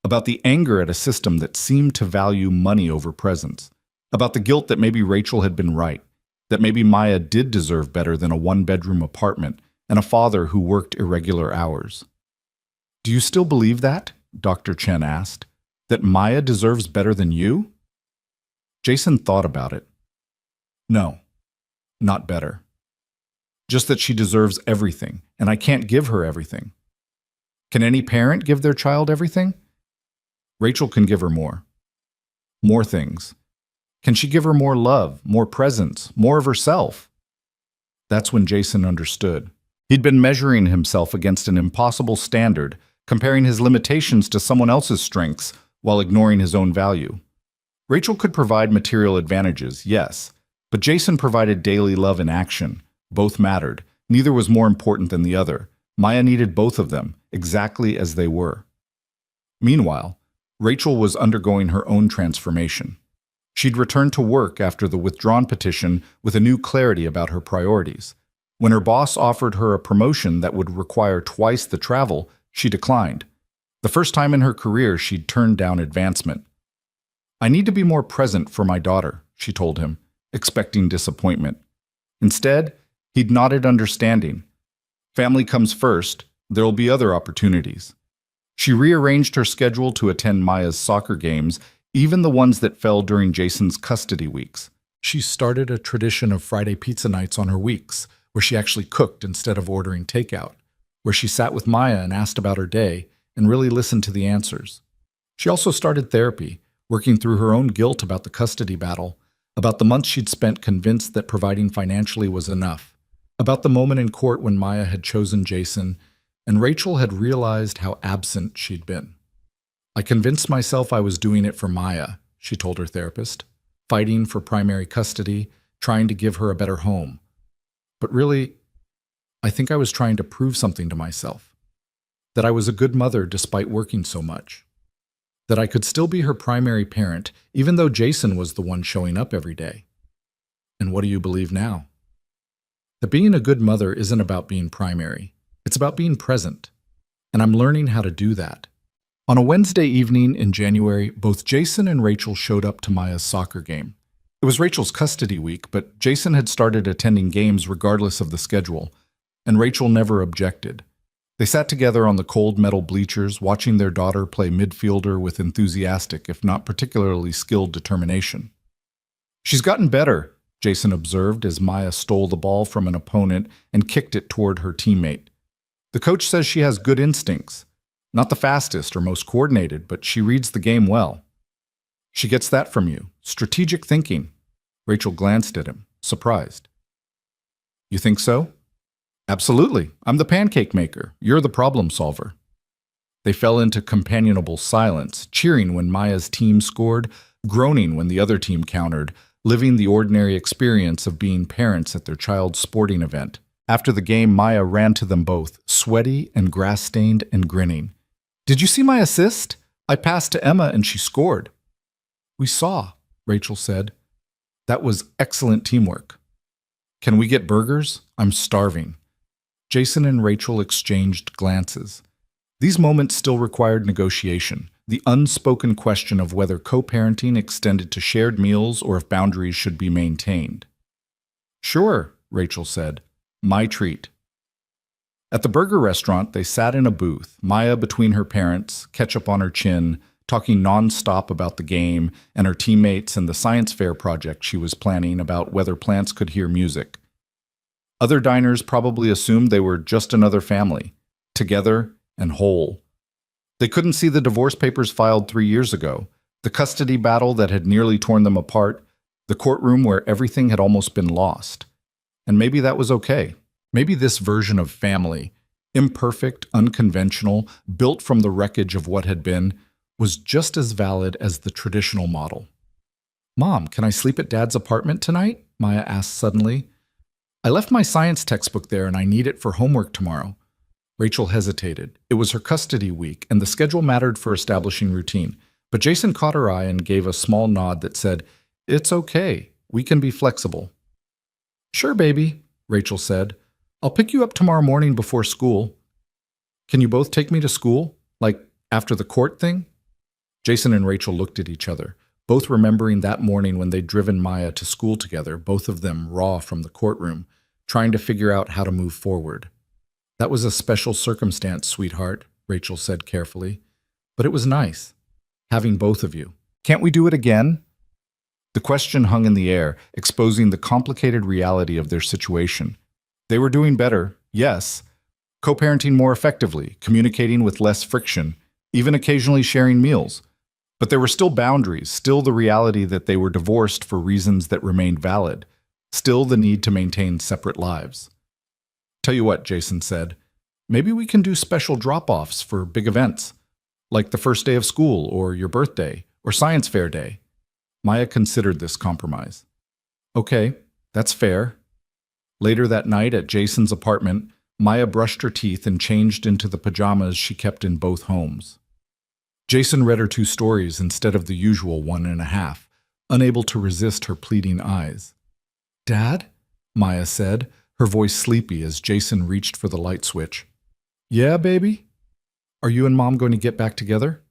about the anger at a system that seemed to value money over presence, about the guilt that maybe Rachel had been right, that maybe Maya did deserve better than a one-bedroom apartment and a father who worked irregular hours. "Do you still believe that?" Dr. Chen asked. "That Maya deserves better than you?" Jason thought about it. "No, not better. Just that she deserves everything, and I can't give her everything. Can any parent give their child everything? Rachel can give her more. More things. Can she give her more love, more presence, more of herself?" That's when Jason understood. He'd been measuring himself against an impossible standard, comparing his limitations to someone else's strengths while ignoring his own value. Rachel could provide material advantages, yes, but Jason provided daily love in action. Both mattered. Neither was more important than the other. Maya needed both of them, exactly as they were. Meanwhile, Rachel was undergoing her own transformation. She'd returned to work after the withdrawn petition with a new clarity about her priorities. When her boss offered her a promotion that would require twice the travel, she declined. The first time in her career she'd turned down advancement. "I need to be more present for my daughter," she told him, expecting disappointment. Instead, he'd nodded understanding. "Family comes first. There'll be other opportunities." She rearranged her schedule to attend Maya's soccer games, even the ones that fell during Jason's custody weeks. She started a tradition of Friday pizza nights on her weeks, where she actually cooked instead of ordering takeout, where she sat with Maya and asked about her day and really listened to the answers. She also started therapy, working through her own guilt about the custody battle, about the months she'd spent convinced that providing financially was enough, about the moment in court when Maya had chosen Jason, and Rachel had realized how absent she'd been. "I convinced myself I was doing it for Maya," she told her therapist, fighting for primary custody, trying to give her a better home. "But really, I think I was trying to prove something to myself. That I was a good mother despite working so much. That I could still be her primary parent, even though Jason was the one showing up every day. And what do you believe now? That being a good mother isn't about being primary. It's about being present. And I'm learning how to do that." On a Wednesday evening in January, both Jason and Rachel showed up to Maya's soccer game. It was Rachel's custody week, but Jason had started attending games regardless of the schedule, and Rachel never objected. They sat together on the cold metal bleachers, watching their daughter play midfielder with enthusiastic, if not particularly skilled, determination. "She's gotten better," Jason observed as Maya stole the ball from an opponent and kicked it toward her teammate. "The coach says she has good instincts. Not the fastest or most coordinated, but she reads the game well. She gets that from you. Strategic thinking." Rachel glanced at him, surprised. "You think so?" "Absolutely. I'm the pancake maker. You're the problem solver." They fell into companionable silence, cheering when Maya's team scored, groaning when the other team countered, living the ordinary experience of being parents at their child's sporting event. After the game, Maya ran to them both, sweaty and grass-stained and grinning. "Did you see my assist? I passed to Emma and she scored." "We saw," Rachel said. "That was excellent teamwork." "Can we get burgers? I'm starving." Jason and Rachel exchanged glances. These moments still required negotiation, the unspoken question of whether co-parenting extended to shared meals or if boundaries should be maintained. "Sure," Rachel said. "My treat." At the burger restaurant, they sat in a booth, Maya between her parents, ketchup on her chin, talking non-stop about the game and her teammates and the science fair project she was planning about whether plants could hear music. Other diners probably assumed they were just another family, together and whole. They couldn't see the divorce papers filed 3 years ago, the custody battle that had nearly torn them apart, the courtroom where everything had almost been lost. And maybe that was okay. Maybe this version of family, imperfect, unconventional, built from the wreckage of what had been, was just as valid as the traditional model. "Mom, can I sleep at Dad's apartment tonight?" Maya asked suddenly. "I left my science textbook there and I need it for homework tomorrow." Rachel hesitated. It was her custody week, and the schedule mattered for establishing routine. But Jason caught her eye and gave a small nod that said, "It's okay. We can be flexible." "Sure, baby," Rachel said. "I'll pick you up tomorrow morning before school." "Can you both take me to school? Like, after the court thing?" Jason and Rachel looked at each other, both remembering that morning when they'd driven Maya to school together, both of them raw from the courtroom, trying to figure out how to move forward. "That was a special circumstance, sweetheart," Rachel said carefully. "But it was nice, having both of you. Can't we do it again?" The question hung in the air, exposing the complicated reality of their situation. They were doing better, yes, co-parenting more effectively, communicating with less friction, even occasionally sharing meals. But there were still boundaries, still the reality that they were divorced for reasons that remained valid, still the need to maintain separate lives. "Tell you what," Jason said, "maybe we can do special drop-offs for big events, like the first day of school or your birthday or science fair day." Maya considered this compromise. "Okay, that's fair." Later that night at Jason's apartment, Maya brushed her teeth and changed into the pajamas she kept in both homes. Jason read her 2 stories instead of the usual 1.5, unable to resist her pleading eyes. "Dad?" Maya said, her voice sleepy as Jason reached for the light switch. "Yeah, baby? Are you and Mom going to get back together?"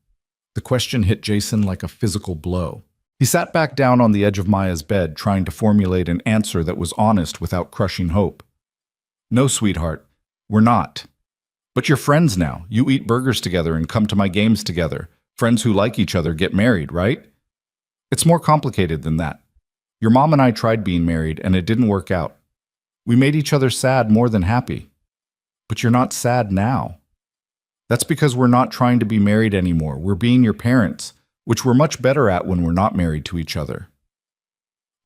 The question hit Jason like a physical blow. He sat back down on the edge of Maya's bed, trying to formulate an answer that was honest without crushing hope. "No, sweetheart, we're not. But you're friends now. You eat burgers together and come to my games together. Friends who like each other get married, right? It's more complicated than that. Your mom and I tried being married, and it didn't work out. We made each other sad more than happy. But you're not sad now. That's because we're not trying to be married anymore. We're being your parents, which we're much better at when we're not married to each other."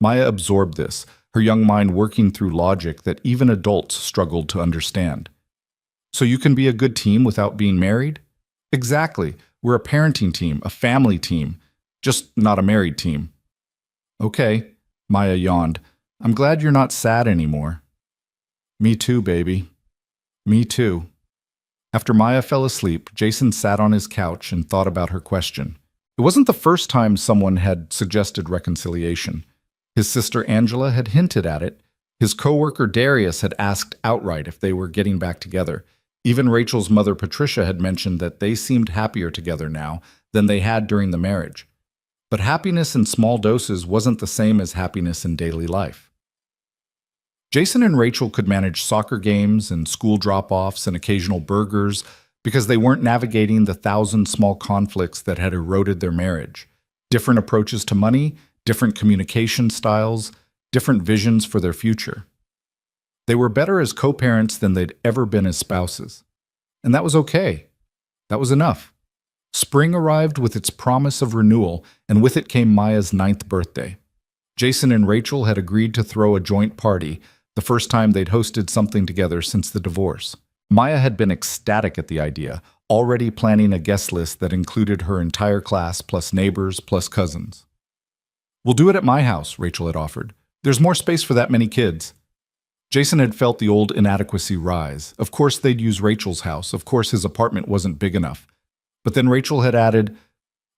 Maya absorbed this, her young mind working through logic that even adults struggled to understand. "So you can be a good team without being married?" "Exactly. We're a parenting team, a family team, just not a married team." "Okay," Maya yawned. "I'm glad you're not sad anymore." "Me too, baby. Me too." After Maya fell asleep, Jason sat on his couch and thought about her question. It wasn't the first time someone had suggested reconciliation. His sister Angela had hinted at it. His coworker Darius had asked outright if they were getting back together. Even Rachel's mother Patricia had mentioned that they seemed happier together now than they had during the marriage. But happiness in small doses wasn't the same as happiness in daily life. Jason and Rachel could manage soccer games and school drop-offs and occasional burgers because they weren't navigating the 1,000 small conflicts that had eroded their marriage. Different approaches to money, different communication styles, different visions for their future. They were better as co-parents than they'd ever been as spouses. And that was okay. That was enough. Spring arrived with its promise of renewal, and with it came Maya's 9th birthday. Jason and Rachel had agreed to throw a joint party, the first time they'd hosted something together since the divorce. Maya had been ecstatic at the idea, already planning a guest list that included her entire class plus neighbors plus cousins. "We'll do it at my house," Rachel had offered. "There's more space for that many kids." Jason had felt the old inadequacy rise. Of course they'd use Rachel's house. Of course his apartment wasn't big enough. But then Rachel had added,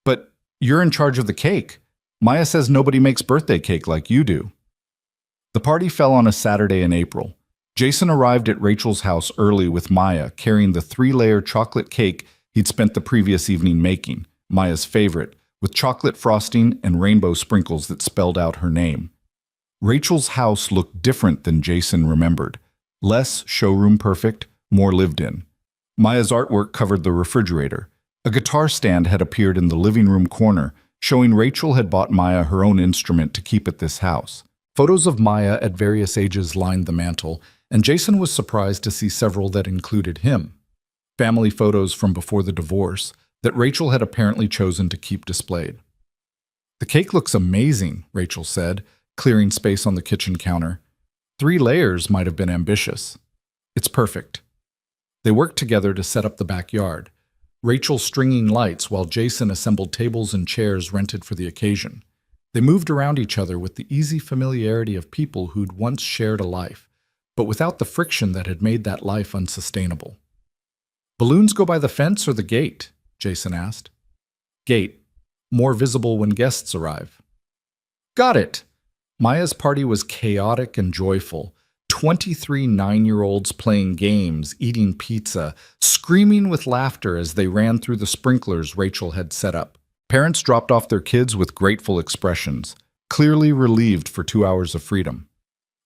"But you're in charge of the cake. Maya says nobody makes birthday cake like you do." The party fell on a Saturday in April. Jason arrived at Rachel's house early with Maya, carrying the 3-layer chocolate cake he'd spent the previous evening making, Maya's favorite, with chocolate frosting and rainbow sprinkles that spelled out her name. Rachel's house looked different than Jason remembered. Less showroom perfect, more lived in. Maya's artwork covered the refrigerator. A guitar stand had appeared in the living room corner, showing Rachel had bought Maya her own instrument to keep at this house. Photos of Maya at various ages lined the mantel, and Jason was surprised to see several that included him. Family photos from before the divorce that Rachel had apparently chosen to keep displayed. "The cake looks amazing," Rachel said, clearing space on the kitchen counter. 3 layers might have been ambitious. "It's perfect." They worked together to set up the backyard, Rachel stringing lights while Jason assembled tables and chairs rented for the occasion. They moved around each other with the easy familiarity of people who'd once shared a life, but without the friction that had made that life unsustainable. "Balloons go by the fence or the gate?" Jason asked. "Gate." more visible when guests arrive. Got it! Maya's party was chaotic and joyful. 23 nine-year-olds playing games, eating pizza, screaming with laughter as they ran through the sprinklers Rachel had set up. Parents dropped off their kids with grateful expressions, clearly relieved for 2 hours of freedom.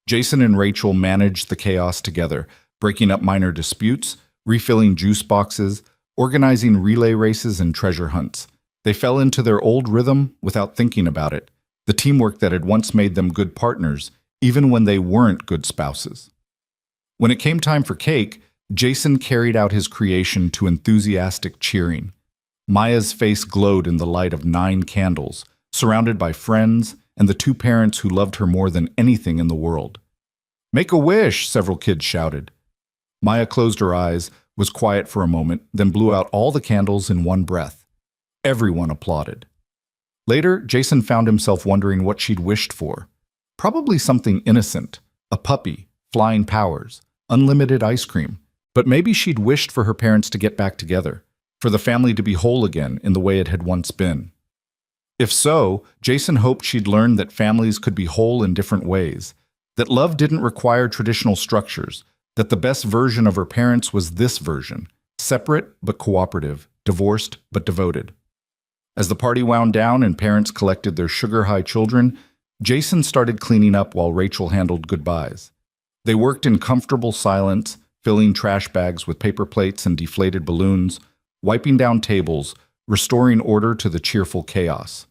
Jason and Rachel managed the chaos together, breaking up minor disputes, refilling juice boxes, organizing relay races and treasure hunts. They fell into their old rhythm without thinking about it, the teamwork that had once made them good partners, even when they weren't good spouses. When it came time for cake, Jason carried out his creation to enthusiastic cheering. Maya's face glowed in the light of 9 candles, surrounded by friends and the 2 parents who loved her more than anything in the world. "Make a wish," several kids shouted. Maya closed her eyes, was quiet for a moment, then blew out all the candles in one breath. Everyone applauded. Later, Jason found himself wondering what she'd wished for. Probably something innocent, a puppy, flying powers, unlimited ice cream. But maybe she'd wished for her parents to get back together, for the family to be whole again in the way it had once been. If so, Jason hoped she'd learned that families could be whole in different ways, that love didn't require traditional structures, that the best version of her parents was this version, separate but cooperative, divorced but devoted. As the party wound down and parents collected their sugar-high children, Jason started cleaning up while Rachel handled goodbyes. They worked in comfortable silence, filling trash bags with paper plates and deflated balloons, wiping down tables, restoring order to the cheerful chaos.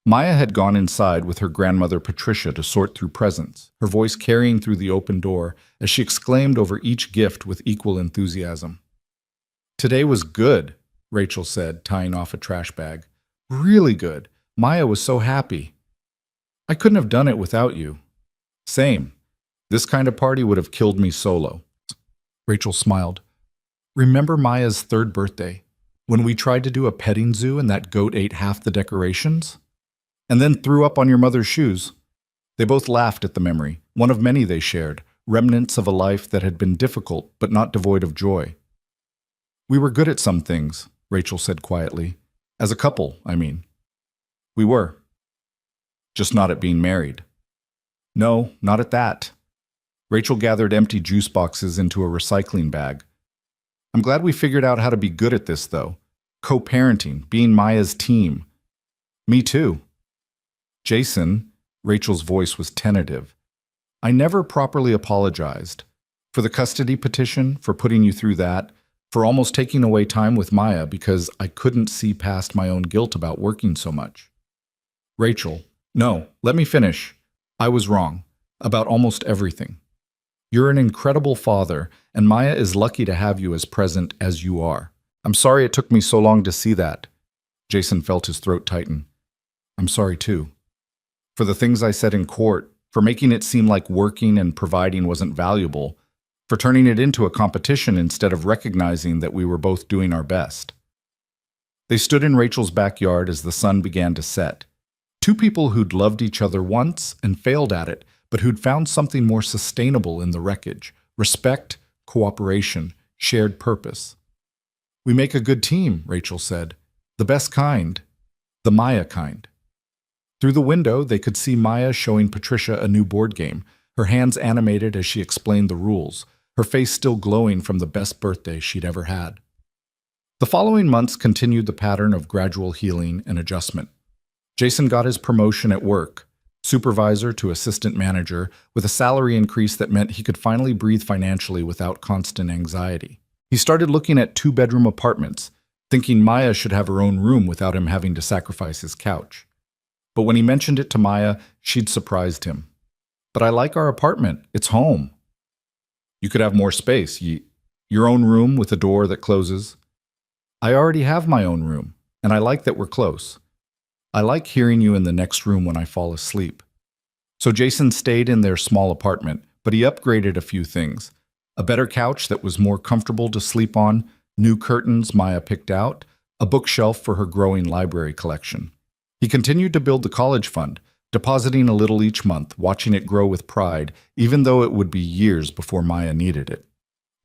Maya had gone inside with her grandmother Patricia to sort through presents, her voice carrying through the open door as she exclaimed over each gift with equal enthusiasm. "Today was good," Rachel said, tying off a trash bag. "Really good. Maya was so happy. I couldn't have done it without you." "Same. This kind of party would have killed me solo." Rachel smiled. "Remember Maya's 3rd birthday, when we tried to do a petting zoo and that goat ate half the decorations? And then threw up on your mother's shoes?" They both laughed at the memory, one of many they shared, remnants of a life that had been difficult but not devoid of joy. "We were good at some things," Rachel said quietly. "As a couple, I mean." "We were. Just not at being married." "No, not at that." Rachel gathered empty juice boxes into a recycling bag. "I'm glad we figured out how to be good at this, though. Co-parenting, being Maya's team." "Me too." "Jason," Rachel's voice was tentative, "I never properly apologized. For the custody petition, for putting you through that, for almost taking away time with Maya because I couldn't see past my own guilt about working so much." "Rachel, no, let me finish. I was wrong. About almost everything. You're an incredible father, and Maya is lucky to have you as present as you are. I'm sorry it took me so long to see that." Jason felt his throat tighten. "I'm sorry too. For the things I said in court, for making it seem like working and providing wasn't valuable, for turning it into a competition instead of recognizing that we were both doing our best." They stood in Rachel's backyard as the sun began to set. 2 people who'd loved each other once and failed at it, but who'd found something more sustainable in the wreckage: respect, cooperation, shared purpose. "We make a good team," Rachel said. "The best kind. The Maya kind." Through the window, they could see Maya showing Patricia a new board game, her hands animated as she explained the rules, her face still glowing from the best birthday she'd ever had. The following months continued the pattern of gradual healing and adjustment. Jason got his promotion at work, supervisor to assistant manager, with a salary increase that meant he could finally breathe financially without constant anxiety. He started looking at 2-bedroom apartments, thinking Maya should have her own room without him having to sacrifice his couch. But when he mentioned it to Maya, she'd surprised him. "But I like our apartment. It's home." "You could have more space. Your own room with a door that closes." "I already have my own room, and I like that we're close. I like hearing you in the next room when I fall asleep." So Jason stayed in their small apartment, but he upgraded a few things. A better couch that was more comfortable to sleep on, new curtains Maya picked out, a bookshelf for her growing library collection. He continued to build the college fund, depositing a little each month, watching it grow with pride, even though it would be years before Maya needed it.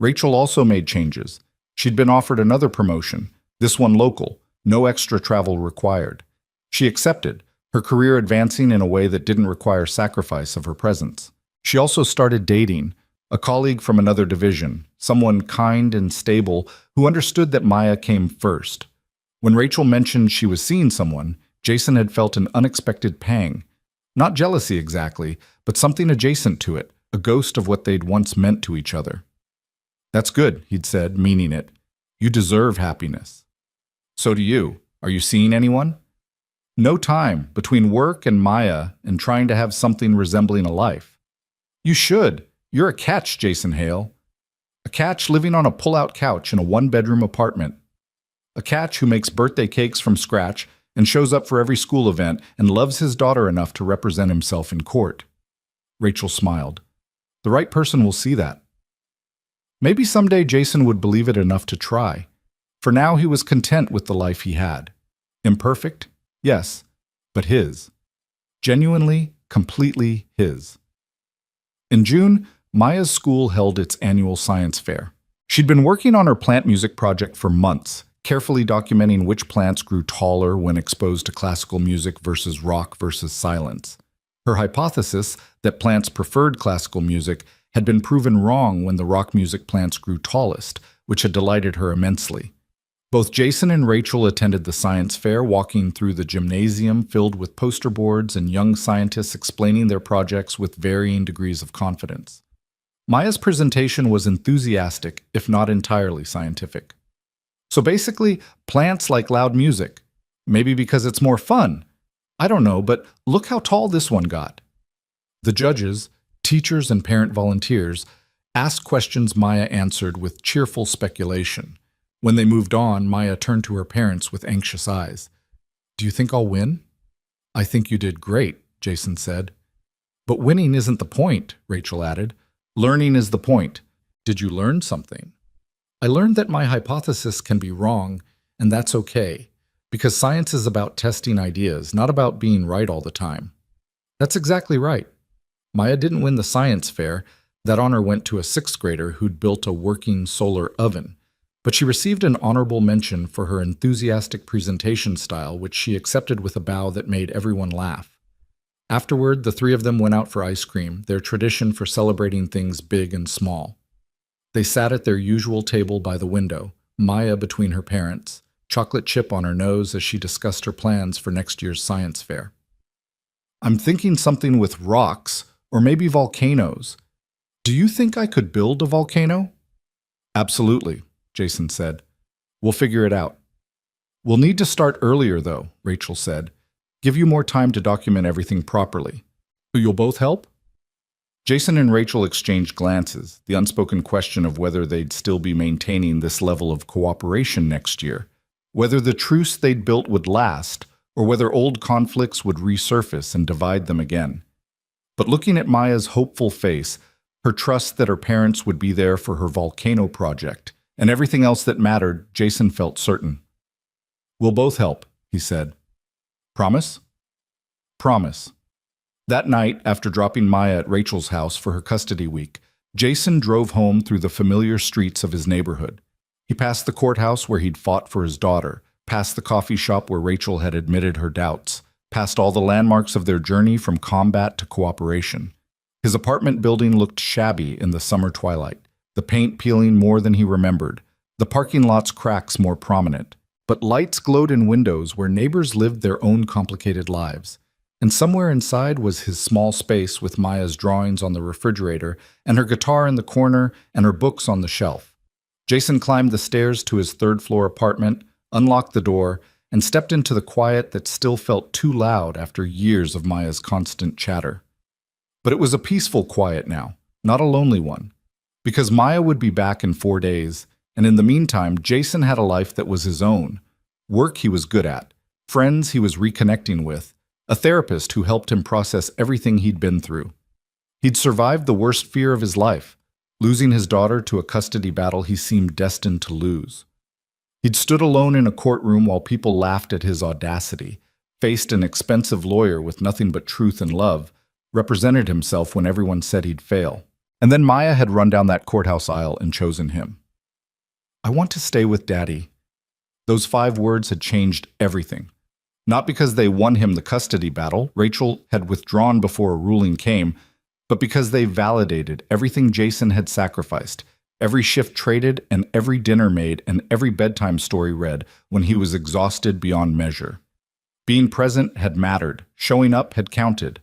Rachel also made changes. She'd been offered another promotion, this one local, no extra travel required. She accepted, her career advancing in a way that didn't require sacrifice of her presence. She also started dating, a colleague from another division, someone kind and stable who understood that Maya came first. When Rachel mentioned she was seeing someone, Jason had felt an unexpected pang. Not jealousy exactly, but something adjacent to it, a ghost of what they'd once meant to each other. "That's good," he'd said, meaning it. "You deserve happiness." "So do you. Are you seeing anyone?" "No time, between work and Maya and trying to have something resembling a life." "You should. You're a catch, Jason Hale. A catch living on a pull-out couch in a one-bedroom apartment. A catch who makes birthday cakes from scratch and shows up for every school event and loves his daughter enough to represent himself in court." Rachel smiled. "The right person will see that." Maybe someday Jason would believe it enough to try. For now he was content with the life he had. Imperfect? Yes, but his. Genuinely, completely his. In June, Maya's school held its annual science fair. She'd been working on her plant music project for months, carefully documenting which plants grew taller when exposed to classical music versus rock versus silence. Her hypothesis that plants preferred classical music had been proven wrong when the rock music plants grew tallest, which had delighted her immensely. Both Jason and Rachel attended the science fair, walking through the gymnasium filled with poster boards and young scientists explaining their projects with varying degrees of confidence. Maya's presentation was enthusiastic, if not entirely scientific. "So basically, plants like loud music. Maybe because it's more fun. I don't know, but look how tall this one got." The judges, teachers and parent volunteers, asked questions Maya answered with cheerful speculation. When they moved on, Maya turned to her parents with anxious eyes. "Do you think I'll win?" "I think you did great," Jason said. "But winning isn't the point," Rachel added. "Learning is the point. Did you learn something?" "I learned that my hypothesis can be wrong, and that's okay, because science is about testing ideas, not about being right all the time." "That's exactly right." Maya didn't win the science fair. That honor went to a sixth grader who'd built a working solar oven. But she received an honorable mention for her enthusiastic presentation style, which she accepted with a bow that made everyone laugh. Afterward, the three of them went out for ice cream, their tradition for celebrating things big and small. They sat at their usual table by the window, Maya between her parents, chocolate chip on her nose as she discussed her plans for next year's science fair. "I'm thinking something with rocks, or maybe volcanoes. Do you think I could build a volcano?" "Absolutely," Jason said. "We'll figure it out." "We'll need to start earlier, though," Rachel said. "Give you more time to document everything properly. You'll both help?" Jason and Rachel exchanged glances, the unspoken question of whether they'd still be maintaining this level of cooperation next year, whether the truce they'd built would last, or whether old conflicts would resurface and divide them again. But looking at Maya's hopeful face, her trust that her parents would be there for her volcano project, and everything else that mattered, Jason felt certain. "We'll both help," he said. "Promise?" "Promise." That night, after dropping Maya at Rachel's house for her custody week, Jason drove home through the familiar streets of his neighborhood. He passed the courthouse where he'd fought for his daughter, past the coffee shop where Rachel had admitted her doubts, past all the landmarks of their journey from combat to cooperation. His apartment building looked shabby in the summer twilight, the paint peeling more than he remembered, the parking lot's cracks more prominent. But lights glowed in windows where neighbors lived their own complicated lives. And somewhere inside was his small space with Maya's drawings on the refrigerator and her guitar in the corner and her books on the shelf. Jason climbed the stairs to his third-floor apartment, unlocked the door, and stepped into the quiet that still felt too loud after years of Maya's constant chatter. But it was a peaceful quiet now, not a lonely one. Because Maya would be back in 4 days, and in the meantime, Jason had a life that was his own. Work he was good at, friends he was reconnecting with, a therapist who helped him process everything he'd been through. He'd survived the worst fear of his life, losing his daughter to a custody battle he seemed destined to lose. He'd stood alone in a courtroom while people laughed at his audacity, faced an expensive lawyer with nothing but truth and love, represented himself when everyone said he'd fail. And then Maya had run down that courthouse aisle and chosen him. "I want to stay with Daddy." Those 5 words had changed everything. Not because they won him the custody battle, Rachel had withdrawn before a ruling came, but because they validated everything Jason had sacrificed, every shift traded and every dinner made and every bedtime story read when he was exhausted beyond measure. Being present had mattered, showing up had counted.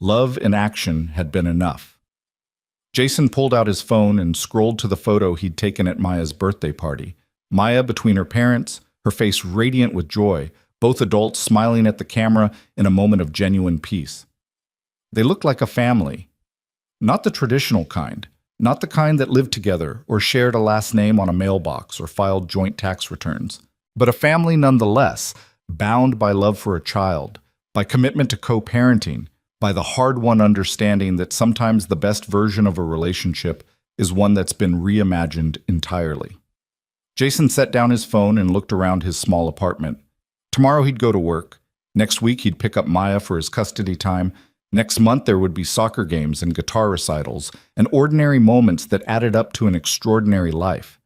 Love in action had been enough. Jason pulled out his phone and scrolled to the photo he'd taken at Maya's birthday party. Maya between her parents, her face radiant with joy, both adults smiling at the camera in a moment of genuine peace. They looked like a family. Not the traditional kind, not the kind that lived together or shared a last name on a mailbox or filed joint tax returns, but a family nonetheless, bound by love for a child, by commitment to co-parenting, by the hard-won understanding that sometimes the best version of a relationship is one that's been reimagined entirely. Jason set down his phone and looked around his small apartment. Tomorrow he'd go to work. Next week he'd pick up Maya for his custody time. Next month there would be soccer games and guitar recitals, and ordinary moments that added up to an extraordinary life.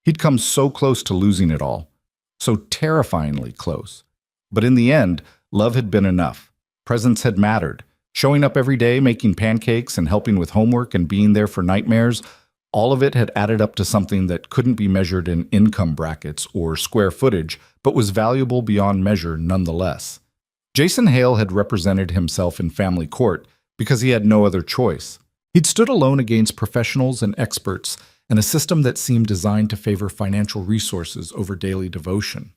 He'd come so close to losing it all, so terrifyingly close. But in the end, love had been enough. Presence had mattered. Showing up every day, making pancakes and helping with homework and being there for nightmares, all of it had added up to something that couldn't be measured in income brackets or square footage, but was valuable beyond measure nonetheless. Jason Hale had represented himself in family court because he had no other choice. He'd stood alone against professionals and experts and a system that seemed designed to favor financial resources over daily devotion.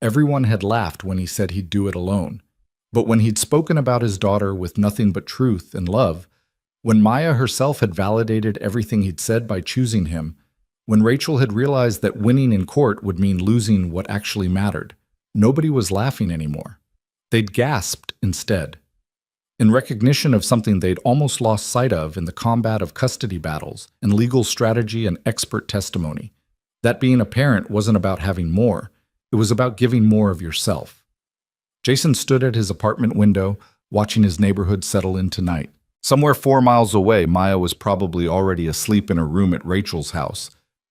Everyone had laughed when he said he'd do it alone. But when he'd spoken about his daughter with nothing but truth and love, when Maya herself had validated everything he'd said by choosing him, when Rachel had realized that winning in court would mean losing what actually mattered, nobody was laughing anymore. They'd gasped instead, in recognition of something they'd almost lost sight of in the combat of custody battles and legal strategy and expert testimony. That being a parent wasn't about having more, it was about giving more of yourself. Jason stood at his apartment window, watching his neighborhood settle into night. Somewhere 4 miles away, Maya was probably already asleep in her room at Rachel's house,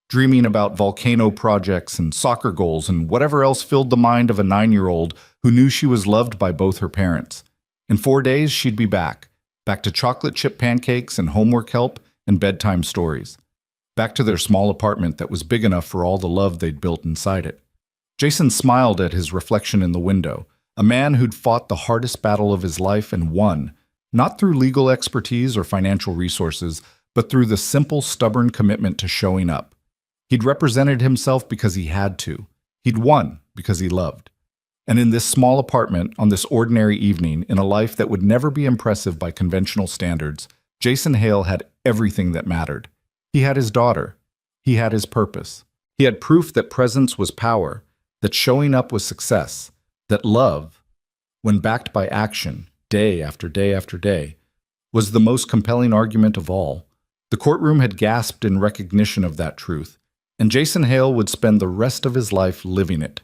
dreaming about volcano projects and soccer goals and whatever else filled the mind of a 9-year-old who knew she was loved by both her parents. In 4 days, she'd be back to chocolate chip pancakes and homework help and bedtime stories, back to their small apartment that was big enough for all the love they'd built inside it. Jason smiled at his reflection in the window, a man who'd fought the hardest battle of his life and won, not through legal expertise or financial resources, but through the simple, stubborn commitment to showing up. He'd represented himself because he had to. He'd won because he loved. And in this small apartment, on this ordinary evening, in a life that would never be impressive by conventional standards, Jason Hale had everything that mattered. He had his daughter. He had his purpose. He had proof that presence was power, that showing up was success, that love, when backed by action, day after day after day, was the most compelling argument of all. The courtroom had gasped in recognition of that truth, and Jason Hale would spend the rest of his life living it.